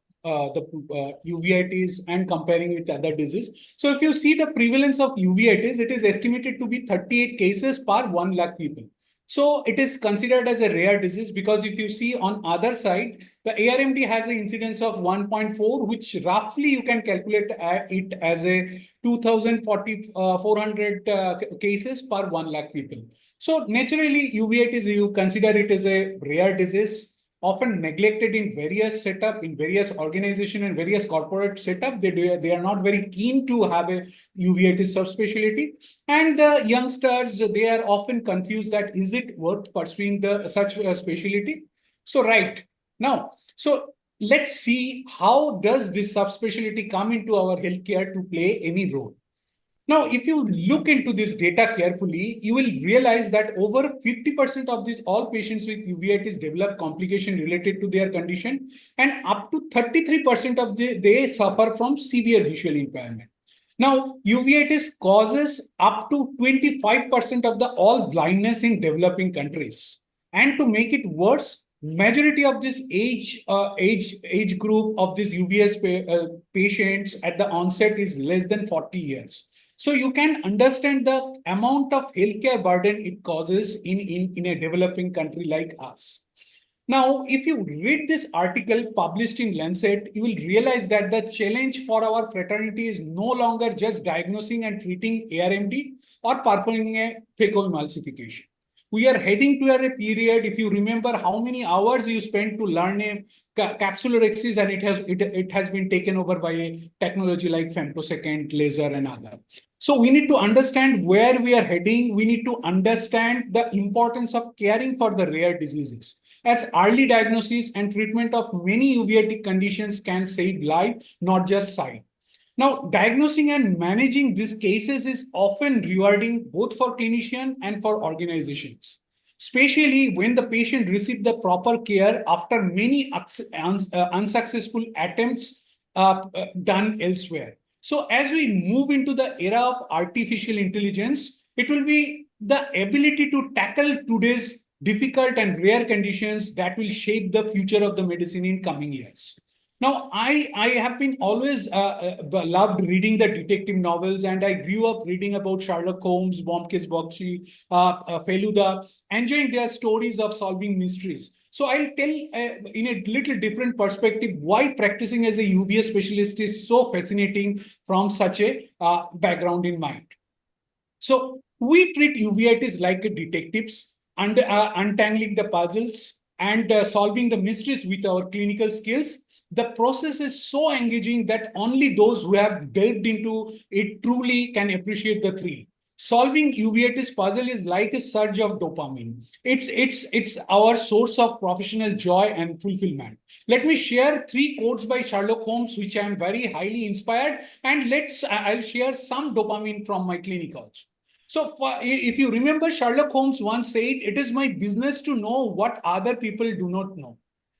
[SPEAKER 19] uveitis and comparing with other disease. So if you see the prevalence of uveitis, it is estimated to be 38 cases per 1 lakh people. So it is considered as a rare disease because if you see on other side, the ARMD has an incidence of 1.4, which roughly you can calculate it as a 2,400 cases per 1 lakh people. So naturally, uveitis, you consider it as a rare disease, often neglected in various setup, in various organization and various corporate setup. They are not very keen to have a uveitis subspecialty. And the youngsters, they are often confused that is it worth pursuing such a specialty? So right now, so let's see how does this subspecialty come into our healthcare to play any role. Now, if you look into this data carefully, you will realize that over 50% of these all patients with uveitis develop complication related to their condition, and up to 33% of they suffer from severe visual impairment. Now, uveitis causes up to 25% of the all blindness in developing countries. And to make it worse, majority of this age group of these UVS patients at the onset is less than 40 years. So you can understand the amount of healthcare burden it causes in a developing country like us. Now, if you read this article published in Lancet, you will realize that the challenge for our fraternity is no longer just diagnosing and treating ARMD or performing a phacoemulsification. We are heading to a period, if you remember how many hours you spent to learn a capsulorhexis, and it has been taken over by a technology like femtosecond, laser, and other. So we need to understand where we are heading. We need to understand the importance of caring for the rare diseases, as early diagnosis and treatment of many uveitic conditions can save life, not just sight. Now, diagnosing and managing these cases is often rewarding both for clinicians and for organizations, especially when the patient receives the proper care after many unsuccessful attempts done elsewhere. So as we move into the era of artificial intelligence, it will be the ability to tackle today's difficult and rare conditions that will shape the future of the medicine in coming years. Now, I have been always loved reading the detective novels, and I grew up reading about Sherlock Holmes, Blomkes Bakshi, Feluda, enjoying their stories of solving mysteries. So I'll tell in a little different perspective why practicing as a UVA specialist is so fascinating from such a background in mind. So we treat uveitis like detectives, untangling the puzzles and solving the mysteries with our clinical skills. The process is so engaging that only those who have delved into it truly can appreciate the thrill. Solving uveitis puzzle is like a surge of dopamine. It's our source of professional joy and fulfillment. Let me share 3 quotes by Sherlock Holmes, which I am very highly inspired, and I'll share some dopamine from my clinic also. So if you remember, Sherlock Holmes once said, "It is my business to know what other people do not know."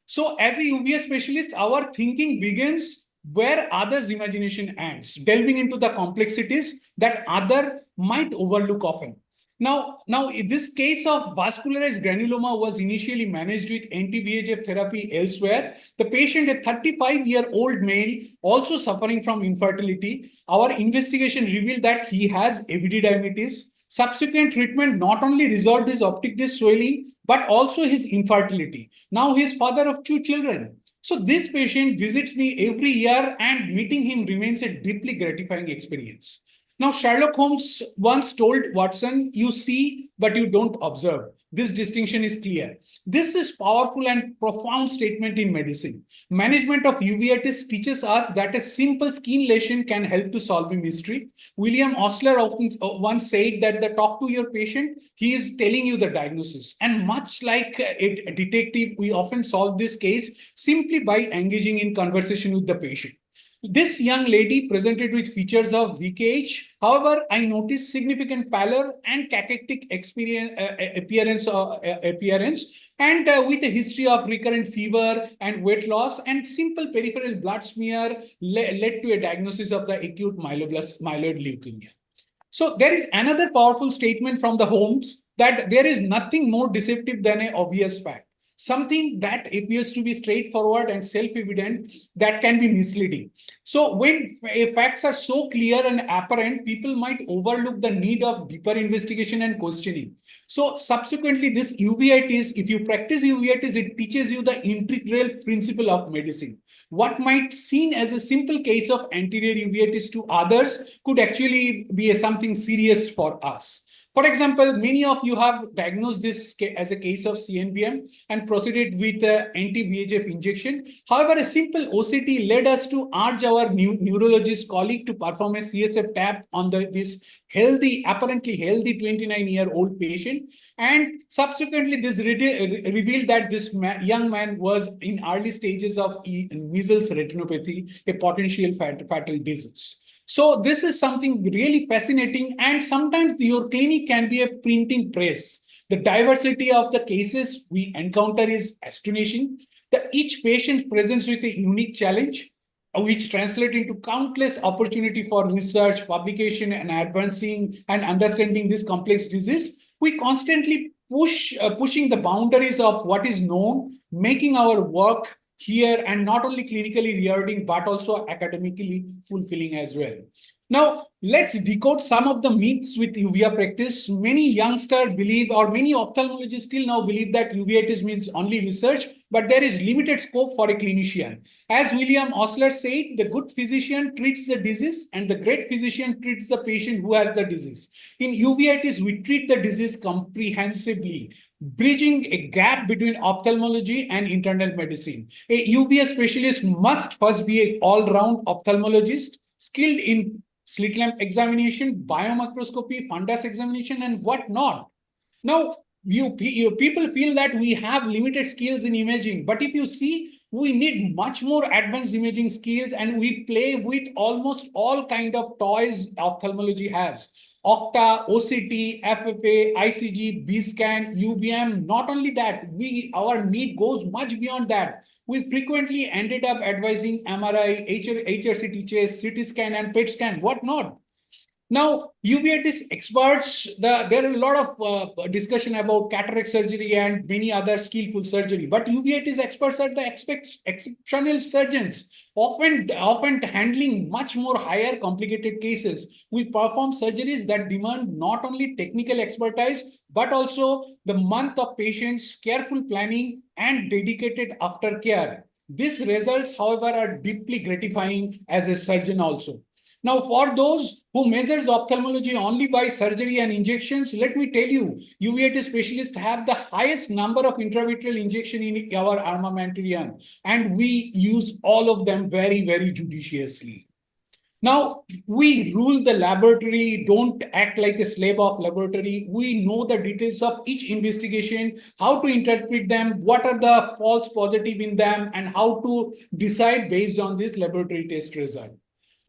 [SPEAKER 19] So as a UVA specialist, our thinking begins where others' imagination ends, delving into the complexities that other might overlook often. Now, this case of vascularized granuloma was initially managed with anti-VEGF therapy elsewhere. The patient, a 35-year-old male, also suffering from infertility, our investigation revealed that he has epididymitis. Subsequent treatment not only resolved his optic disc swelling, but also his infertility. Now he is father of 2 children. So this patient visits me every year, and meeting him remains a deeply gratifying experience. Now, Sherlock Holmes once told Watson, "You see, but you don't observe." This distinction is clear. This is powerful and profound statement in medicine. Management of uveitis teaches us that a simple skin lesion can help to solve a mystery. William Osler often once said that the talk to your patient, he is telling you the diagnosis. And much like a detective, we often solve this case simply by engaging in conversation with the patient. This young lady presented with features of VKH. However, I noticed significant pallor and cachectic appearance, and with a history of recurrent fever and weight loss, and simple peripheral blood smear led to a diagnosis of the acute myeloid leukemia. So there is another powerful statement from the Holmes that there is nothing more deceptive than an obvious fact. Something that appears to be straightforward and self-evident that can be misleading. So when facts are so clear and apparent, people might overlook the need of deeper investigation and questioning. So subsequently, this uveitis, if you practice uveitis, it teaches you the integral principle of medicine. What might seem as a simple case of anterior uveitis to others could actually be something serious for us. For example, many of you have diagnosed this as a case of CNVM and proceeded with anti-VEGF injection. However, a simple OCT led us to urge our neurologist colleague to perform a CSF tap on this apparently healthy 29-year-old patient. And subsequently, this revealed that this young man was in early stages of measles retinopathy, a potential fatal disease. So this is something really fascinating, and sometimes your clinic can be a printing press. The diversity of the cases we encounter is astonishing. Each patient presents with a unique challenge, which translate into countless opportunity for research, publication, and advancing and understanding this complex disease. We constantly pushing the boundaries of what is known, making our work here and not only clinically rewarding, but also academically fulfilling as well. Now, let's decode some of the myths with uvea practice. Many youngsters believe, or many ophthalmologists still now believe, that uveitis means only research, but there is limited scope for a clinician. As William Osler said, the good physician treats the disease and the great physician treats the patient who has the disease. In uveitis, we treat the disease comprehensively, bridging a gap between ophthalmology and internal medicine. A uvea specialist must first be an all-round ophthalmologist, skilled in slit lamp examination, biomicroscopy, fundus examination, and whatnot. Now, people feel that we have limited skills in imaging, but if you see, we need much more advanced imaging skills, and we play with almost all kind of toys ophthalmology has. Octa, OCT, FFA, ICG, B-scan, UBM. Not only that, our need goes much beyond that. We frequently ended up advising MRI, HRCT chest, CT scan, and PET scan, whatnot. Now, uveitis experts, there are a lot of discussion about cataract surgery and many other skillful surgery, but uveitis experts are the exceptional surgeons, often handling much more higher complicated cases. We perform surgeries that demand not only technical expertise, but also the month of patients, careful planning, and dedicated aftercare. These results, however, are deeply gratifying as a surgeon also. Now, for those who measures ophthalmology only by surgery and injections, let me tell you, uveitis specialists have the highest number of intravitreal injection in our armamentarium, and we use all of them very, very judiciously. Now, we rule the laboratory, don't act like a slave of laboratory. We know the details of each investigation, how to interpret them, what are the false positive in them, and how to decide based on this laboratory test result.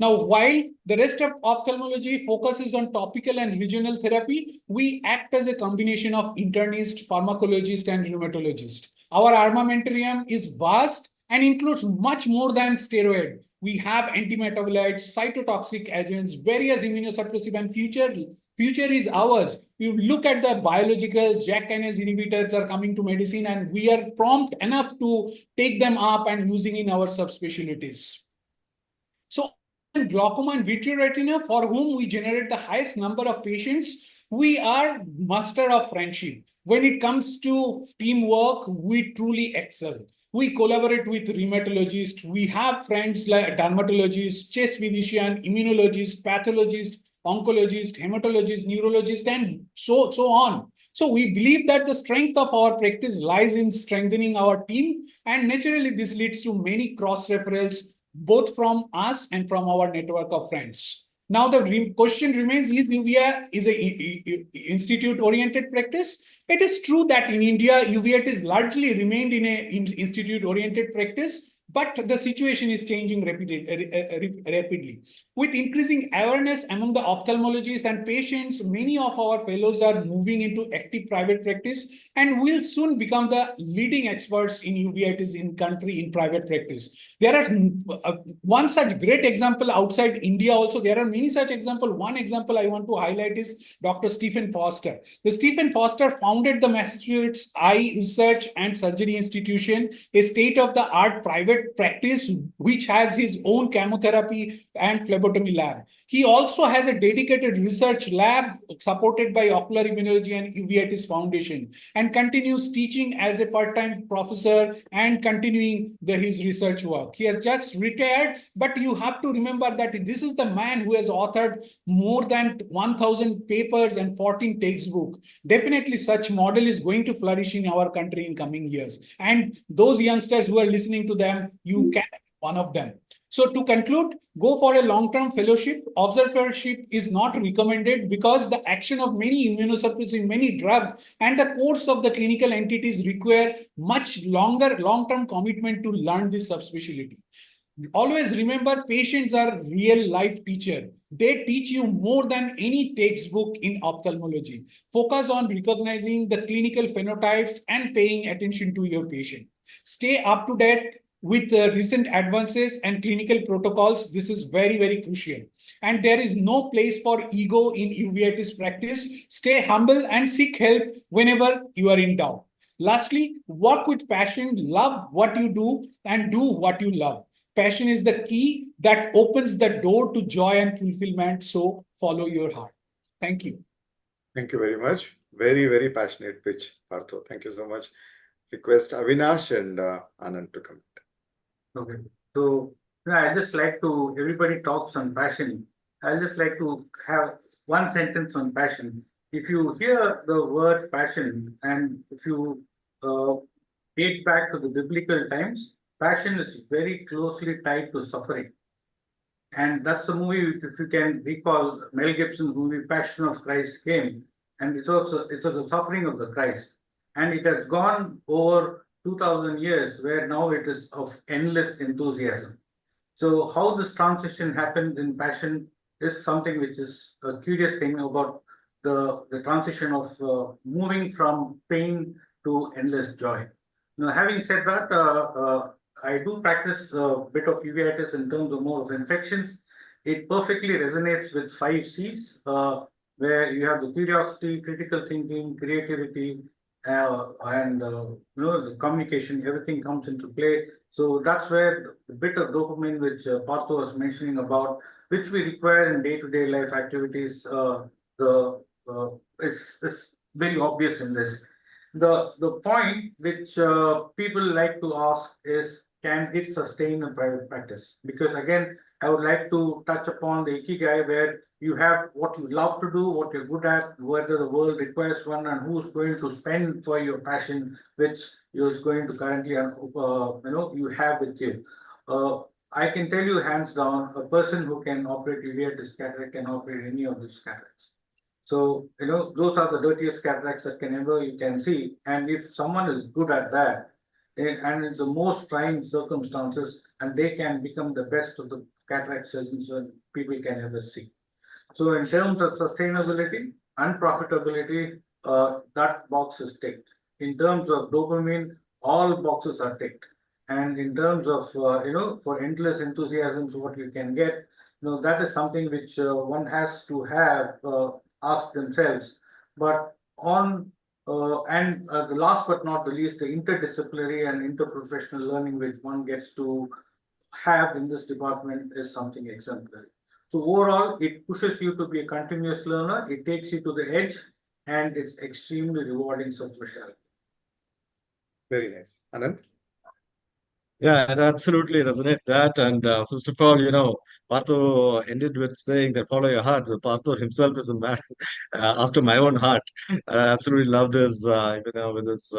[SPEAKER 19] Now, while the rest of ophthalmology focuses on topical and regional therapy, we act as a combination of internist, pharmacologist, and rheumatologist. Our armamentarium is vast and includes much more than steroid. We have antimetabolites, cytotoxic agents, various immunosuppressive, and future is ours. You look at the biologicals, JAK kinase inhibitors are coming to medicine, and we are prompt enough to take them up and using in our subspecialties. So, glaucoma and vitreoretina, for whom we generate the highest number of patients, we are master of friendship. When it comes to teamwork, we truly excel. We collaborate with rheumatologists. We have friends like dermatologists, chest physician, immunologist, pathologist, oncologist, hematologist, neurologist, and so on. So we believe that the strength of our practice lies in strengthening our team, and naturally this leads to many cross-referrals, both from us and from our network of friends. Now the question remains, is UVA is a institute-oriented practice? It is true that in India, uveitis largely remained in a institute-oriented practice, but the situation is changing rapidly. With increasing awareness among the ophthalmologists and patients, many of our fellows are moving into active private practice and will soon become the leading experts in uveitis in country in private practice. There are one such great example outside India also. There are many such examples. One example I want to highlight is Dr. Stephen Foster. The Stephen Foster founded the Massachusetts Eye Research and Surgery Institution, a state-of-the-art private practice which has his own chemotherapy and phlebotomy lab. He also has a dedicated research lab supported by Ocular Immunology and Uveitis Foundation, and continues teaching as a part-time professor and continuing his research work. He has just retired, but you have to remember that this is the man who has authored more than 1,000 papers and 14 textbooks. Definitely such model is going to flourish in our country in coming years. And those youngsters who are listening to them, you can be one of them. So to conclude, go for a long-term fellowship. Observership is not recommended because the action of many immunosuppressive, many drugs, and the course of the clinical entities require much longer long-term commitment to learn this subspecialty. Always remember, patients are real life teacher. They teach you more than any textbook in ophthalmology. Focus on recognizing the clinical phenotypes and paying attention to your patient. Stay up to date with recent advances and clinical protocols. This is very, very crucial. And there is no place for ego in uveitis practice. Stay humble and seek help whenever you are in doubt. Lastly, work with passion, love what you do, and do what you love. Passion is the key that opens the door to joy and fulfillment. So follow your heart. Thank you.
[SPEAKER 2] Thank you very much. Very, very passionate pitch, Partho. Thank you so much. Request Avinash and Anand to come.
[SPEAKER 4] Okay. So I just like to, everybody talks on passion. I just like to have one sentence on passion. If you hear the word passion, and if you date back to the biblical times, passion is very closely tied to suffering. And that's the movie, if you can recall, Mel Gibson's movie Passion of Christ came, and it's also the suffering of the Christ. And it has gone over 2000 years, where now it is of endless enthusiasm. So how this transition happened in passion is something which is a curious thing about the transition of moving from pain to endless joy. Now, having said that, I do practice a bit of uveitis in terms of more of infections. it perfectly resonates with 5 C's, where you have the curiosity, critical thinking, creativity, and the communication. Everything comes into play. So that's where the bit of dopamine which Partho was mentioning about, which we require in day-to-day life activities, the it's very obvious in this. The point which people like to ask is, can it sustain a private practice? Because again, I would like to touch upon the ikigai, where you have what you love to do, what you're good at, whether the world requires one, and who's going to spend for your passion, which you're going to currently, you have with you. I can tell you hands down, a person who can operate uveitis cataract can operate any of these cataracts. So, those are the dirtiest cataracts that can ever you can see. And if someone is good at that, and it's the most trying circumstances, and they can become the best of the cataract surgeons that people can ever see. So in terms of sustainability and profitability, that box is ticked. In terms of dopamine, all boxes are ticked. And in terms of, for endless enthusiasms, what you can get, that is something which one has to have asked themselves. But the last but not the least, the interdisciplinary and interprofessional learning which one gets to have in this department is something exemplary. So overall, it pushes you to be a continuous learner, it takes you to the edge, and it's extremely rewarding subspecialty.
[SPEAKER 2] Very nice. Anand?
[SPEAKER 6] Yeah, I absolutely resonate that. And first of all, Partho ended with saying that follow your heart. Partho himself is a man after my own heart. I absolutely loved his, with his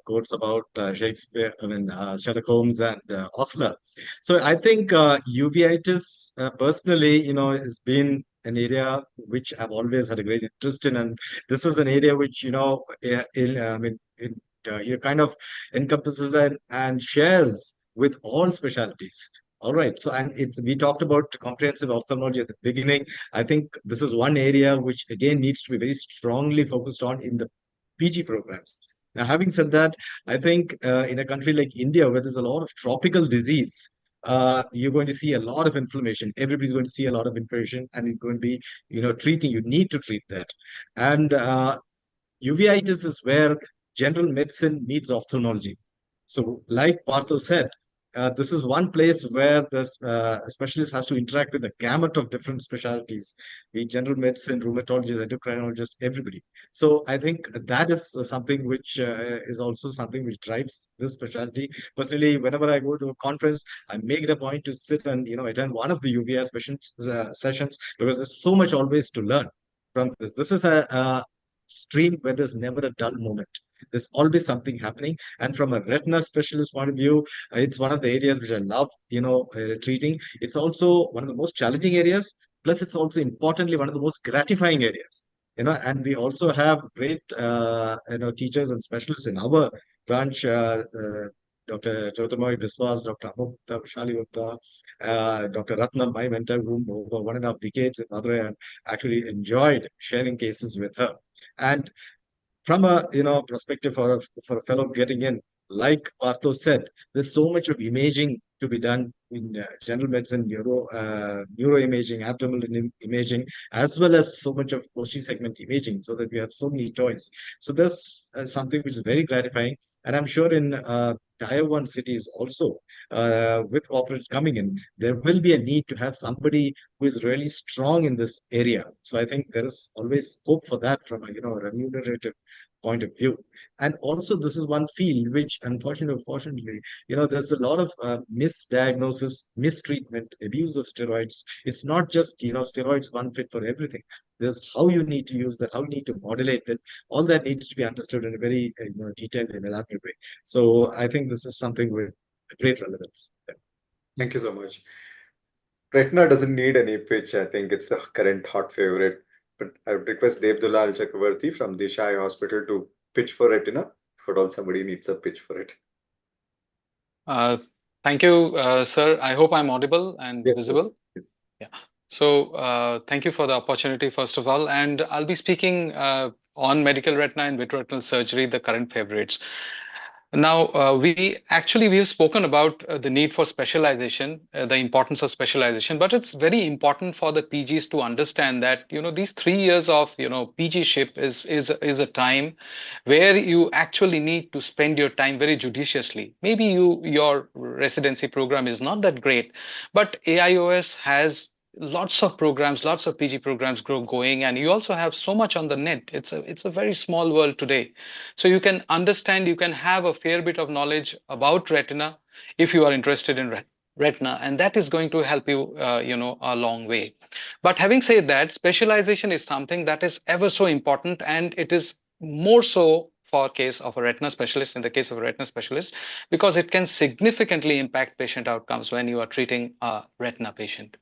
[SPEAKER 6] quotes about Shakespeare, Sherlock Holmes and Osler. So I think uveitis, personally, has been an area which I've always had a great interest in, and this is an area which, it kind of encompasses and shares with all specialties. All right. So, and we talked about comprehensive ophthalmology at the beginning. I think this is one area which again needs to be very strongly focused on in the PG programs. Now, having said that, I think in a country like India, where there's a lot of tropical disease, you're going to see a lot of inflammation. Everybody's going to see a lot of inflammation, and it's going to be, treating. You need to treat that, and uveitis is where general medicine meets ophthalmology. So, like Partho said, this is one place where the specialist has to interact with a gamut of different specialties, be it general medicine, rheumatologists, endocrinologists, everybody. So I think that is something which is also something which drives this specialty. Personally, whenever I go to a conference, I make it a point to sit and attend one of the UVI sessions, because there's so much always to learn from this. This is a stream where there's never a dull moment. There's always something happening. And from a retina specialist point of view, it's one of the areas which I love, treating. It's also one of the most challenging areas. Plus, it's also importantly one of the most gratifying areas. And we also have great, teachers and specialists in our branch. Dr. Jyotirmoy Biswas, Dr. Amukta Shalivutta, Dr. Ratnam, my mentor, whom over 1.5 decades in Madurai, and actually enjoyed sharing cases with her. And from a perspective for a fellow getting in, like Partho said, there's so much of imaging to be done in general medicine, neuroimaging, abdominal imaging, as well as so much of posterior segment imaging, so that we have so many choice. So that's something which is very gratifying, and I'm sure in Tier 1 cities also, with corporates coming in, there will be a need to have somebody who is really strong in this area. So I think there is always scope for that from a remunerative point of view. And also, this is one field which, unfortunately, there's a lot of misdiagnosis, mistreatment, abuse of steroids. It's not just steroids one fit for everything. There's how you need to use that, how you need to modulate that. All that needs to be understood in a very detailed and elaborate way. So I think this is something with great relevance.
[SPEAKER 2] Thank you so much. Retina doesn't need any pitch. I think it's a current hot favorite. But I would request Devdulal Chakravarti from Desai Hospital to pitch for retina. If at all somebody needs a pitch for it.
[SPEAKER 20] Thank you, sir. I hope I'm audible and visible.
[SPEAKER 2] Yes.
[SPEAKER 20] Yeah. So thank you for the opportunity, first of all. And I'll be speaking on medical retina and vitreoretinal surgery, the current favorites. Now, we've spoken about the need for specialization, the importance of specialization, but it's very important for the PGs to understand that, these 3 years of, PG-ship is a time where you actually need to spend your time very judiciously. Maybe your residency program is not that great, but AIOS has lots of programs, lots of PG programs going, and you also have so much on the net. It's a very small world today. So you can understand, you can have a fair bit of knowledge about retina if you are interested in retina, and that is going to help you, a long way. But having said that, specialization is something that is ever so important, and it is more so for case of a retina specialist, in the case of a retina specialist, because it can significantly impact patient outcomes when you are treating a retina patient.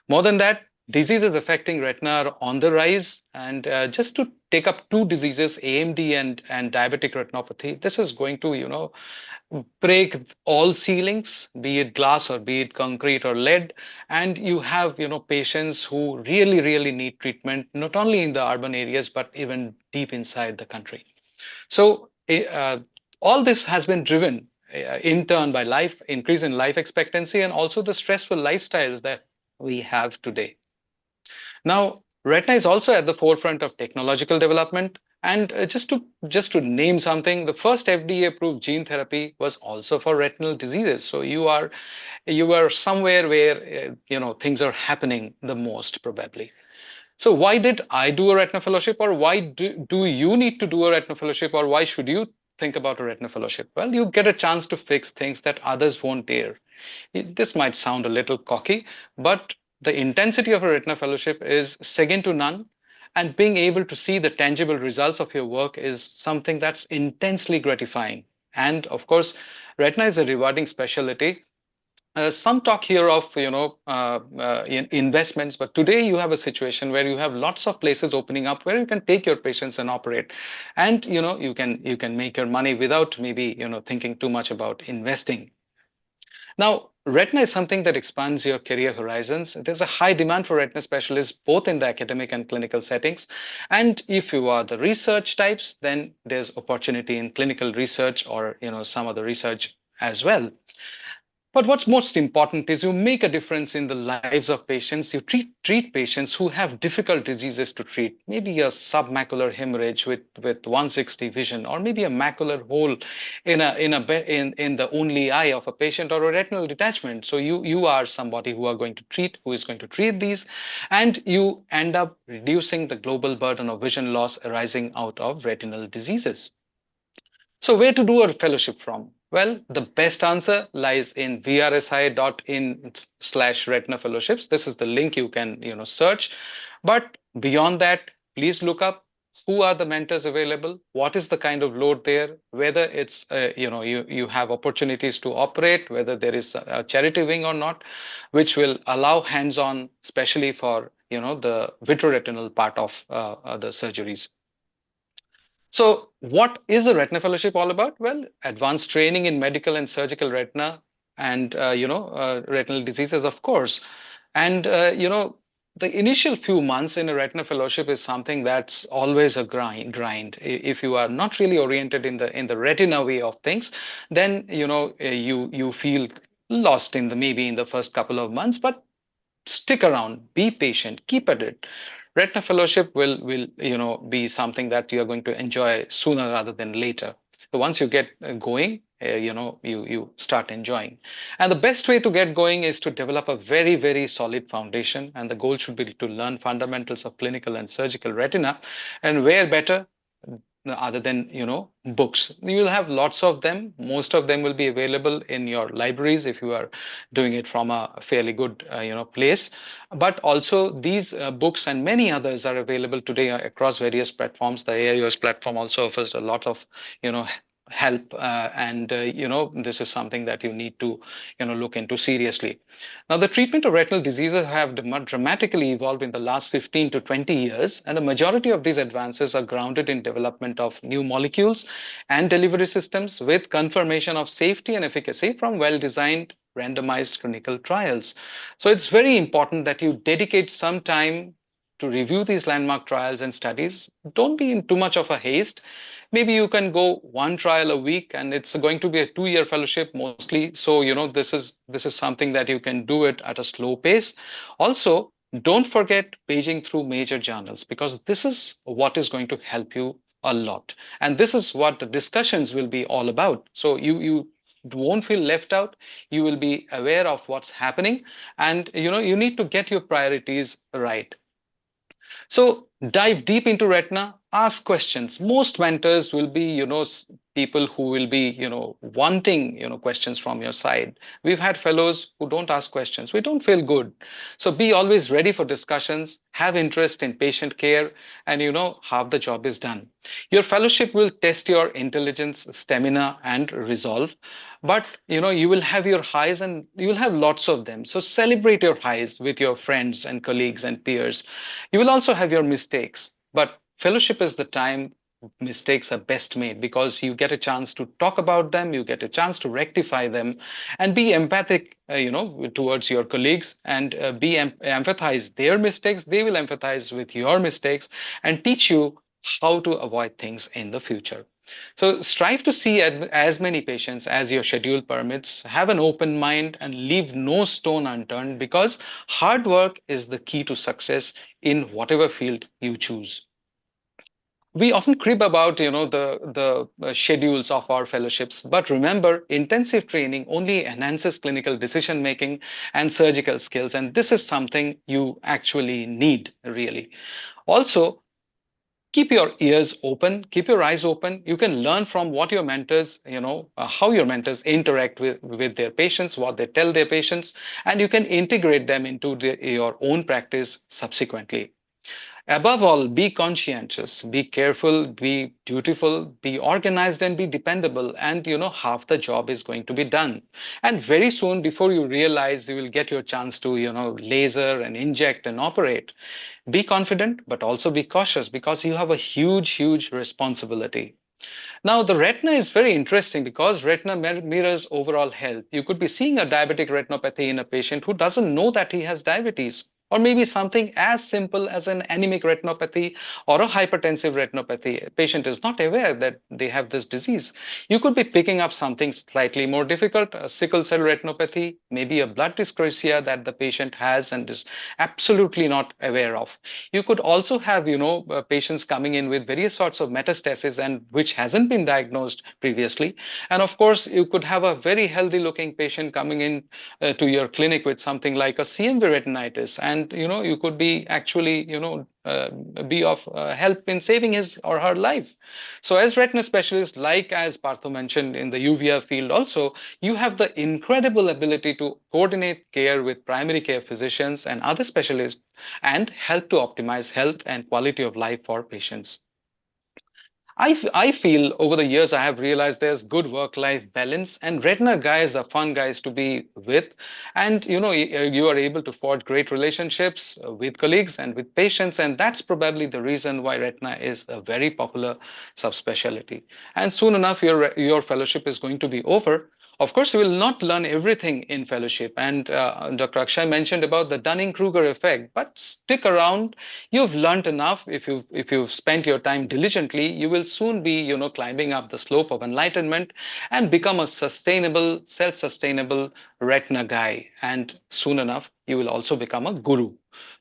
[SPEAKER 20] More than that, diseases affecting retina are on the rise. And just to take up two diseases, AMD and diabetic retinopathy, this is going to, break all ceilings, be it glass or be it concrete or lead. And you have, patients who really, really need treatment, not only in the urban areas, but even deep inside the country. So all this has been driven in turn by increase in life expectancy and also the stressful lifestyles that we have today. Now, retina is also at the forefront of technological development. And just to name something, the first FDA-approved gene therapy was also for retinal diseases. So you are somewhere where things are happening the most probably. So why did I do a retina fellowship, or why do you need to do a retina fellowship, or why should you think about a retina fellowship? Well, you get a chance to fix things that others won't dare. This might sound a little cocky, but the intensity of a retina fellowship is second to none. And being able to see the tangible results of your work is something that's intensely gratifying. And of course, retina is a rewarding specialty. Some talk here of investments, but today you have a situation where you have lots of places opening up where you can take your patients and operate, and you can make your money without maybe thinking too much about investing. Now, retina is something that expands your career horizons. There's a high demand for retina specialists, both in the academic and clinical settings. And if you are the research types, then there's opportunity in clinical research or some other research as well. But what's most important is you make a difference in the lives of patients. You treat patients who have difficult diseases to treat, maybe a submacular hemorrhage with 160 vision, or maybe a macular hole in the only eye of a patient, or a retinal detachment. So you are somebody who is going to treat these, and you end up reducing the global burden of vision loss arising out of retinal diseases. So where to do a fellowship from? Well, the best answer lies in vrsi.in/retina fellowships. This is the link you can search. But beyond that, please look up who are the mentors available, what is the kind of load there, whether it's you have opportunities to operate, whether there is a charity wing or not, which will allow hands-on, especially for the vitreoretinal part of the surgeries. So what is a retina fellowship all about? Well, advanced training in medical and surgical retina and, retinal diseases, of course. And, the initial few months in a retina fellowship is something that's always a grind. If you are not really oriented in the retina way of things, then, you feel lost maybe in the first couple of months, but stick around, be patient, keep at it. Retina fellowship will be something that you are going to enjoy sooner rather than later. So once you get going, you start enjoying. And the best way to get going is to develop a very, very solid foundation. And the goal should be to learn fundamentals of clinical and surgical retina. And where better other than books? You'll have lots of them. Most of them will be available in your libraries if you are doing it from a fairly good place. But also these books and many others are available today across various platforms. The AIOS platform also offers a lot of help, and this is something that you need to look into seriously. Now, the treatment of retinal diseases have dramatically evolved in the last 15 to 20 years, and the majority of these advances are grounded in development of new molecules and delivery systems with confirmation of safety and efficacy from well-designed randomized clinical trials. So it's very important that you dedicate some time to review these landmark trials and studies, don't be in too much of a haste. Maybe you can go one trial a week, and it's going to be a 2-year fellowship mostly. So, this is something that you can do it at a slow pace. Also, don't forget paging through major journals, because this is what is going to help you a lot. And this is what the discussions will be all about. So you won't feel left out. You will be aware of what's happening, and you need to get your priorities right. So dive deep into retina, ask questions. Most mentors will be, people who will be, wanting, questions from your side. We've had fellows who don't ask questions. We don't feel good. So be always ready for discussions, have interest in patient care, and half the job is done. Your fellowship will test your intelligence, stamina, and resolve. But you will have your highs, and you will have lots of them. So celebrate your highs with your friends and colleagues and peers. You will also have your mistakes, but fellowship is the time mistakes are best made, because you get a chance to talk about them, you get a chance to rectify them, and be empathic, towards your colleagues, and empathize their mistakes. They will empathize with your mistakes and teach you how to avoid things in the future. So strive to see as many patients as your schedule permits. Have an open mind and leave no stone unturned, because hard work is the key to success in whatever field you choose. We often crib about the schedules of our fellowships, but remember, intensive training only enhances clinical decision making and surgical skills, and this is something you actually need, really. Also, keep your ears open, keep your eyes open. You can learn from what your mentors, how your mentors interact with their patients, what they tell their patients, and you can integrate them into your own practice subsequently. Above all, be conscientious, be careful, be dutiful, be organized, and be dependable. And half the job is going to be done. And very soon, before you realize, you will get your chance to, laser and inject and operate. Be confident, but also be cautious, because you have a huge, huge responsibility. Now, the retina is very interesting, because retina mirrors overall health. You could be seeing a diabetic retinopathy in a patient who doesn't know that he has diabetes, or maybe something as simple as an anemic retinopathy or a hypertensive retinopathy. A patient is not aware that they have this disease. You could be picking up something slightly more difficult, a sickle cell retinopathy, maybe a blood dyscrasia that the patient has and is absolutely not aware of. You could also have, patients coming in with various sorts of metastasis, and which hasn't been diagnosed previously. And of course, you could have a very healthy looking patient coming in to your clinic with something like a CMV retinitis, and you could be actually be of help in saving his or her life. So as retina specialists, like as Partho mentioned in the UVA field also, you have the incredible ability to coordinate care with primary care physicians and other specialists, and help to optimize health and quality of life for patients. I feel over the years I have realized there's good work-life balance, and retina guys are fun guys to be with. And you are able to forge great relationships with colleagues and with patients, and that's probably the reason why retina is a very popular subspecialty. And soon enough, your fellowship is going to be over. Of course, you will not learn everything in fellowship, and Dr. Akshay mentioned about the Dunning-Kruger effect, but stick around. You've learned enough. If you've spent your time diligently, you will soon be climbing up the slope of enlightenment and become a sustainable, self-sustainable retina guy. And soon enough, you will also become a guru.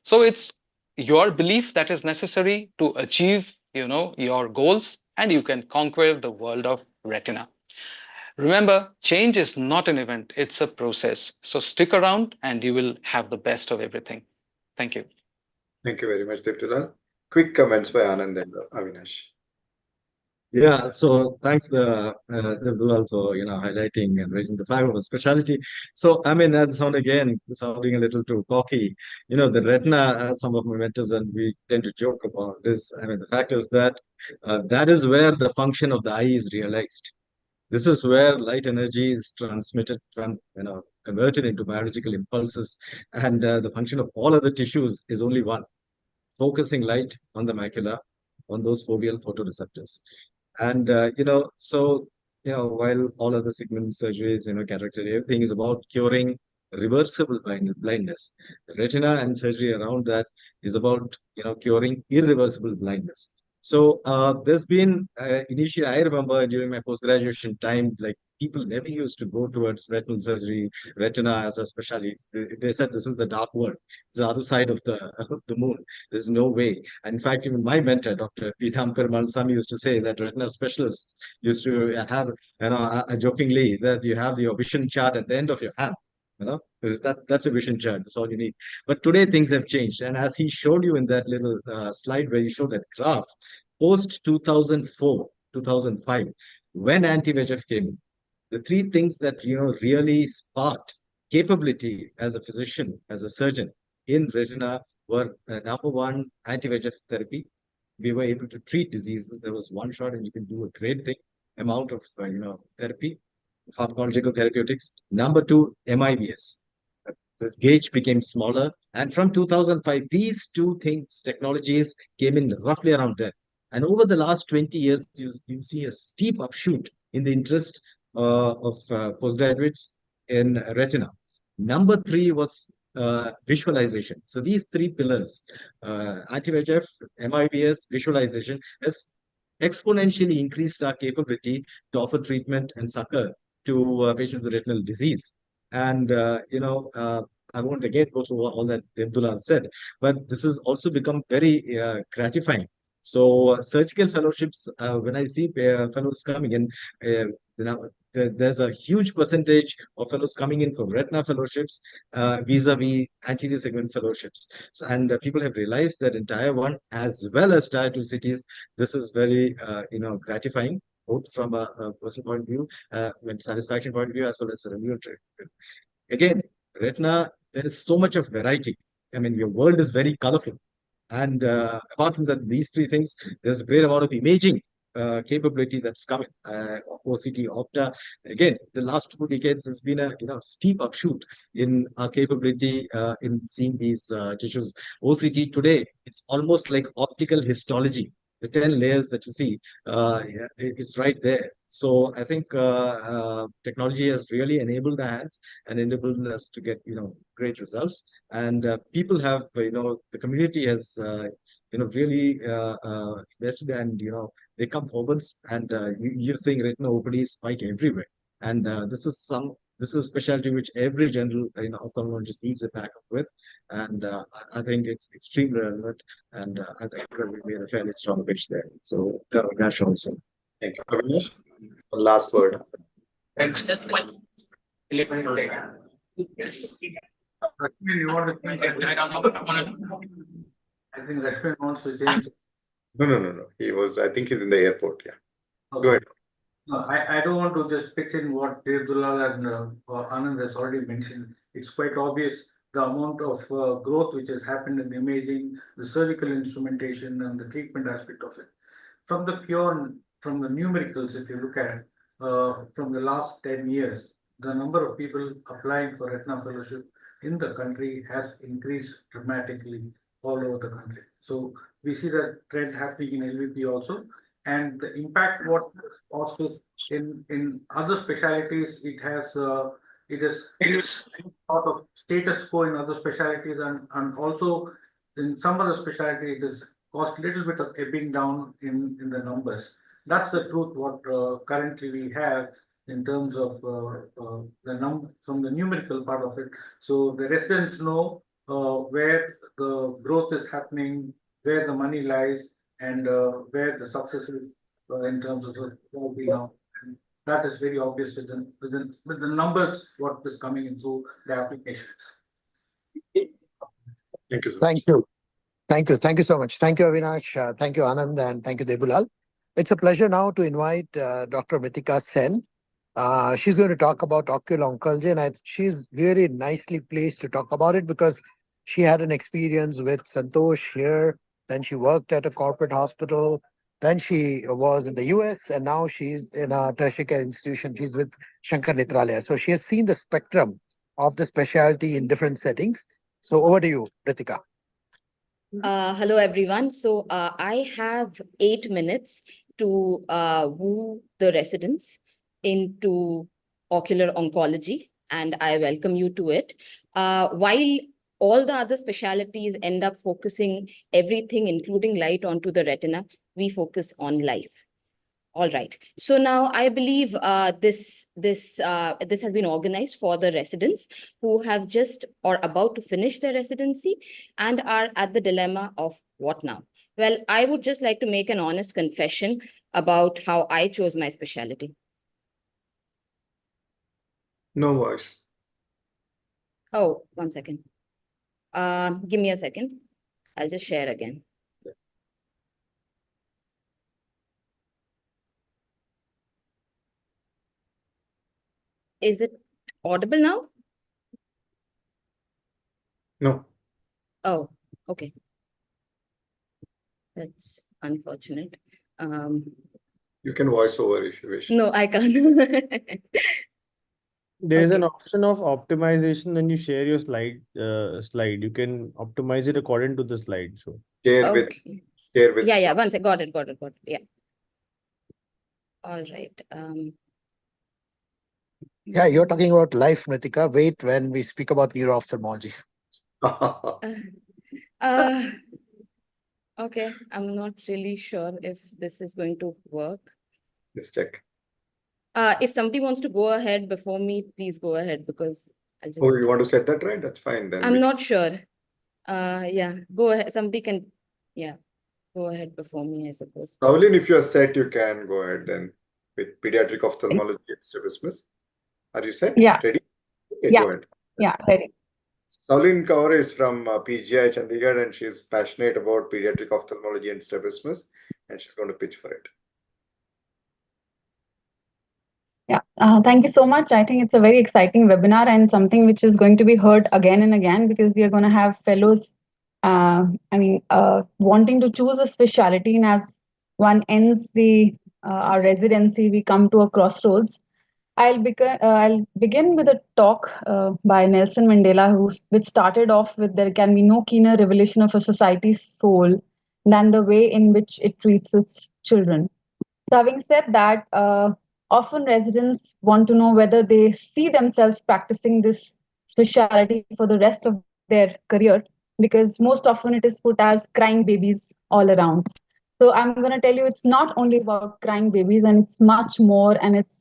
[SPEAKER 20] So it's your belief that is necessary to achieve your goals, and you can conquer the world of retina. Remember, change is not an event, it's a process. So stick around and you will have the best of everything. Thank you.
[SPEAKER 2] Thank you very much, Diptulal. Quick comments by Anand and Avinash.
[SPEAKER 6] Yeah, so thanks, Diptulal, for highlighting and raising the flag of a specialty. So I mean, that sounding a little too cocky. The retina, as some of my mentors and we tend to joke about this. I mean, the fact is that that is where the function of the eye is realized. This is where light energy is transmitted, converted into biological impulses, and the function of all other tissues is only one: focusing light on the macula, on those foveal photoreceptors. And while all other segment surgeries, cataract, everything is about curing reversible blindness. Retina and surgery around that is about curing irreversible blindness. So there's been initially, I remember during my post-graduation time, like people never used to go towards retinal surgery, retina as a specialty. They said this is the dark world. It's the other side of the moon. There's no way. And in fact, even my mentor, Dr. P. Mansami, used to say that retina specialists used to have, jokingly, that you have your vision chart at the end of your hand. That's a vision chart. That's all you need. But today things have changed. And as he showed you in that little slide where he showed that graph, post 2004, 2005, when anti-VEGF came in, the three things that really sparked capability as a physician, as a surgeon in retina were number one, anti-VEGF therapy. We were able to treat diseases. There was one shot, and you can do a great thing amount of therapy, pharmacological therapeutics. Number two, MIBS. This gauge became smaller, and from 2005, these two things, technologies, came in roughly around then. And over the last 20 years, you see a steep upshoot in the interest of postgraduates in retina. Number three was visualization. So these three pillars, anti-VEGF, MIBS, visualization, has exponentially increased our capability to offer treatment and succor to patients with retinal disease. And, I won't again go through all that Abdullah said, but this has also become very gratifying. So surgical fellowships, when I see fellows coming in, there's a huge percentage of fellows coming in for retina fellowships vis-a-vis anterior segment fellowships. So, and people have realized that in Tier 1 as well as Tier 2 cities, this is very gratifying, both from a personal point of view, satisfaction point of view, as well as a regulatory. Again, retina, there is so much of variety. I mean, your world is very colorful. And apart from that, these three things, there's a great amount of imaging capability that's coming. OCT, Opta. Again, the last 2 decades has been a steep upshoot in our capability in seeing these tissues. OCT today, it's almost like optical histology. The 10 layers that you see, it's right there. So I think technology has really enabled our hands and enabled us to get great results. And people have the community has really invested, and they come forwards, and you're seeing retina OPDs spike everywhere. And this is a specialty which every general ophthalmologist needs a backup with, and I think it's extremely relevant, and I think we have a fairly strong pitch there. So Gash also.
[SPEAKER 2] Thank you, Avinash. Last word.
[SPEAKER 4] Rashmi, you want to change? I think Rashmi wants to change.
[SPEAKER 2] No. I think he's in the airport. Yeah.
[SPEAKER 4] Okay.
[SPEAKER 2] Go ahead.
[SPEAKER 4] No, I don't want to just pitch in what Abdullah and Anand has already mentioned. It's quite obvious the amount of growth which has happened in imaging, the surgical instrumentation, and the treatment aspect of it. From the numericals, if you look at from the last 10 years, the number of people applying for retina fellowship in the country has increased dramatically all over the country. So we see that trend happening in LVP also. And the impact what also in other specialties, it has sort of status quo in other specialties, and also in some other specialty it has caused a little bit of ebbing down in the numbers. That's the truth what currently we have in terms of from the numerical part of it. So the residents know where the growth is happening, where the money lies, and where the success is in terms of now. And that is very obvious with the numbers what is coming into the applications.
[SPEAKER 2] Thank you, sir.
[SPEAKER 7] Thank you. Thank you so much. Thank you, Avinash. Thank you, Anand, and thank you, Debulal. It's a pleasure now to invite Dr. Mithika Sen. She's going to talk about ocular oncology, and she's really nicely placed to talk about it because she had an experience with Santosh here. Then she worked at a corporate hospital. Then she was in the US, and now she's in a tertiary care institution. She's with Shankar Netralaya. So she has seen the spectrum of the specialty in different settings. So over to you, Ritika.
[SPEAKER 15] Hello, everyone. So I have 8 minutes to woo the residents into ocular oncology and I welcome you to it. While all the other specialties end up focusing everything, including light, onto the retina, we focus on life. All right. So now I believe this has been organized for the residents who have just or about to finish their residency and are at the dilemma of what now. Well, I would just like to make an honest confession about how I chose my specialty.
[SPEAKER 2] No voice.
[SPEAKER 15] Oh, 1 second. Give me a second. I'll just share again. Is it audible now?
[SPEAKER 2] No.
[SPEAKER 15] Oh, okay. That's unfortunate.
[SPEAKER 2] You can voice over if you wish.
[SPEAKER 15] No, I can't.
[SPEAKER 10] There is an
[SPEAKER 15] Okay.
[SPEAKER 10] option of optimization when you share your slide. You can optimize it according to the slide. So
[SPEAKER 2] Share with,
[SPEAKER 15] Okay.
[SPEAKER 2] share with.
[SPEAKER 15] Yeah, one second. Got it. Yeah. All right.
[SPEAKER 7] Yeah, you're talking about life, Nitika. Wait when we speak about neuro-ophthalmology.
[SPEAKER 15] Okay. I'm not really sure if this is going to work.
[SPEAKER 2] Let's check.
[SPEAKER 15] If somebody wants to go ahead before me, please go ahead, because I'll just.
[SPEAKER 2] Oh, you want to set that right? That's fine then.
[SPEAKER 15] I'm not sure. Yeah, go ahead. Somebody can, yeah, go ahead before me, I suppose.
[SPEAKER 2] Saulin, if you're set, you can go ahead then with pediatric ophthalmology and strabismus. Are you set?
[SPEAKER 14] Yeah.
[SPEAKER 2] Ready? Okay,
[SPEAKER 14] Yeah.
[SPEAKER 2] go ahead.
[SPEAKER 14] Yeah, ready.
[SPEAKER 2] Saulin Kaur is from PGI Chandigarh, and she's passionate about pediatric ophthalmology and strabismus, and she's going to pitch for it.
[SPEAKER 14] Yeah, thank you so much. I think it's a very exciting webinar and something which is going to be heard again and again, because we are going to have fellows, wanting to choose a specialty, and as one ends our residency, we come to a crossroads. I'll begin with a talk by Nelson Mandela, which started off with, "There can be no keener revelation of a society's soul than the way in which it treats its children." So having said that, often residents want to know whether they see themselves practicing this specialty for the rest of their career, because most often it is put as crying babies all around. So I'm going to tell you, it's not only about crying babies, and it's much more, and it's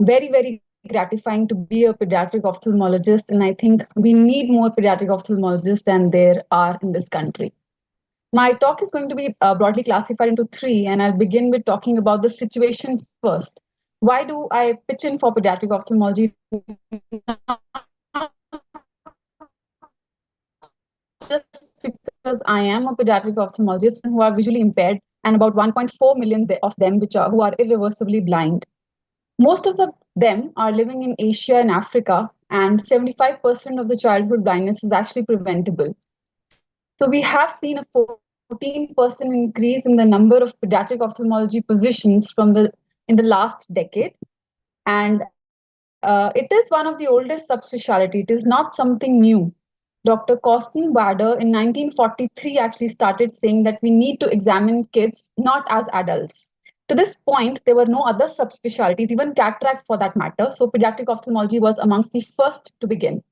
[SPEAKER 14] very, very gratifying to be a pediatric ophthalmologist. And I think we need more pediatric ophthalmologists than there are in this country. My talk is going to be broadly classified into three, and I'll begin with talking about the situation first. Why do I pitch in for pediatric ophthalmology? Just because I am a pediatric ophthalmologist who are visually impaired, and about 1.4 million of them who are irreversibly blind. Most of them are living in Asia and Africa, and 75% of the childhood blindness is actually preventable. So we have seen a 14% increase in the number of pediatric ophthalmology positions in the last decade. And it is one of the oldest subspecialty. It is not something new. Dr. Costin Wader in 1943 actually started saying that we need to examine kids, not as adults. To this point, there were no other subspecialties, even cataract for that matter. So pediatric ophthalmology was amongst the first to begin.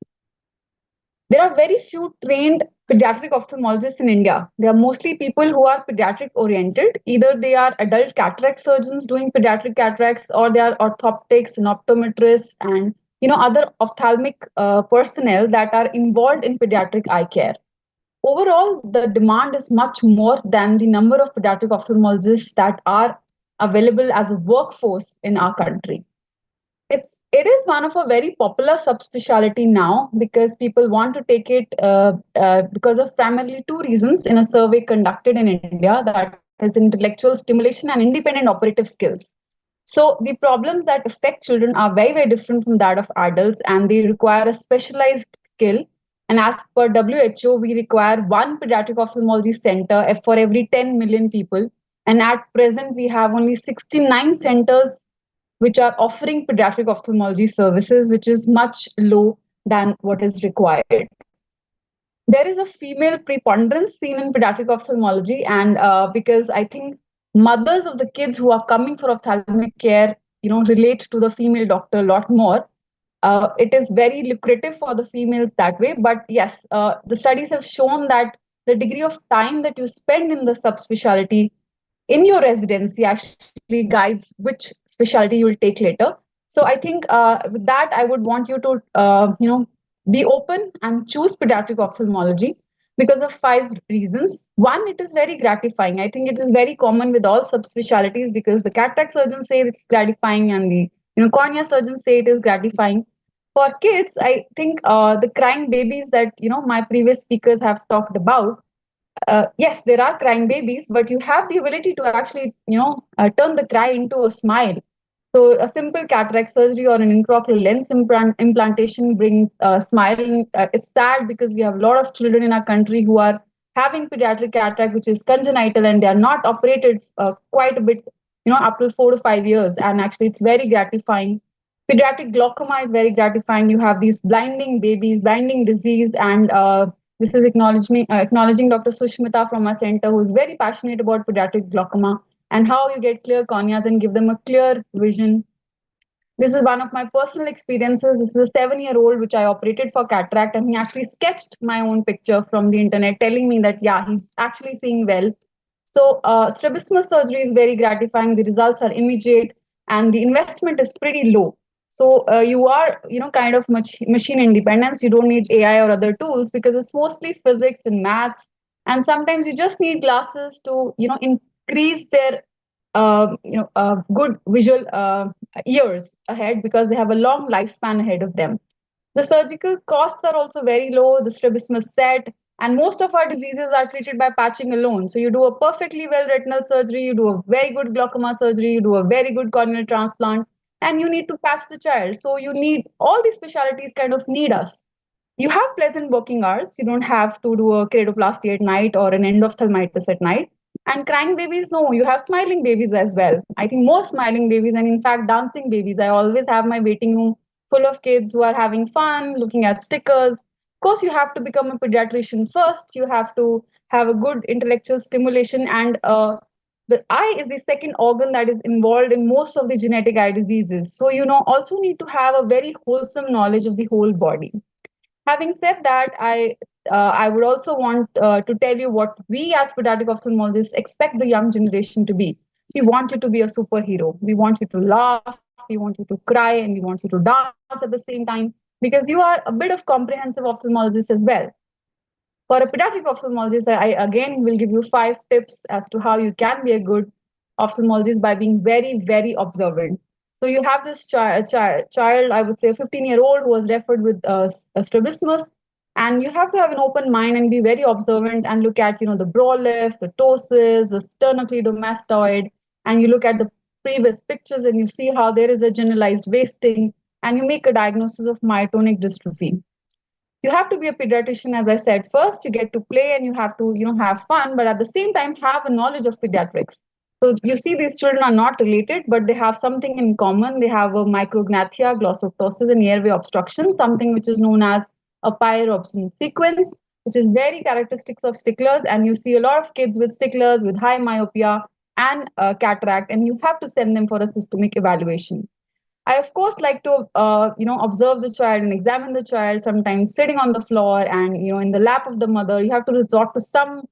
[SPEAKER 14] There are very few trained pediatric ophthalmologists in India. They are mostly people who are pediatric oriented. Either they are adult cataract surgeons doing pediatric cataracts, or they are orthoptics and optometrists and other ophthalmic personnel that are involved in pediatric eye care. Overall, the demand is much more than the number of pediatric ophthalmologists that are available as a workforce in our country. It is one of a very popular subspecialty now, because people want to take it because of primarily two reasons in a survey conducted in India, that is intellectual stimulation and independent operative skills. So the problems that affect children are very, very different from that of adults, and they require a specialized skill. And as per WHO, we require one pediatric ophthalmology center for every 10 million people. And at present, we have only 69 centers which are offering pediatric ophthalmology services, which is much low than what is required. There is a female preponderance seen in pediatric ophthalmology, and because I think mothers of the kids who are coming for ophthalmic care, relate to the female doctor a lot more. it is very lucrative for the females that way. But yes, the studies have shown that the degree of time that you spend in the subspecialty in your residency actually guides which specialty you will take later. So I think with that, I would want you to, be open and choose pediatric ophthalmology because of 5 reasons. One, it is very gratifying. I think it is very common with all subspecialties because the cataract surgeons say it's gratifying and the cornea surgeons say it is gratifying. For kids, I think the crying babies that my previous speakers have talked about, yes, there are crying babies, but you have the ability to actually, turn the cry into a smile. So a simple cataract surgery or an intraocular lens implantation brings smiling. It's sad because we have a lot of children in our country who are having pediatric cataract, which is congenital, and they are not operated quite a bit, up to 4 to 5 years. And actually, it's very gratifying. Pediatric glaucoma is very gratifying. You have these blinding babies, blinding disease, and this is acknowledging Dr. Sushmita from our center, who is very passionate about pediatric glaucoma and how you get clear corneas and give them a clear vision. This is one of my personal experiences. This is a 7-year-old which I operated for cataract, and he actually sketched my own picture from the internet, telling me that, yeah, he's actually seeing well. So strabismus surgery is very gratifying. The results are immediate, and the investment is pretty low. So you are, kind of machine independence. You don't need AI or other tools because it's mostly physics and maths. And sometimes you just need glasses to, increase their, good visual years ahead because they have a long lifespan ahead of them. The surgical costs are also very low, the strabismus set, and most of our diseases are treated by patching alone. So you do a perfectly well retinal surgery, you do a very good glaucoma surgery, you do a very good corneal transplant, and you need to patch the child. So you need all these specialties kind of need us. You have pleasant working hours. You don't have to do a keratoplasty at night or an endophthalmitis at night. And crying babies, no, you have smiling babies as well. I think more smiling babies and in fact dancing babies. I always have my waiting room full of kids who are having fun, looking at stickers. Of course, you have to become a pediatrician first. You have to have a good intellectual stimulation, and the eye is the second organ that is involved in most of the genetic eye diseases. So, also need to have a very wholesome knowledge of the whole body. Having said that, I would also want to tell you what we as pediatric ophthalmologists expect the young generation to be. We want you to be a superhero. We want you to laugh. We want you to cry, and we want you to dance at the same time because you are a bit of comprehensive ophthalmologist as well. For a pediatric ophthalmologist, I again will give you 5 tips as to how you can be a good ophthalmologist by being very, very observant. So you have this child, I would say a 15-year-old who was referred with a strabismus, and you have to have an open mind and be very observant and look at, the brow lift, the ptosis, the sternocleidomastoid, and you look at the previous pictures and you see how there is a generalized wasting, and you make a diagnosis of myotonic dystrophy. You have to be a pediatrician, as I said. First, you get to play and you have to, have fun, but at the same time, have a knowledge of pediatrics. So you see, these children are not related, but they have something in common. They have a micrognathia, glossoptosis, and airway obstruction, something which is known as a pyropsin sequence, which is very characteristics of sticklers. And you see a lot of kids with sticklers, with high myopia and cataract, and you have to send them for a systemic evaluation. I, of course, like to, observe the child and examine the child, sometimes sitting on the floor and, in the lap of the mother. You have to resort to some,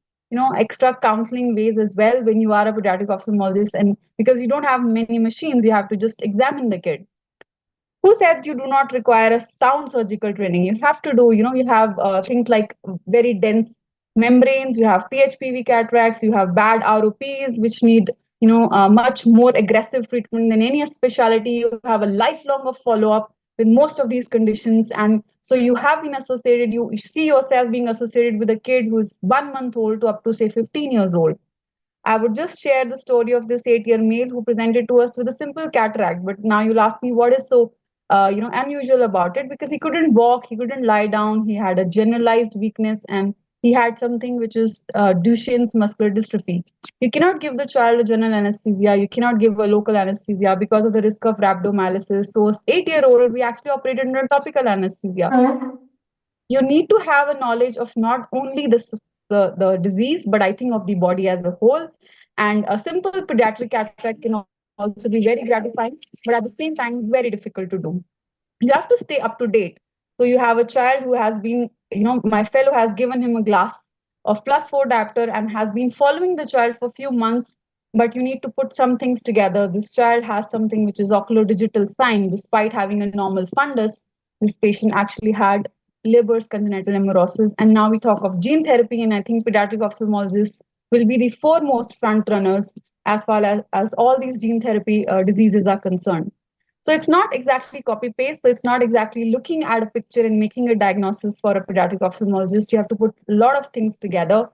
[SPEAKER 14] extra counseling ways as well when you are a pediatric ophthalmologist. And because you don't have many machines, you have to just examine the kid. Who says you do not require a sound surgical training? You have to do, you have things like very dense membranes, you have PHPV cataracts, you have bad ROPs, which need, much more aggressive treatment than any specialty. You have a lifelong of follow-up with most of these conditions. And so you have been associated, you see yourself being associated with a kid who's 1 month old to up to say 15 years old. I would just share the story of this 8-year male who presented to us with a simple cataract. But now you'll ask me what is so, unusual about it, because he couldn't walk, he couldn't lie down, he had a generalized weakness, and he had something which is Duchenne's muscular dystrophy. You cannot give the child a general anesthesia, you cannot give a local anesthesia because of the risk of rhabdomyolysis. So, 8-year-old, we actually operated under topical anesthesia. You need to have a knowledge of not only the disease, but I think of the body as a whole. And a simple pediatric cataract can also be very gratifying, but at the same time, very difficult to do. you have to stay up to date. So you have a child who has been, my fellow has given him a glass of +4 diopter and has been following the child for a few months, but you need to put some things together. This child has something which is oculodigital sign. Despite having a normal fundus, this patient actually had Leber's congenital amaurosis. And now we talk of gene therapy, and I think pediatric ophthalmologists will be the foremost front runners as far as all these gene therapy diseases are concerned. So it's not exactly copy paste. So it's not exactly looking at a picture and making a diagnosis for a pediatric ophthalmologist. You have to put a lot of things together.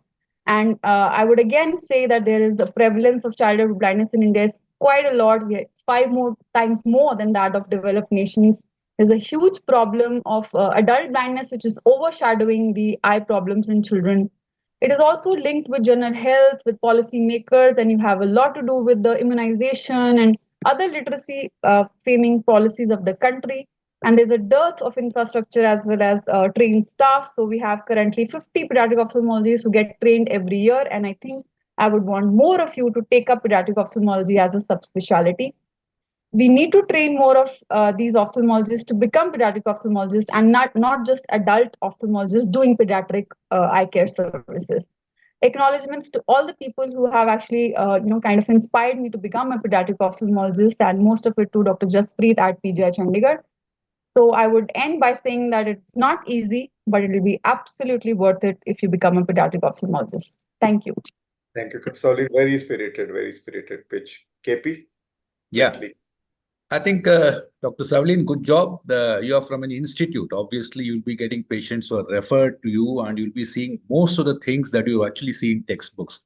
[SPEAKER 14] And I would again say that there is a prevalence of childhood blindness in India is quite a lot. It's 5 times more than that of developed nations. There's a huge problem of adult blindness, which is overshadowing the eye problems in children. It is also linked with general health, with policymakers, and you have a lot to do with the immunization and other literacy framing policies of the country. And there's a dearth of infrastructure as well as trained staff. So we have currently 50 pediatric ophthalmologists who get trained every year. And I think I would want more of you to take up pediatric ophthalmology as a subspecialty. We need to train more of these ophthalmologists to become pediatric ophthalmologists and not just adult ophthalmologists doing pediatric eye care services. Acknowledgements to all the people who have actually kind of inspired me to become a pediatric ophthalmologist, and most of it to Dr. Jaspreet at PGI Chandigarh. So I would end by saying that it's not easy, but it will be absolutely worth it if you become a pediatric ophthalmologist. Thank you.
[SPEAKER 2] Thank you, Solid. Very spirited pitch. KP?
[SPEAKER 12] Yeah.
[SPEAKER 2] Quickly.
[SPEAKER 12] I think, Dr. Savlin, good job. You are from an institute. Obviously, you'll be getting patients who are referred to you, and you'll be seeing most of the things that you actually see in textbooks.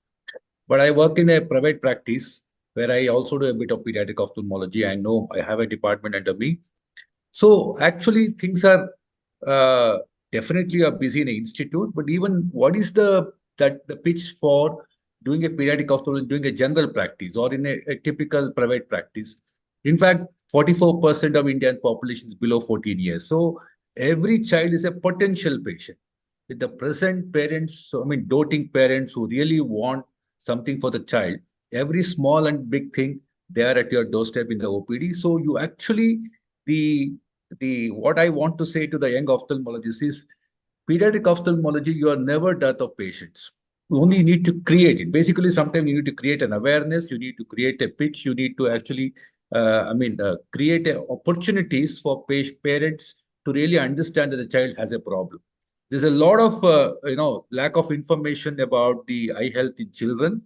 [SPEAKER 12] But I work in a private practice where I also do a bit of pediatric ophthalmology. I know I have a department under me. So actually, things are definitely are busy in an institute. But even what is the pitch for doing a pediatric ophthalmology, doing a general practice or in a typical private practice? In fact, 44% of Indian population is below 14 years. So every child is a potential patient. With the present parents, I mean, doting parents who really want something for the child, every small and big thing, they are at your doorstep in the OPD. So you actually, what I want to say to the young ophthalmologists is, pediatric ophthalmology, you are never dearth of patients. You only need to create it. Basically, sometimes you need to create an awareness, you need to create a pitch, you need to actually, create opportunities for parents to really understand that the child has a problem. There's a lot of, lack of information about the eye health in children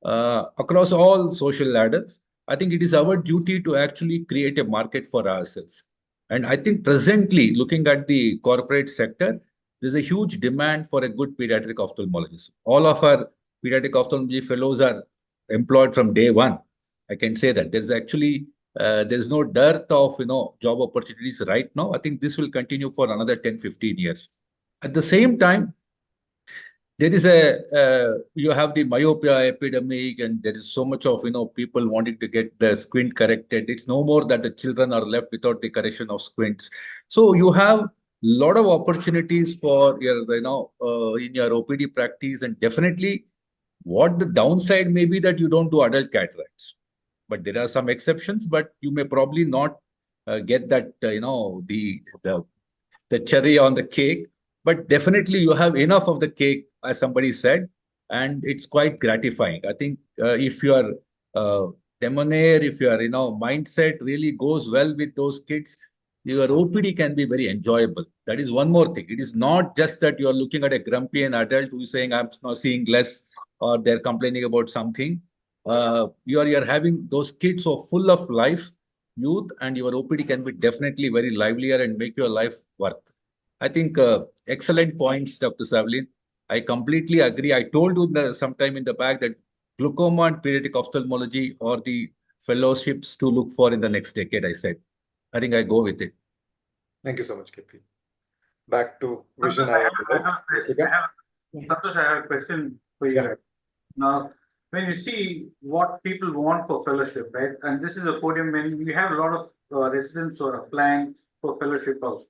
[SPEAKER 12] across all social ladders. I think it is our duty to actually create a market for ourselves. And I think presently, looking at the corporate sector, there's a huge demand for a good pediatric ophthalmologist. All of our pediatric ophthalmology fellows are employed from day one. I can say that there's actually there's no dearth of job opportunities right now. I think this will continue for another 10, 15 years. At the same time, there is you have the myopia epidemic, and there is so much of people wanting to get the squint corrected. It's no more that the children are left without the correction of squints. So you have a lot of opportunities for your in your OPD practice, and definitely what the downside may be that you don't do adult cataracts, but there are some exceptions. But you may probably not get that the cherry on the cake, but definitely you have enough of the cake, as somebody said, and it's quite gratifying. I think if your demeanor, if your mindset really goes well with those kids, your OPD can be very enjoyable. That is one more thing. It is not just that you are looking at a grumpy and adult who is saying, I'm not seeing less, or they're complaining about something. You're having those kids who are full of life, youth, and your OPD can be definitely very livelier and make your life worth. I think excellent points, Dr. Savlin. I completely agree. I told you sometime in the back that glaucoma and pediatric ophthalmology are the fellowships to look for in the next decade, I said. I think I go with it.
[SPEAKER 2] Thank you so much, KP. Back to Vision.
[SPEAKER 4] I have a question for you. Yeah. Now, when you see what people want for fellowship, right? And this is a podium when we have a lot of residents who are applying for fellowship also.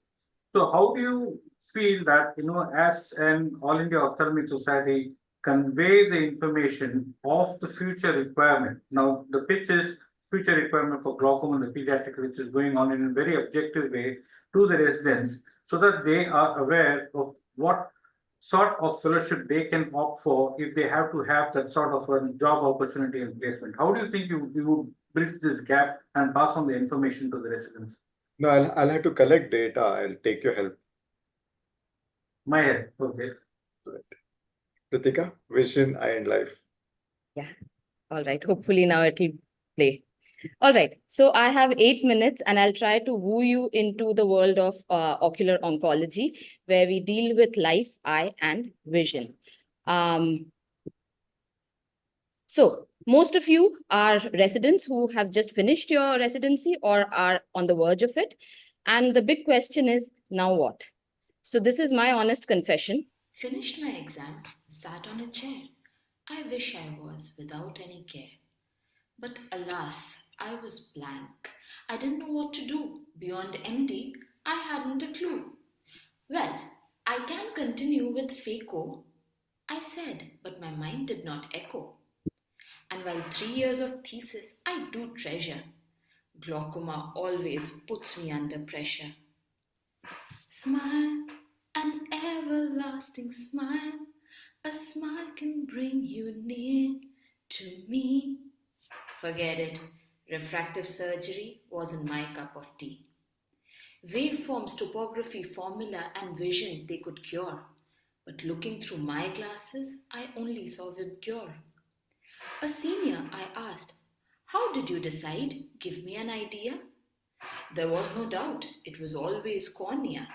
[SPEAKER 4] So how do you feel that, as an All India Ophthalmic Society, convey the information of the future requirement? Now, the pitch is future requirement for glaucoma in the pediatric, which is going on in a very objective way to the residents, so that they are aware of what sort of fellowship they can opt for if they have to have that sort of a job opportunity and placement. How do you think you would bridge this gap and pass on the information to the residents?
[SPEAKER 2] No, I'll have to collect data. I'll take your help.
[SPEAKER 4] My help, okay.
[SPEAKER 2] Ritika, vision, eye and life.
[SPEAKER 15] Yeah. All right. Hopefully now it will play. All right. So I have 8 minutes and I'll try to woo you into the world of ocular oncology, where we deal with life, eye, and vision. So most of you are residents who have just finished your residency or are on the verge of it. And the big question is, now what? So this is my honest confession.
[SPEAKER 21] Finished my exam, sat on a chair. I wish I was without any care. But alas, I was blank. I didn't know what to do. Beyond empty, I hadn't a clue. Well, I can continue with FACO, I said, but my mind did not echo. And while 3 years of thesis I do treasure, glaucoma always puts me under pressure. Smile, an everlasting smile. A smile can bring you near to me. Forget it, refractive surgery wasn't my cup of tea. Waveforms, topography, formula, and vision they could cure. But looking through my glasses, I only saw Vibgure. A senior, I asked, how did you decide? Give me an idea. There was no doubt, it was always cornea.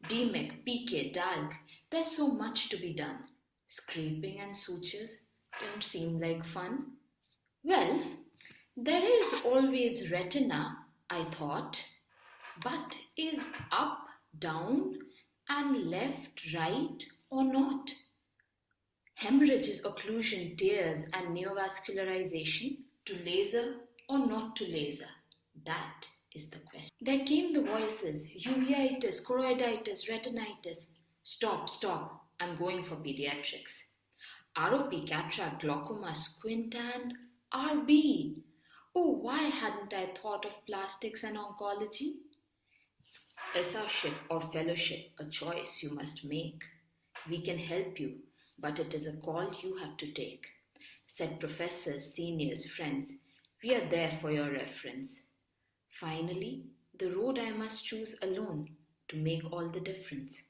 [SPEAKER 21] DMEC, PK, DALC, there's so much to be done. Scraping and sutures didn't seem like fun. Well, there is always retina, I thought. But is up, down, and left, right, or not? Hemorrhages, occlusion, tears, and neovascularization, to laser or not to laser? That is the question. There came the voices, uveitis, choroiditis, retinitis. Stop, I'm going for pediatrics. ROP, cataract, glaucoma, squint, and RB. Oh, why hadn't I thought of plastics and oncology? SRship or fellowship, a choice you must make. We can help you, but it is a call you have to take. Said professors, seniors, friends, we are there for your reference. Finally, the road I must choose alone to make all the difference.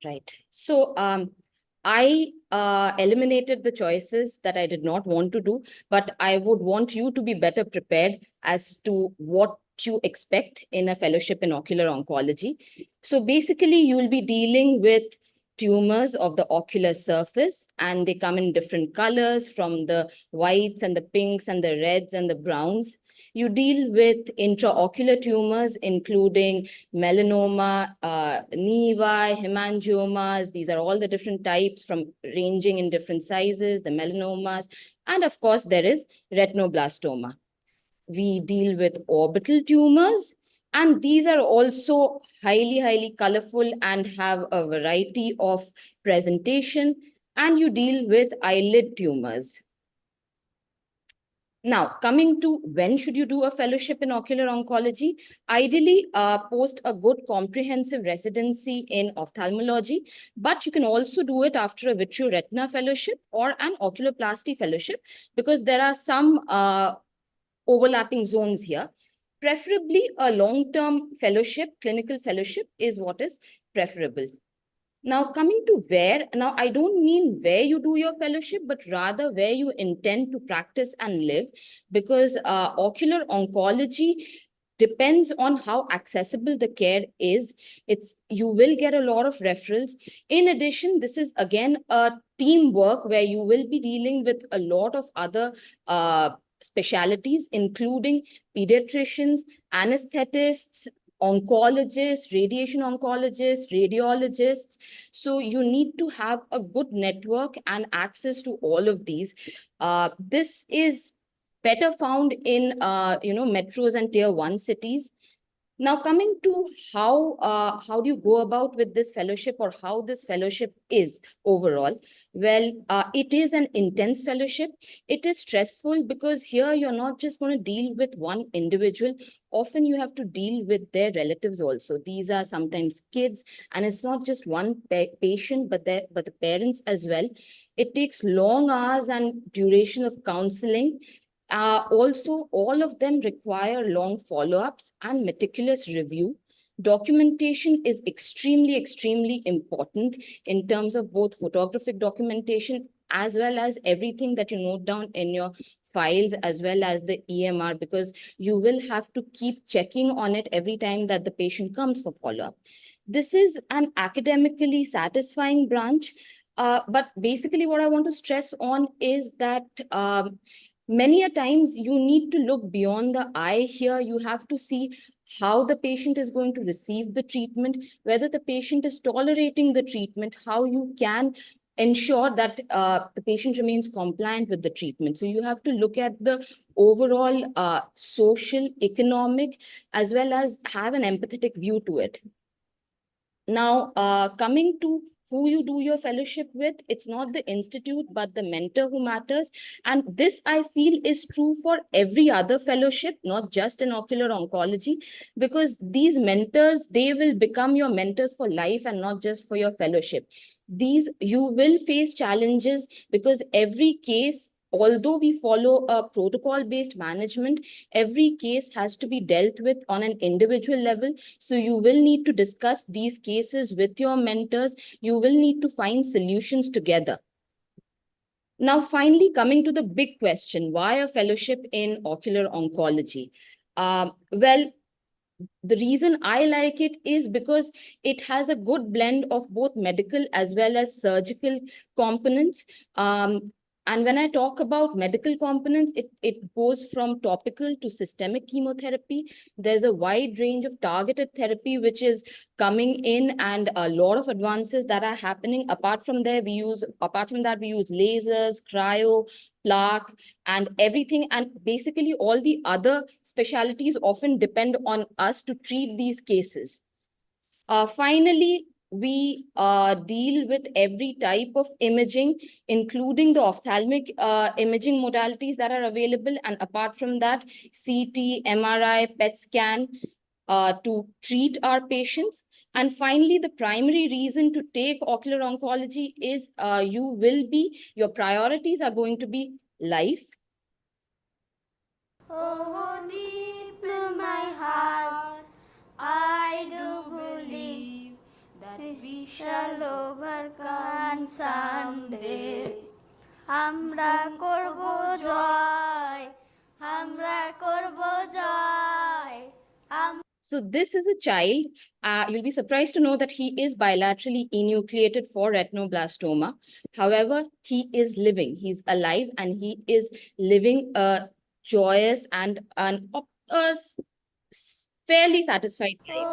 [SPEAKER 15] Right. So I eliminated the choices that I did not want to do, but I would want you to be better prepared as to what you expect in a fellowship in ocular oncology. So basically, you will be dealing with tumors of the ocular surface, and they come in different colors, from the whites and the pinks and the reds and the browns. You deal with intraocular tumors, including melanoma, nevi, hemangiomas. These are all the different types, from ranging in different sizes, the melanomas. And of course, there is retinoblastoma. We deal with orbital tumors, and these are also highly colorful and have a variety of presentation. And you deal with eyelid tumors. Now, coming to when should you do a fellowship in ocular oncology? Ideally, post a good comprehensive residency in ophthalmology, but you can also do it after a vitreoretina fellowship or an oculoplasty fellowship, because there are some overlapping zones here. Preferably a long-term fellowship, clinical fellowship is what is preferable. Now, coming to where, now I don't mean where you do your fellowship, but rather where you intend to practice and live, because ocular oncology depends on how accessible the care is. You will get a lot of referrals. In addition, this is again a teamwork where you will be dealing with a lot of other specialties, including pediatricians, anesthetists, oncologists, radiation oncologists, radiologists. So you need to have a good network and access to all of these. This is better found in metros and tier 1 cities. Now, coming to how do you go about with this fellowship, or how this fellowship is overall? Well, it is an intense fellowship. It is stressful because here you're not just going to deal with one individual. Often you have to deal with their relatives also. These are sometimes kids, and it's not just one patient, but the parents as well. It takes long hours and duration of counseling. Also, all of them require long follow-ups and meticulous review. Documentation is extremely, extremely important in terms of both photographic documentation as well as everything that you note down in your files, as well as the EMR, because you will have to keep checking on it every time that the patient comes for follow-up. This is an academically satisfying branch, but basically what I want to stress on is that many a times you need to look beyond the eye here. You have to see how the patient is going to receive the treatment, whether the patient is tolerating the treatment, how you can ensure that the patient remains compliant with the treatment. So you have to look at the overall social, economic, as well as have an empathetic view to it. Now, coming to who you do your fellowship with, it's not the institute, but the mentor who matters. And this, I feel, is true for every other fellowship, not just in ocular oncology, because these mentors, they will become your mentors for life and not just for your fellowship. You will face challenges because every case, although we follow a protocol-based management, every case has to be dealt with on an individual level. So you will need to discuss these cases with your mentors. You will need to find solutions together. Now, finally, coming to the big question, why a fellowship in ocular oncology? Well, the reason I like it is because it has a good blend of both medical as well as surgical components. And when I talk about medical components, it goes from topical to systemic chemotherapy. There's a wide range of targeted therapy which is coming in, and a lot of advances that are happening. Apart from that, we use lasers, cryo, plaque, and everything. And basically all the other specialties often depend on us to treat these cases. Finally, we deal with every type of imaging, including the ophthalmic imaging modalities that are available. And apart from that, CT, MRI, PET scan to treat our patients. And finally, the primary reason to take ocular oncology is your priorities are going to be life.
[SPEAKER 8] Oh, deep in my heart, I do believe that we shall overcome someday. Hamra korbo joy, hamra korbo joy.
[SPEAKER 15] So this is a child. You'll be surprised to know that he is bilaterally enucleated for retinoblastoma. However, he is living. He's alive, and he is living a joyous and fairly satisfied life.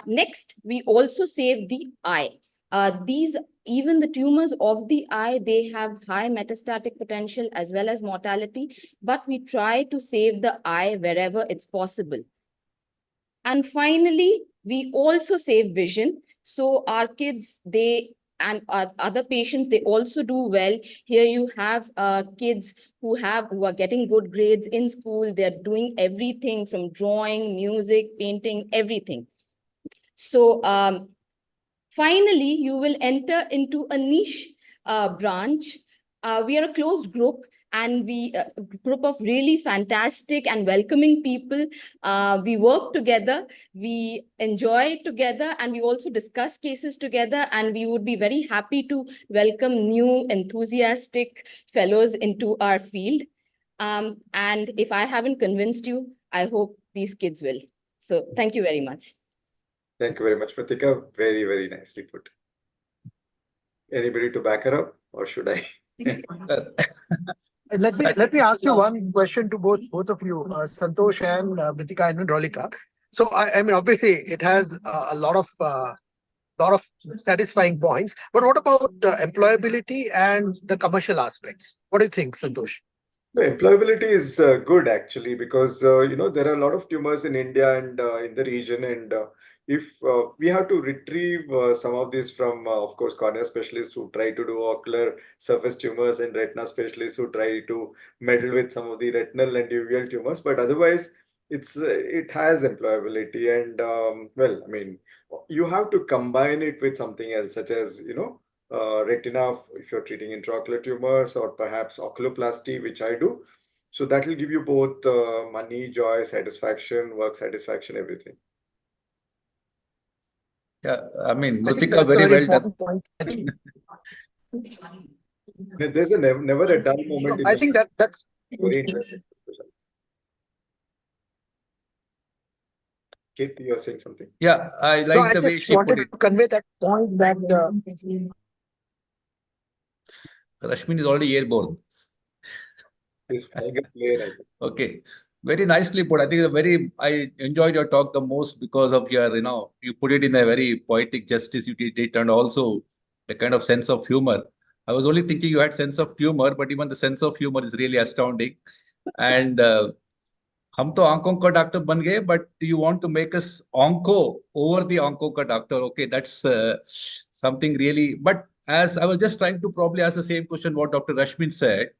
[SPEAKER 15] Next, we also save the eye. Even the tumors of the eye, they have high metastatic potential as well as mortality, but we try to save the eye wherever it's possible. And finally, we also save vision. So our kids, and other patients, they also do well. Here you have kids who are getting good grades in school. They're doing everything from drawing, music, painting, everything. So finally, you will enter into a niche branch. We are a closed group, and a group of really fantastic and welcoming people. We work together, we enjoy together, and we also discuss cases together. And we would be very happy to welcome new enthusiastic fellows into our field. And if I haven't convinced you, I hope these kids will. So thank you very much.
[SPEAKER 2] Thank you very much, Pratika. Very, very nicely put. Anybody to back her up, or should I?
[SPEAKER 7] Let me ask you one question to both of you, Santosh and Britika and Rolika. So I mean, obviously, it has a lot of satisfying points. But what about employability and the commercial aspects? What do you think, Santosh?
[SPEAKER 2] No, employability is good actually because there are a lot of tumors in India and in the region, and if we have to retrieve some of these from, of course, cornea specialists who try to do ocular surface tumors and retina specialists who try to meddle with some of the retinal and uveal tumors, but otherwise it has employability, and well, I mean, you have to combine it with something else, such as retina if you're treating intraocular tumors, or perhaps oculoplasty, which I do. So that will give you both money, joy, satisfaction, work satisfaction, everything.
[SPEAKER 12] Yeah, I mean,
[SPEAKER 7] I think
[SPEAKER 12] Lutika,
[SPEAKER 7] that's a
[SPEAKER 12] very
[SPEAKER 7] very
[SPEAKER 12] well done.
[SPEAKER 7] important point. I think,
[SPEAKER 2] There's a never a dull moment in
[SPEAKER 7] I
[SPEAKER 2] the
[SPEAKER 7] think that's
[SPEAKER 2] very interesting. Kate, you are saying something.
[SPEAKER 12] Yeah, I
[SPEAKER 7] no,
[SPEAKER 12] like
[SPEAKER 7] I
[SPEAKER 12] the way
[SPEAKER 7] just
[SPEAKER 12] she put
[SPEAKER 7] wanted
[SPEAKER 12] it.
[SPEAKER 7] to convey that point that
[SPEAKER 12] Rashmin is already airborne.
[SPEAKER 2] He's flying a plane, I think.
[SPEAKER 12] Okay, very nicely put. I think I enjoyed your talk the most because of your, you put it in a very poetic justice. You did it, and also a kind of sense of humor. I was only thinking you had sense of humor, but even the sense of humor is really astounding. And हम तो आंखों का doctor बन गए, but you want to make us onco over the onco का doctor. Okay, that's something really. But as I was just trying to probably ask the same question what Dr. Rashmin said,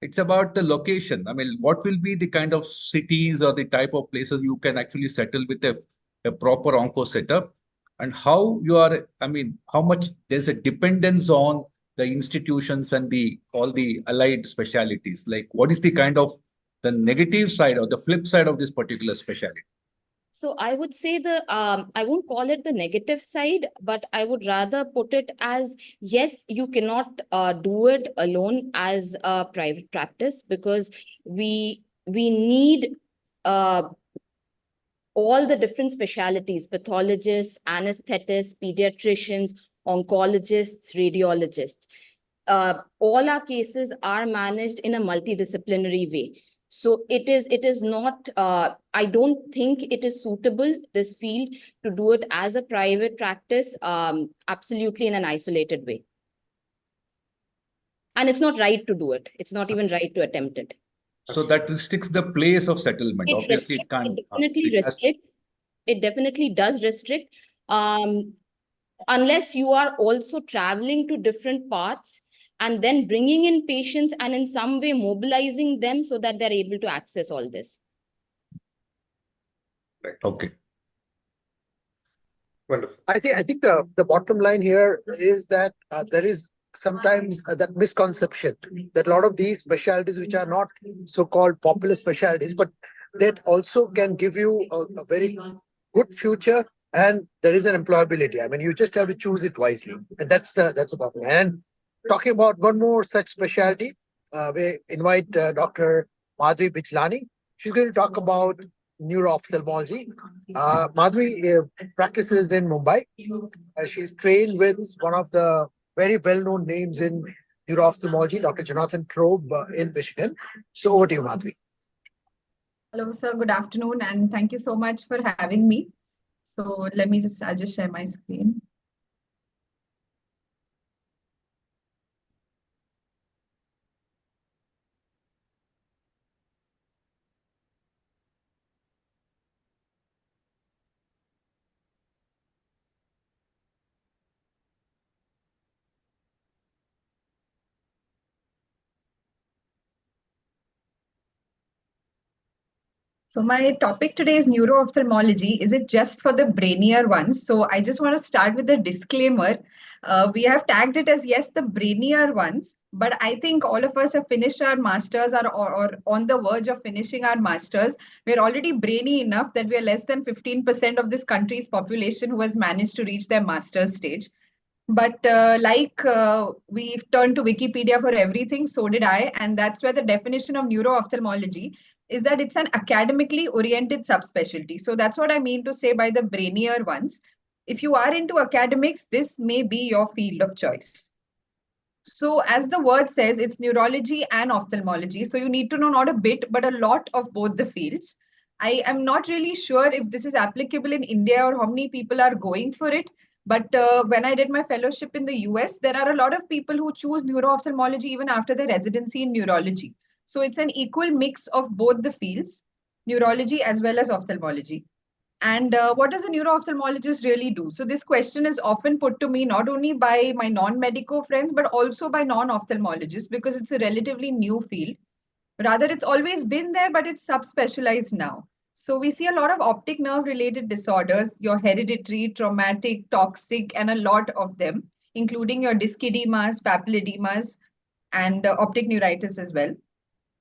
[SPEAKER 12] it's about the location. I mean, what will be the kind of cities or the type of places you can actually settle with a proper onco setup, and how you are, I mean, how much there's a dependence on the institutions and the all the allied specialities. Like, what is the kind of the negative side or the flip side of this particular specialty?
[SPEAKER 15] So I would say I won't call it the negative side, but I would rather put it as, yes, you cannot do it alone as a private practice, because we need all the different specialities: pathologists, anesthetists, pediatricians, oncologists, radiologists. All our cases are managed in a multidisciplinary way. So it is not, I don't think it is suitable, this field, to do it as a private practice, absolutely in an isolated way. And it's not right to do it. It's not even right to attempt it.
[SPEAKER 12] So that restricts the place of settlement. Obviously, it can't.
[SPEAKER 15] It definitely restricts. It definitely does restrict. Unless you are also traveling to different parts and then bringing in patients and in some way mobilizing them so that they're able to access all this.
[SPEAKER 12] Okay.
[SPEAKER 2] Wonderful.
[SPEAKER 7] I think the bottom line here is that there is sometimes that misconception that a lot of these specialties, which are not so-called popular specialties, but that also can give you a very good future, and there is an employability. I mean, you just have to choose it wisely, and that's the bottom line. And talking about one more such specialty, we invite Dr. Madhuri Bijlani. She's going to talk about neuro-ophthalmology. Madhuri practices in Mumbai. She's trained with one of the very well-known names in neuro-ophthalmology, Dr. Jonathan Trobe in Michigan. So over to you, Madhuri.
[SPEAKER 11] Hello, sir. Good afternoon, and thank you so much for having me. So I'll just share my screen. So my topic today is neuro-ophthalmology. Is it just for the brainier ones? So I just want to start with a disclaimer. We have tagged it as, yes, the brainier ones, but I think all of us have finished our masters or on the verge of finishing our masters. We're already brainy enough that we are less than 15% of this country's population who has managed to reach their master's stage. But we've turned to Wikipedia for everything, so did I. And that's where the definition of neuro-ophthalmology is that it's an academically oriented subspecialty. So that's what I mean to say by the brainier ones. If you are into academics, this may be your field of choice. So as the word says, it's neurology and ophthalmology. So you need to know not a bit, but a lot of both the fields. I am not really sure if this is applicable in India or how many people are going for it. But when I did my fellowship in the US, there are a lot of people who choose neuro-ophthalmology even after their residency in neurology. So it's an equal mix of both the fields, neurology as well as ophthalmology. And what does a neuro-ophthalmologist really do? So this question is often put to me not only by my non-medico friends, but also by non-ophthalmologists, because it's a relatively new field. Rather, it's always been there, but it's subspecialized now. So we see a lot of optic nerve related disorders, your hereditary, traumatic, toxic, and a lot of them, including your dyskidemas, papillodemas, and optic neuritis as well.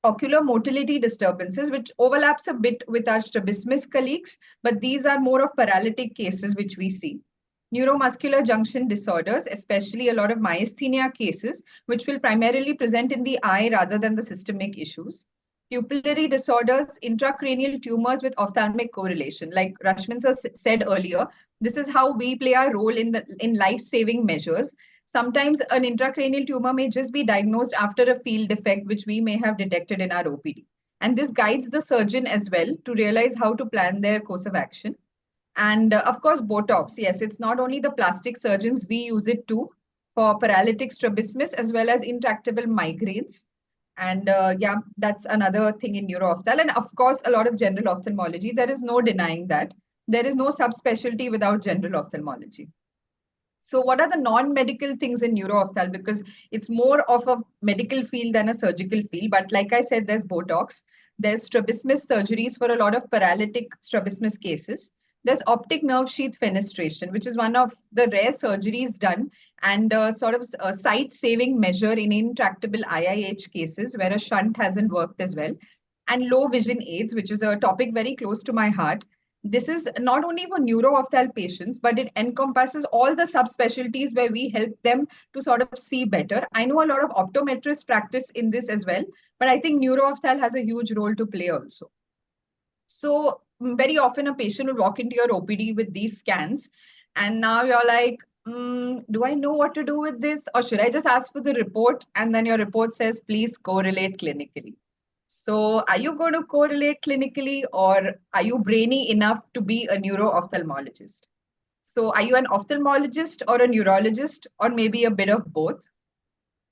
[SPEAKER 11] Ocular motility disturbances, which overlaps a bit with our strabismus colleagues, but these are more of paralytic cases which we see. Neuromuscular junction disorders, especially a lot of myasthenia cases, which will primarily present in the eye rather than the systemic issues. Pupillary disorders, intracranial tumors with ophthalmic correlation. Like Rashmin sir said earlier, this is how we play our role in life-saving measures. Sometimes an intracranial tumor may just be diagnosed after a field defect, which we may have detected in our OPD. And this guides the surgeon as well to realize how to plan their course of action. And of course, Botox. Yes, it's not only the plastic surgeons, we use it too for paralytic strabismus as well as intractable migraines. And yeah, that's another thing in neuro-ophthalm. And of course, a lot of general ophthalmology. There is no denying that. There is no subspecialty without general ophthalmology. So what are the non-medical things in neuro-ophthalm? Because it's more of a medical field than a surgical field. But like I said, there's Botox. There's strabismus surgeries for a lot of paralytic strabismus cases. There's optic nerve sheath fenestration, which is one of the rare surgeries done and sort of a sight-saving measure in intractable IIH cases where a shunt hasn't worked as well. And low vision aids, which is a topic very close to my heart. This is not only for neuro-ophthalm patients, but it encompasses all the subspecialties where we help them to sort of see better. I know a lot of optometrists practice in this as well, but I think neuro-ophthalm has a huge role to play also. So very often a patient will walk into your OPD with these scans, and now you're like, do I know what to do with this? Or should I just ask for the report? And then your report says, please correlate clinically. So are you going to correlate clinically, or are you brainy enough to be a neuro-ophthalmologist? So are you an ophthalmologist or a neurologist, or maybe a bit of both?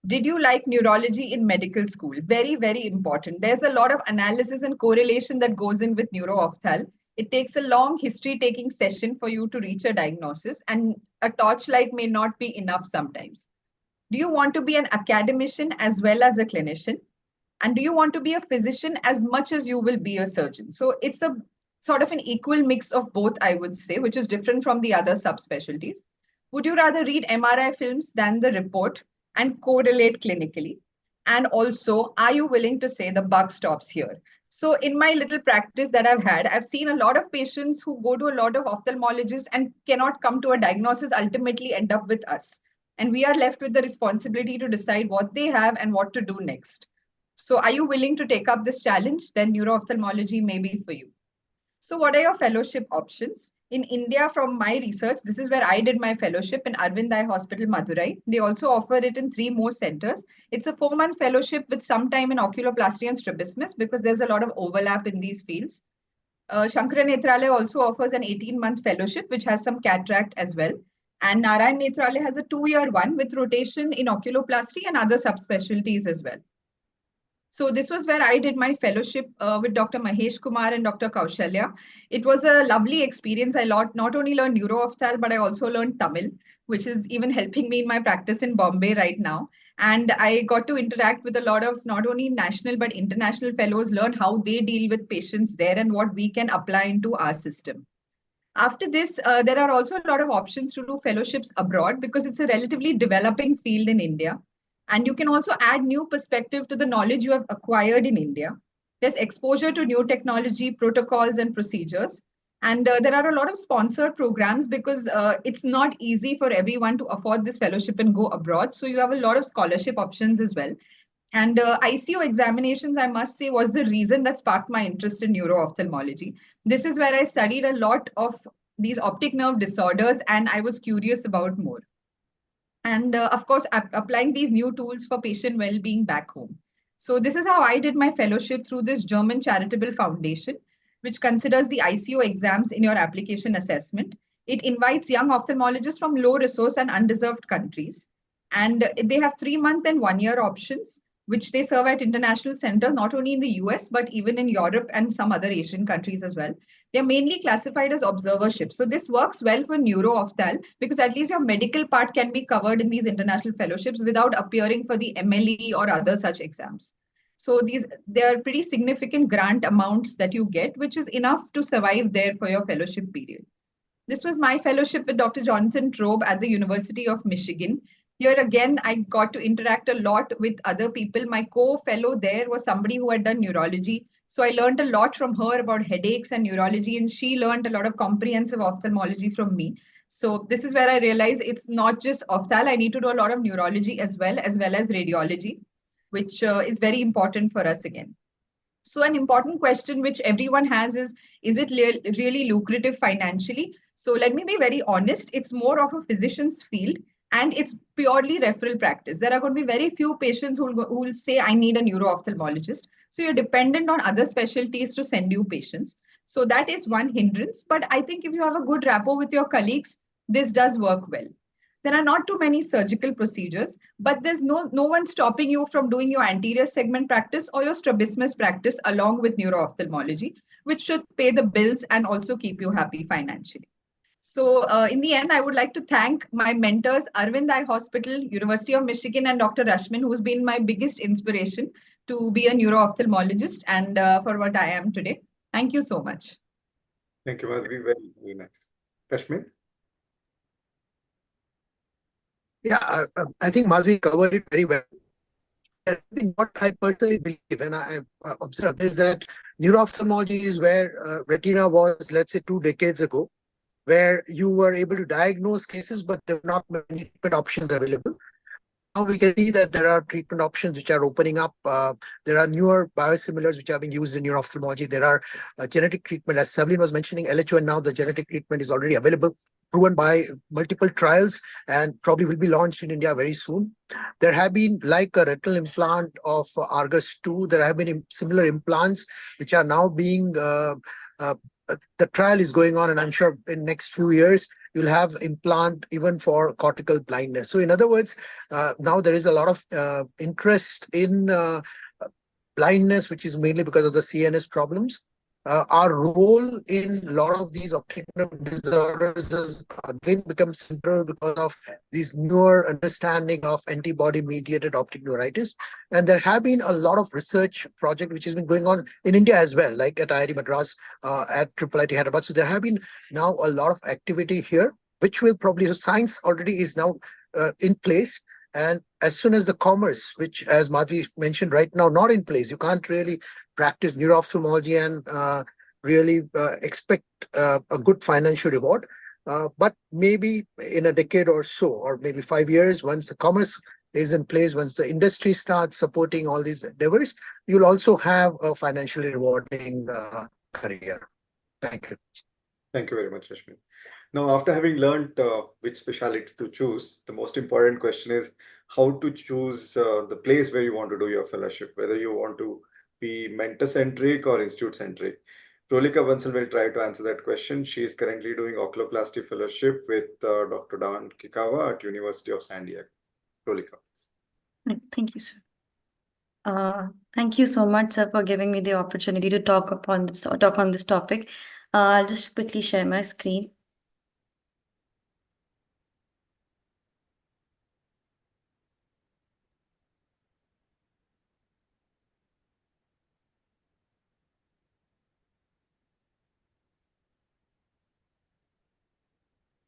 [SPEAKER 11] Did you like neurology in medical school? Very, very important. There's a lot of analysis and correlation that goes in with neuro-ophthalm. It takes a long history-taking session for you to reach a diagnosis, and a torchlight may not be enough sometimes. Do you want to be an academician as well as a clinician? And do you want to be a physician as much as you will be a surgeon? So it's a sort of an equal mix of both, I would say, which is different from the other subspecialties. Would you rather read MRI films than the report and correlate clinically? And also, are you willing to say the buck stops here? So in my little practice that I've had, I've seen a lot of patients who go to a lot of ophthalmologists and cannot come to a diagnosis, ultimately end up with us. And we are left with the responsibility to decide what they have and what to do next. So are you willing to take up this challenge? Then neuro-ophthalmology may be for you. So what are your fellowship options? In India, from my research, this is where I did my fellowship in Arvind Eye Hospital, Madurai. They also offer it in 3 more centers. It's a 4-month fellowship with some time in oculoplasty and strabismus because there's a lot of overlap in these fields. Shankara Nethralaya also offers an 18-month fellowship, which has some cataract as well. And Narayan Nethralaya has a 2-year one with rotation in oculoplasty and other subspecialties as well. So this was where I did my fellowship with Dr. Mahesh Kumar and Dr. Kaushalya. It was a lovely experience. I not only learned neuro-ophthalm, but I also learned Tamil, which is even helping me in my practice in Bombay right now. And I got to interact with a lot of not only national, but international fellows, learn how they deal with patients there and what we can apply into our system. After this, there are also a lot of options to do fellowships abroad because it's a relatively developing field in India. And you can also add new perspective to the knowledge you have acquired in India. There's exposure to new technology, protocols, and procedures. And there are a lot of sponsored programs because it's not easy for everyone to afford this fellowship and go abroad. So you have a lot of scholarship options as well. And ICO examinations, I must say, was the reason that sparked my interest in neuro-ophthalmology. This is where I studied a lot of these optic nerve disorders, and I was curious about more. And of course, applying these new tools for patient well-being back home. So this is how I did my fellowship through this German charitable foundation, which considers the ICO exams in your application assessment. It invites young ophthalmologists from low resource and undeserved countries. And they have 3-month and 1-year options. which they serve at international centers, not only in the US, but even in Europe and some other Asian countries as well. They're mainly classified as observerships. So this works well for neuro-ophthalm because at least your medical part can be covered in these international fellowships without appearing for the MLE or other such exams. So they are pretty significant grant amounts that you get, which is enough to survive there for your fellowship period. This was my fellowship with Dr. Jonathan Trobe at the University of Michigan. Here again, I got to interact a lot with other people. My co-fellow there was somebody who had done neurology. So I learned a lot from her about headaches and neurology, and she learned a lot of comprehensive ophthalmology from me. So this is where I realized it's not just ophthalm. I need to do a lot of neurology as well as radiology, which is very important for us again. So an important question which everyone has is it really lucrative financially? So let me be very honest, it's more of a physician's field and it's purely referral practice. There are going to be very few patients who will say, I need a neuro-ophthalmologist. So you're dependent on other specialties to send you patients. So that is one hindrance. But I think if you have a good rapport with your colleagues, this does work well. There are not too many surgical procedures, but there's no one stopping you from doing your anterior segment practice or your strabismus practice along with neuro-ophthalmology, which should pay the bills and also keep you happy financially. So in the end, I would like to thank my mentors, Arvind Eye Hospital, University of Michigan, and Dr. Rashmin, who's been my biggest inspiration to be a neuro-ophthalmologist and for what I am today. Thank you so much.
[SPEAKER 2] Thank you, Madhvi. Very, very nice. Rashmin?
[SPEAKER 7] Yeah, I think Madhvi covered it very well. I think what I personally believe and I observed is that neuro-ophthalmology is where retina was, let's say, 2 decades ago, where you were able to diagnose cases, but there were not many treatment options available. Now we can see that there are treatment options which are opening up. There are newer biosimilars which are being used in neuro-ophthalmology. There are genetic treatment, as Savlin was mentioning, LHO, and now the genetic treatment is already available, proven by multiple trials, and probably will be launched in India very soon. There have been, like a retinal implant of Argus 2, there have been similar implants which are now being, the trial is going on, and I'm sure in next few years, you'll have implant even for cortical blindness. So in other words, now there is a lot of interest in blindness, which is mainly because of the CNS problems. Our role in a lot of these optic nerve disorders has again become central because of this newer understanding of antibody-mediated optic neuritis. And there have been a lot of research project which has been going on in India as well, like at IIT Madras, at IIIT Hyderabad. So there have been now a lot of activity here, which will probably, so science already is now in place. And as soon as the commerce, which as Madhvi mentioned right now, not in place, you can't really practice neuro-ophthalmology and really expect a good financial reward. But maybe in a decade or so, or maybe 5 years, once the commerce is in place, once the industry starts supporting all these endeavors, you'll also have a financially rewarding career. Thank you.
[SPEAKER 2] Thank you very much, Rashmi. Now, after having learned which specialty to choose, the most important question is how to choose the place where you want to do your fellowship, whether you want to be mentor-centric or institute-centric. Prolika Bansal will try to answer that question. She is currently doing oculoplasty fellowship with Dr. Dan Kikawa at University of San Diego. Prolika.
[SPEAKER 13] Thank you, sir. Thank you so much, sir, for giving me the opportunity to talk on this topic. I'll just quickly share my screen.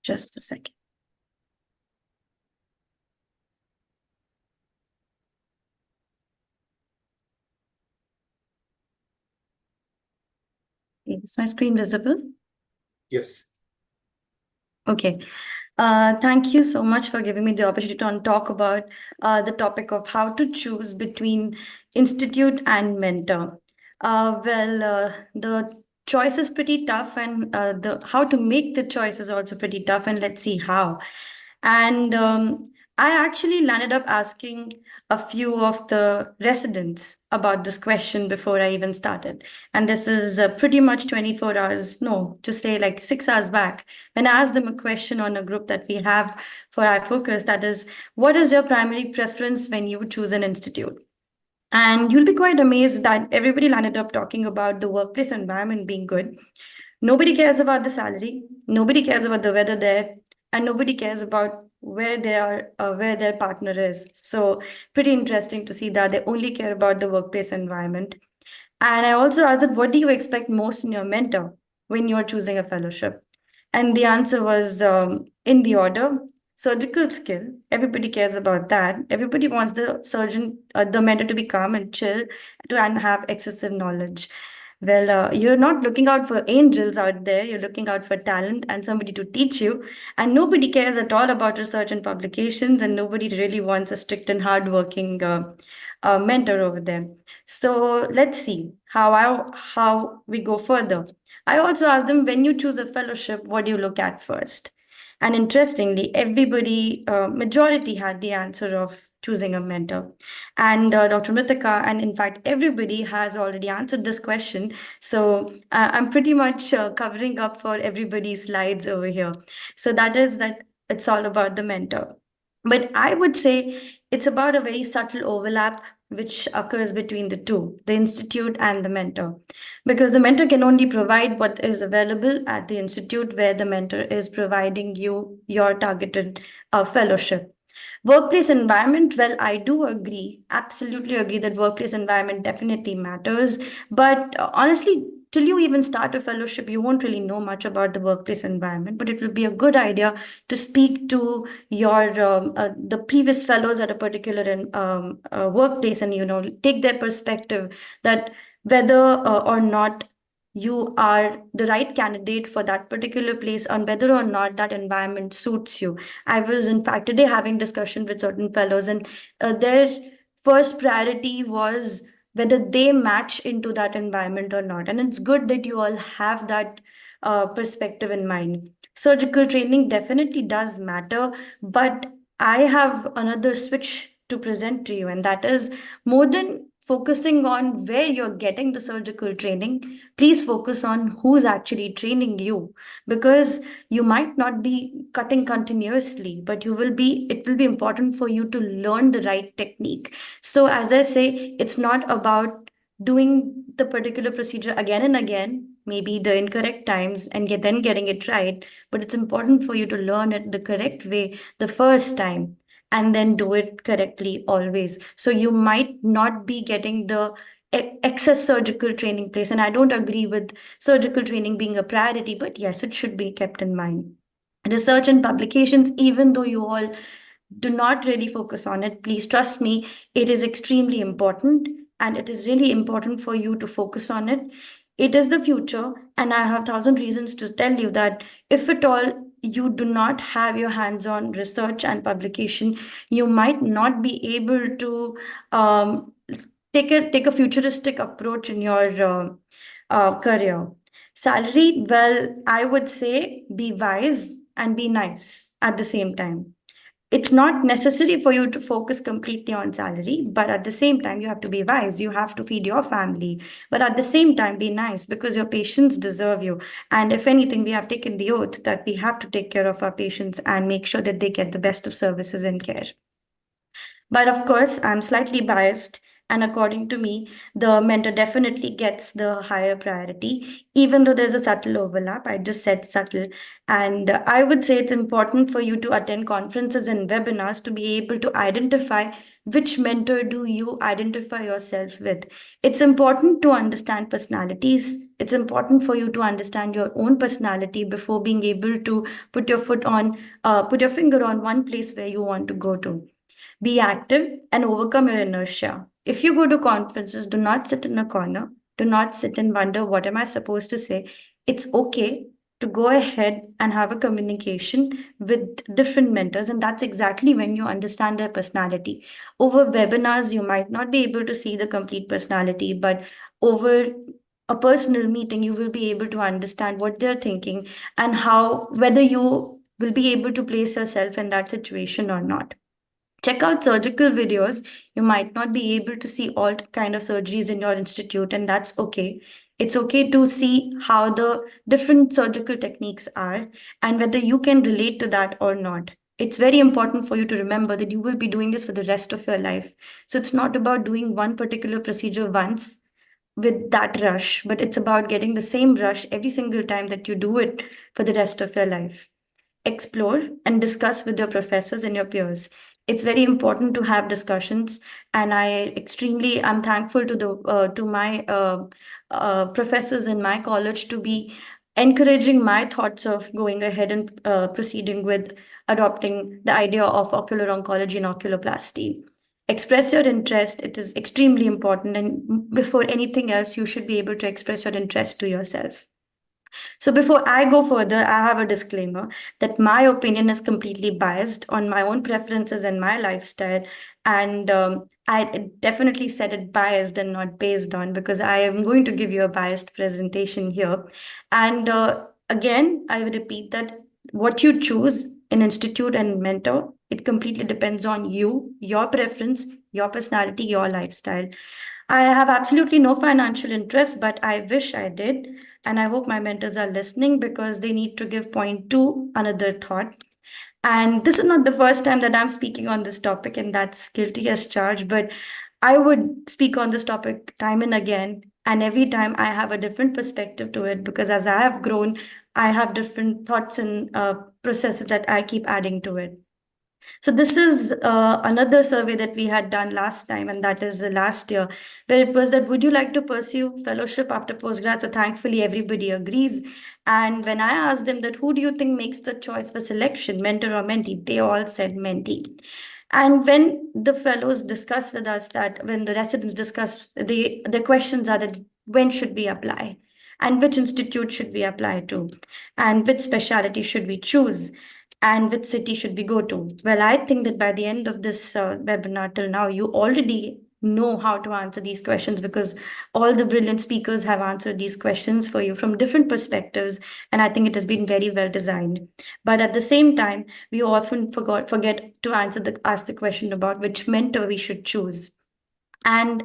[SPEAKER 13] Just a second. Is my screen visible?
[SPEAKER 2] Yes.
[SPEAKER 13] Okay. Thank you so much for giving me the opportunity to talk about the topic of how to choose between institute and mentor. The choice is pretty tough, and the how to make the choice is also pretty tough, and let's see how. And I actually landed up asking a few of the residents about this question before I even started. And this is pretty much 24 hours, no, to say like 6 hours back, when I asked them a question on a group that we have for our focus, that is, what is your primary preference when you choose an institute? And you'll be quite amazed that everybody landed up talking about the workplace environment being good. Nobody cares about the salary, nobody cares about the weather there, and nobody cares about where they are, where their partner is. So pretty interesting to see that they only care about the workplace environment. And I also asked that, what do you expect most in your mentor when you're choosing a fellowship? And the answer was in the order: surgical skill. Everybody cares about that. Everybody wants the surgeon, the mentor, to be calm and chill, and have excessive knowledge. Well, you're not looking out for angels out there. You're looking out for talent and somebody to teach you. And nobody cares at all about research and publications, and nobody really wants a strict and hardworking mentor over there. So let's see how we go further. I also asked them, when you choose a fellowship, what do you look at first? And interestingly, everybody, majority had the answer of choosing a mentor. And Dr. Mithika, and in fact, everybody has already answered this question. So I'm pretty much covering up for everybody's slides over here. So that is that it's all about the mentor. But I would say it's about a very subtle overlap which occurs between the two, the institute and the mentor. Because the mentor can only provide what is available at the institute where the mentor is providing you your targeted fellowship. Workplace environment, well, I do agree, absolutely agree that workplace environment definitely matters. But honestly, till you even start a fellowship, you won't really know much about the workplace environment. But it will be a good idea to speak to your the previous fellows at a particular workplace, and take their perspective that whether or not you are the right candidate for that particular place, on whether or not that environment suits you. I was, in fact, today having discussion with certain fellows, and their first priority was whether they match into that environment or not. And it's good that you all have that perspective in mind. Surgical training definitely does matter, but I have another switch to present to you, and that is, more than focusing on where you're getting the surgical training, please focus on who's actually training you, because you might not be cutting continuously, but it will be important for you to learn the right technique. So as I say, it's not about doing the particular procedure again and again, maybe the incorrect times, and then getting it right, but it's important for you to learn it the correct way the first time, and then do it correctly always. So you might not be getting the excess surgical training place. And I don't agree with surgical training being a priority, but yes, it should be kept in mind. Research and publications, even though you all do not really focus on it, please trust me, it is extremely important, and it is really important for you to focus on it. It is the future, and I have 1,000 reasons to tell you that if at all you do not have your hands on research and publication, you might not be able to take a futuristic approach in your career. Salary, well, I would say be wise and be nice at the same time. It's not necessary for you to focus completely on salary, but at the same time, you have to be wise. You have to feed your family, but at the same time, be nice, because your patients deserve you. And if anything, we have taken the oath that we have to take care of our patients and make sure that they get the best of services and care. But of course, I'm slightly biased. And according to me, the mentor definitely gets the higher priority, even though there's a subtle overlap. I just said subtle. And I would say it's important for you to attend conferences and webinars to be able to identify which mentor do you identify yourself with. It's important to understand personalities. It's important for you to understand your own personality before being able to put your finger on one place where you want to go to. Be active and overcome your inertia. If you go to conferences, do not sit in a corner. Do not sit and wonder, what am I supposed to say? It's okay to go ahead and have a communication with different mentors. And that's exactly when you understand their personality. Over webinars, you might not be able to see the complete personality, but over a personal meeting, you will be able to understand what they're thinking and whether you will be able to place yourself in that situation or not. Check out surgical videos. You might not be able to see all kind of surgeries in your institute, and that's okay. It's okay to see how the different surgical techniques are and whether you can relate to that or not. It's very important for you to remember that you will be doing this for the rest of your life. So it's not about doing one particular procedure once with that rush, but it's about getting the same rush every single time that you do it for the rest of your life. Explore and discuss with your professors and your peers. It's very important to have discussions, and I'm thankful to my professors in my college to be encouraging my thoughts of going ahead and proceeding with adopting the idea of ocular oncology and oculoplasty. Express your interest. It is extremely important, and before anything else, you should be able to express your interest to yourself. So before I go further, I have a disclaimer that my opinion is completely biased on my own preferences and my lifestyle. And I definitely said it biased and not based on, because I am going to give you a biased presentation here. And again, I will repeat that what you choose in institute and mentor, it completely depends on you, your preference, your personality, your lifestyle. I have absolutely no financial interest, but I wish I did. And I hope my mentors are listening, because they need to give point to another thought. And this is not the first time that I'm speaking on this topic, and that's guilty as charged. But I would speak on this topic time and again. And every time I have a different perspective to it, because as I have grown, I have different thoughts and processes that I keep adding to it. So this is another survey that we had done last time, and that is the last year, where it was that, would you like to pursue fellowship after postgrad? So thankfully, everybody agrees. And when I asked them that, who do you think makes the choice for selection, mentor or mentee? They all said mentee. And when the fellows discuss with us that, when the residents discuss, the questions are that, when should we apply? And which institute should we apply to? And which specialty should we choose? And which city should we go to? Well, I think that by the end of this webinar till now, you already know how to answer these questions, because all the brilliant speakers have answered these questions for you from different perspectives. And I think it has been very well designed. But at the same time, we often forget to ask the question about which mentor we should choose. And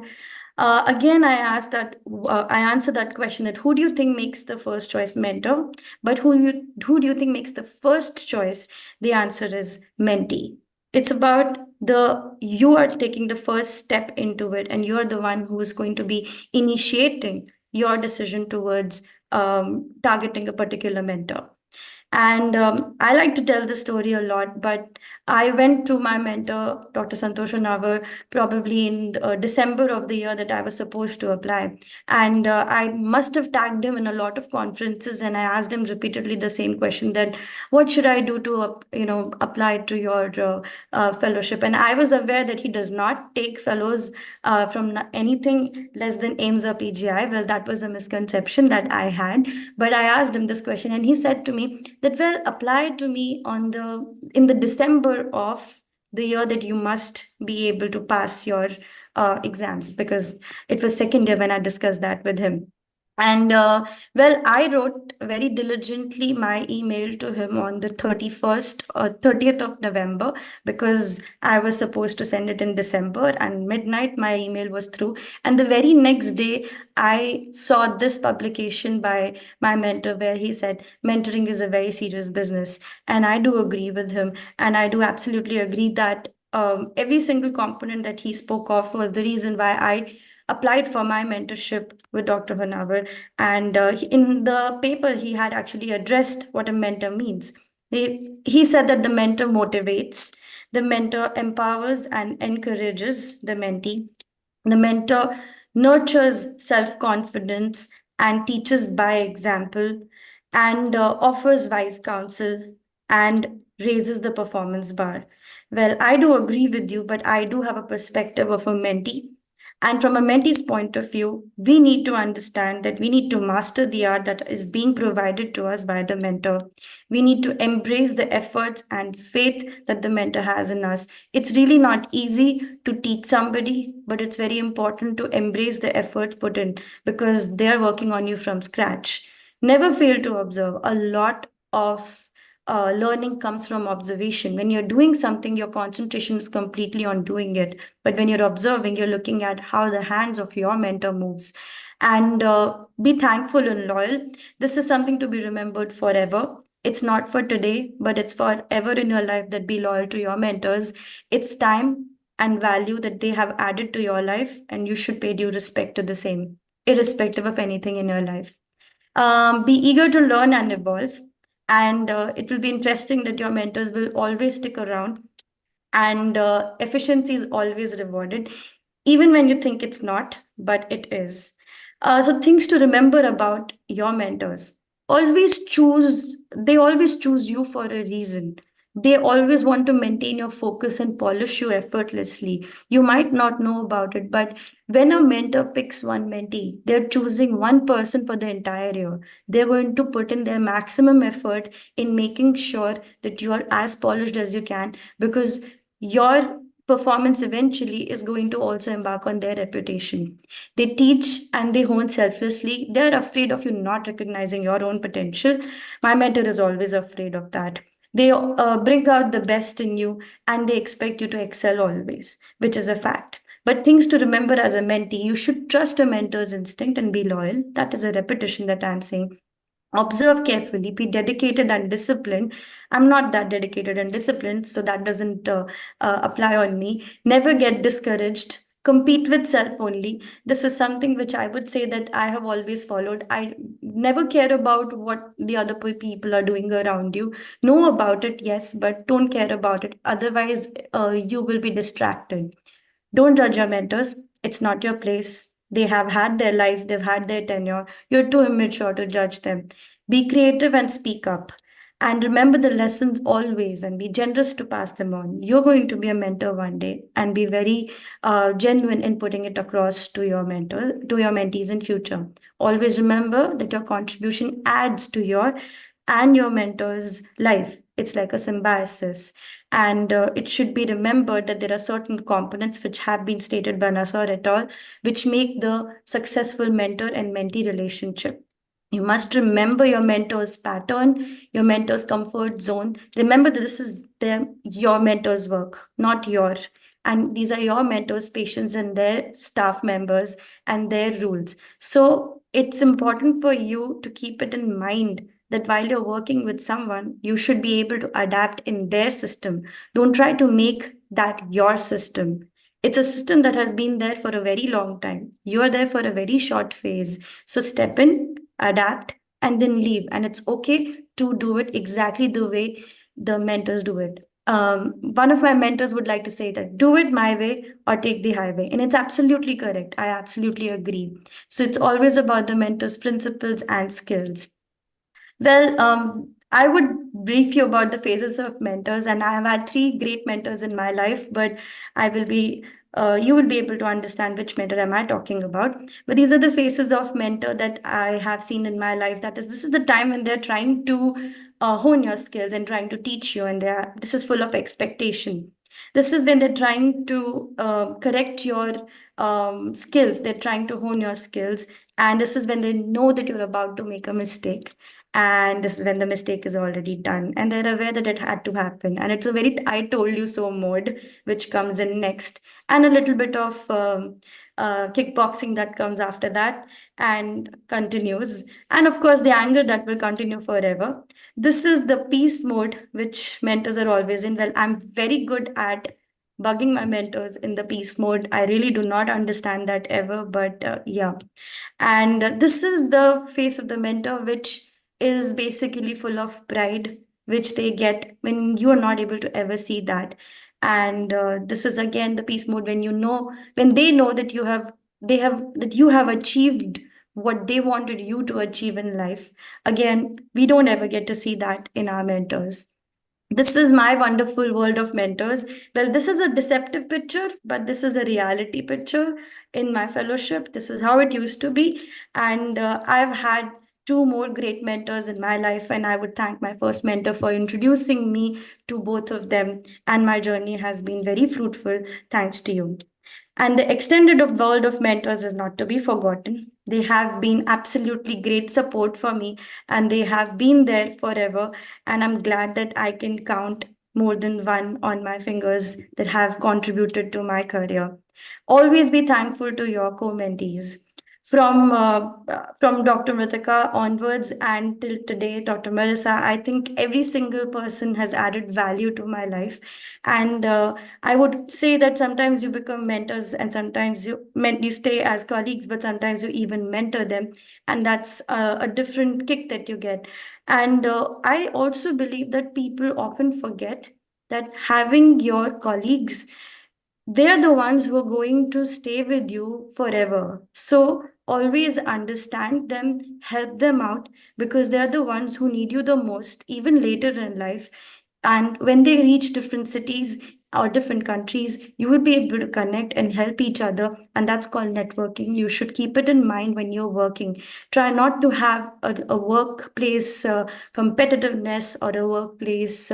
[SPEAKER 13] again, I answer that question, that who do you think makes the first choice? Mentor. But who do you think makes the first choice? The answer is mentee. It's about you are taking the first step into it, and you're the one who is going to be initiating your decision towards targeting a particular mentor. And I like to tell the story a lot, but I went to my mentor, Dr. Santosh Navar, probably in December of the year that I was supposed to apply. And I must have tagged him in a lot of conferences, and I asked him repeatedly the same question, that what should I do to apply to your fellowship? And I was aware that he does not take fellows from anything less than AIMS or PGI. Well, that was a misconception that I had. But I asked him this question, and he said to me that, well, apply to me in the December of the year that you must be able to pass your exams, because it was second year when I discussed that with him. And well, I wrote very diligently my email to him on the 31st or 30th of November, because I was supposed to send it in December, and midnight my email was through. And the very next day, I saw this publication by my mentor, where he said, mentoring is a very serious business. And I do agree with him. And I do absolutely agree that every single component that he spoke of was the reason why I applied for my mentorship with Dr. Honavar. And in the paper, he had actually addressed what a mentor means. He said that the mentor motivates, the mentor empowers and encourages the mentee. The mentor nurtures self-confidence and teaches by example, and offers wise counsel and raises the performance bar. Well, I do agree with you, but I do have a perspective of a mentee. And from a mentee's point of view, we need to understand that we need to master the art that is being provided to us by the mentor. We need to embrace the efforts and faith that the mentor has in us. It's really not easy to teach somebody, but it's very important to embrace the efforts put in, because they're working on you from scratch. Never fail to observe. A lot of learning comes from observation. When you're doing something, your concentration is completely on doing it. But when you're observing, you're looking at how the hands of your mentor moves. And be thankful and loyal. This is something to be remembered forever. It's not for today, but it's forever in your life. That be loyal to your mentors. It's time and value that they have added to your life, and you should pay due respect to the same, irrespective of anything in your life. Be eager to learn and evolve, and it will be interesting that your mentors will always stick around, and efficiency is always rewarded, even when you think it's not, but it is. So things to remember about your mentors: they always choose you for a reason. They always want to maintain your focus and polish you effortlessly. You might not know about it, but when a mentor picks one mentee, they're choosing one person for the entire year. They're going to put in their maximum effort in making sure that you are as polished as you can, because your performance eventually is going to also embark on their reputation. They teach and they hone selflessly. They're afraid of you not recognizing your own potential. My mentor is always afraid of that. They bring out the best in you, and they expect you to excel always, which is a fact. But things to remember as a mentee: you should trust a mentor's instinct and be loyal. That is a repetition that I'm saying. Observe carefully, be dedicated and disciplined. I'm not that dedicated and disciplined, so that doesn't apply on me. Never get discouraged. Compete with self only. This is something which I would say that I have always followed. I never care about what the other people are doing around you. Know about it, yes, but don't care about it. Otherwise, you will be distracted. Don't judge your mentors. It's not your place. They have had their life, they've had their tenure. You're too immature to judge them. Be creative and speak up. And remember the lessons always, and be generous to pass them on. You're going to be a mentor one day, and be very genuine in putting it across to your mentees in future. Always remember that your contribution adds to your and your mentor's life. It's like a symbiosis. And it should be remembered that there are certain components which have been stated by Nassar et al., which make the successful mentor and mentee relationship. You must remember your mentor's pattern, your mentor's comfort zone. Remember that this is your mentor's work, not yours. And these are your mentors, patients, and their staff members and their rules. So it's important for you to keep it in mind that while you're working with someone, you should be able to adapt in their system. Don't try to make that your system. It's a system that has been there for a very long time. You are there for a very short phase. So step in, adapt, and then leave. And it's okay to do it exactly the way the mentors do it. One of my mentors would like to say that do it my way or take the highway. And it's absolutely correct. I absolutely agree. So it's always about the mentor's principles and skills. Well, I would brief you about the phases of mentors, and I have had 3 great mentors in my life, but you will be able to understand which mentor am I talking about. But these are the phases of mentor that I have seen in my life. This is the time when they're trying to hone your skills and trying to teach you, and this is full of expectation. This is when they're trying to correct your skills. They're trying to hone your skills, and this is when they know that you're about to make a mistake. And this is when the mistake is already done, and they're aware that it had to happen. And it's a very I told you so mode which comes in next, and a little bit of kickboxing that comes after that and continues. And of course, the anger that will continue forever. This is the peace mode, which mentors are always in. Well, I'm very good at bugging my mentors in the peace mode. I really do not understand that ever, but yeah. And this is the face of the mentor, which is basically full of pride, which they get when you are not able to ever see that. And this is again the peace mode when they know that you have achieved what they wanted you to achieve in life. Again, we don't ever get to see that in our mentors. This is my wonderful world of mentors. Well, this is a deceptive picture, but this is a reality picture in my fellowship. This is how it used to be. And I've had 2 more great mentors in my life, and I would thank my first mentor for introducing me to both of them. And my journey has been very fruitful, thanks to you. And the extended world of mentors is not to be forgotten. They have been absolutely great support for me, and they have been there forever. And I'm glad that I can count more than one on my fingers that have contributed to my career. Always be thankful to your co-mentees. from Dr. Mritika onwards and till today, Dr. Marissa, I think every single person has added value to my life. And I would say that sometimes you become mentors and sometimes you stay as colleagues, but sometimes you even mentor them. And that's a different kick that you get. And I also believe that people often forget that having your colleagues, they're the ones who are going to stay with you forever. So always understand them, help them out, because they're the ones who need you the most, even later in life. And when they reach different cities or different countries, you will be able to connect and help each other. And that's called networking. You should keep it in mind when you're working. Try not to have a workplace competitiveness or a workplace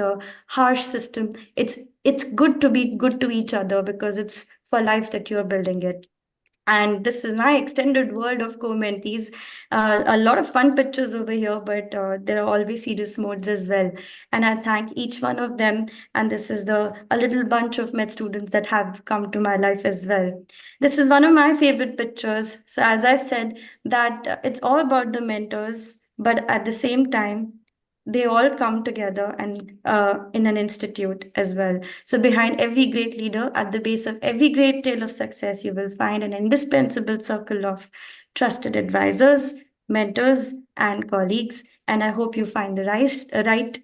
[SPEAKER 13] harsh system. It's good to be good to each other because it's for life that you're building it. And this is my extended world of co-mentees. A lot of fun pictures over here, but there are always serious modes as well. And I thank each one of them. And this is a little bunch of med students that have come to my life as well. This is one of my favorite pictures. So as I said, that it's all about the mentors, but at the same time, they all come together and in an institute as well. So behind every great leader, at the base of every great tale of success, you will find an indispensable circle of trusted advisors, mentors, and colleagues. And I hope you find the right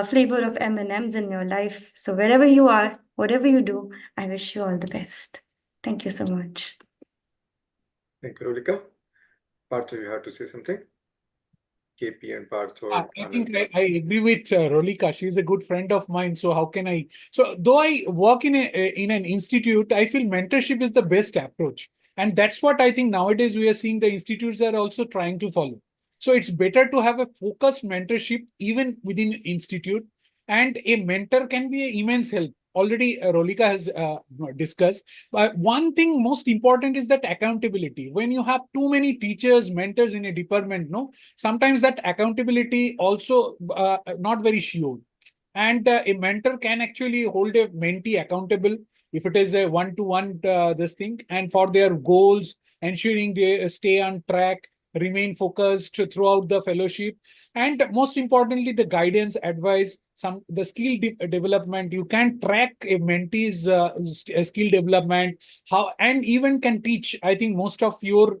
[SPEAKER 13] flavor of M&Ms in your life. So wherever you are, whatever you do, I wish you all the best. Thank you so much.
[SPEAKER 2] Thank you, Rolika. Partha, you have to say something? KP and Partha.
[SPEAKER 19] I think I agree with Rolika. She's a good friend of mine. So how can I? So though I work in an institute, I feel mentorship is the best approach. And that's what I think nowadays we are seeing the institutes are also trying to follow. So it's better to have a focused mentorship even within institute. And a mentor can be an immense help. Already Rolika has discussed. But one thing most important is that accountability. When you have too many teachers, mentors in a department, no, sometimes that accountability also not very sure. And a mentor can actually hold a mentee accountable if it is a one-to-one this thing, and for their goals, ensuring they stay on track, remain focused throughout the fellowship, and most importantly, the guidance, advice, the skill development. You can track a mentee's skill development, how, and even can teach. I think most of your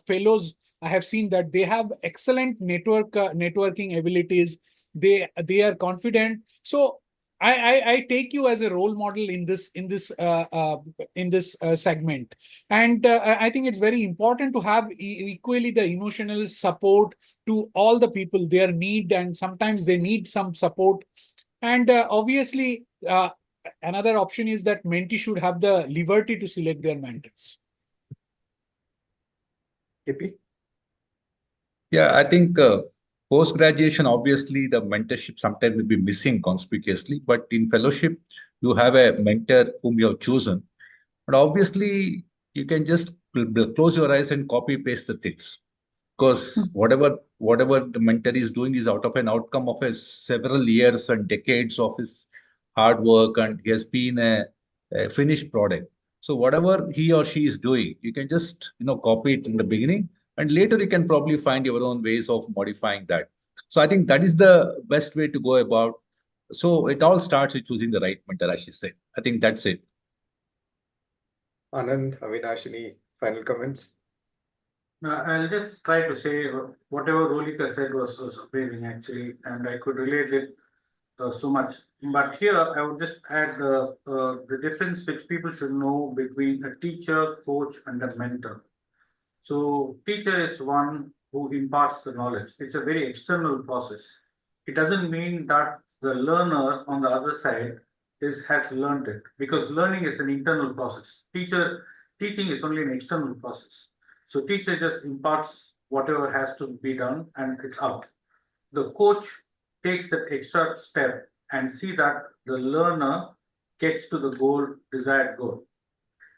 [SPEAKER 19] fellows, I have seen that they have excellent networking abilities. They are confident. So I take you as a role model in this segment, and I think it's very important to have equally the emotional support to all the people, their need, and sometimes they need some support. And obviously, another option is that mentee should have the liberty to select their mentors.
[SPEAKER 2] KP?
[SPEAKER 12] Yeah, I think post-graduation, obviously, the mentorship sometimes will be missing conspicuously, but in fellowship, you have a mentor whom you have chosen. But obviously, you can just close your eyes and copy paste the things, because whatever the mentor is doing is out of an outcome of several years and decades of his hard work, and he has been a finished product. So whatever he or she is doing, you can just copy it in the beginning, and later you can probably find your own ways of modifying that. So I think that is the best way to go about. So it all starts with choosing the right mentor, as she said. I think that's it.
[SPEAKER 2] Anand, Avinash, any final comments?
[SPEAKER 4] I'll just try to say whatever Rolika said was amazing actually, and I could relate it so much. But here I would just add the difference which people should know between a teacher, coach, and a mentor. So teacher is one who imparts the knowledge. It's a very external process. It doesn't mean that the learner on the other side has learned it, because learning is an internal process. Teaching is only an external process. So teacher just imparts whatever has to be done and it's out. The coach takes that extra step and see that the learner gets to the desired goal.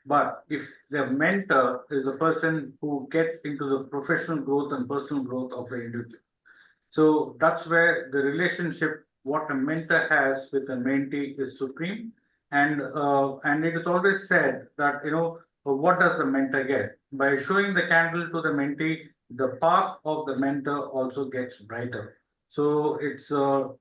[SPEAKER 4] But if the mentor is the person who gets into the professional growth and personal growth of the individual. So that's where the relationship, what a mentor has with a mentee is supreme. And it is always said that, what does the mentor get? By showing the candle to the mentee, the path of the mentor also gets brighter. So it's a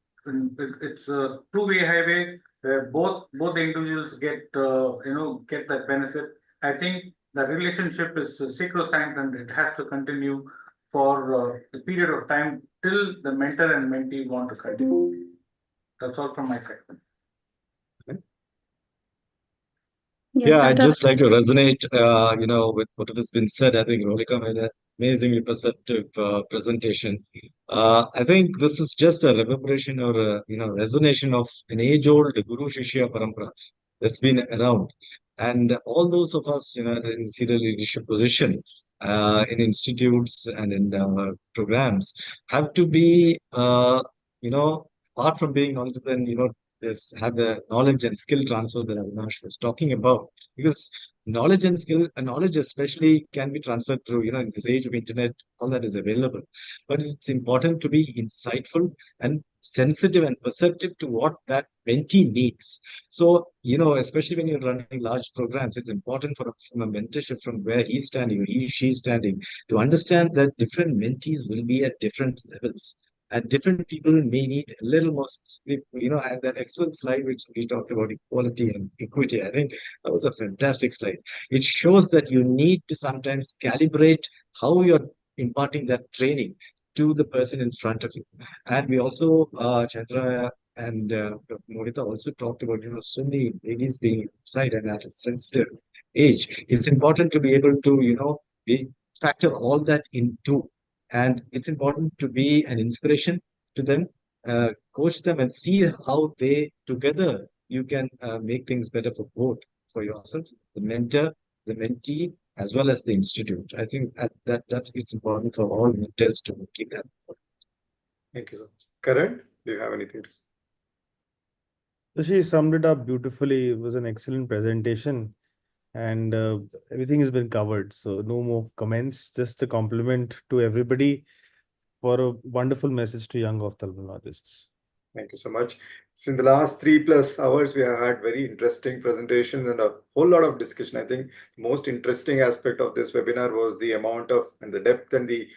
[SPEAKER 4] two-way highway where both the individuals get get that benefit. I think the relationship is sacrosanct and it has to continue for the period of time till the mentor and mentee want to continue. That's all from my side.
[SPEAKER 6] Yeah, I'd just like to resonate, with what has been said. I think Rolika made an amazingly perceptive presentation. I think this is just a reverberation or resonation of an age-old Guru Shishya Parampara that's been around, and all those of us, in senior leadership position, in institutes and in programs, have to be, apart from being knowledgeable, and this have the knowledge and skill transfer that Avinash was talking about, because knowledge and skill and knowledge especially can be transferred through, in this age of internet, all that is available. But it's important to be insightful and sensitive and perceptive to what that mentee needs. So, especially when you're running large programs, it's important from a mentorship from where he's standing or she's standing to understand that different mentees will be at different levels. And different people may need a little more specific, and that excellent slide which we talked about equality and equity. I think that was a fantastic slide. It shows that you need to sometimes calibrate how you're imparting that training to the person in front of you. And we also, Chandra and Mohita also talked about, so many ladies being inside and at a sensitive age. It's important to be able to, factor all that into. And it's important to be an inspiration to them, coach them, and see how they together you can make things better for both, for yourself, the mentor, the mentee, as well as the institute. I think that it's important for all mentors to keep that.
[SPEAKER 2] Thank you so much. Karan, do you have anything to say?
[SPEAKER 10] So she summed it up beautifully. It was an excellent presentation, and everything has been covered. So no more comments, just a compliment to everybody for a wonderful message to young ophthalmologists.
[SPEAKER 2] Thank you so much. So in the last 3+ hours, we have had very interesting presentations and a whole lot of discussion. I think the most interesting aspect of this webinar was the amount of and the depth and the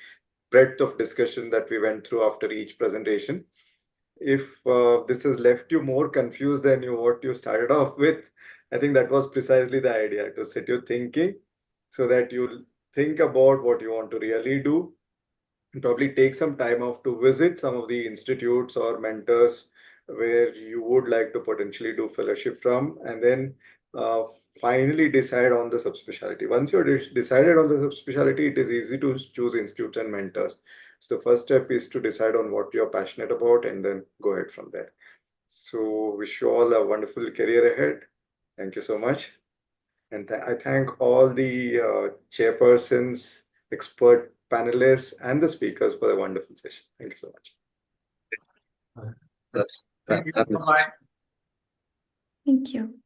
[SPEAKER 2] breadth of discussion that we went through after each presentation. If this has left you more confused than what you started off with, I think that was precisely the idea, to set you thinking so that you think about what you want to really do. And probably take some time off to visit some of the institutes or mentors where you would like to potentially do fellowship from, and then finally decide on the subspecialty. Once you're decided on the subspecialty, it is easy to choose institutes and mentors. So the first step is to decide on what you're passionate about and then go ahead from there. So wish you all a wonderful career ahead. Thank you so much. And I thank all the chairpersons, expert panelists, and the speakers for the wonderful session. Thank you so much.
[SPEAKER 10] Thank you. Bye-bye.
[SPEAKER 13] Thank you.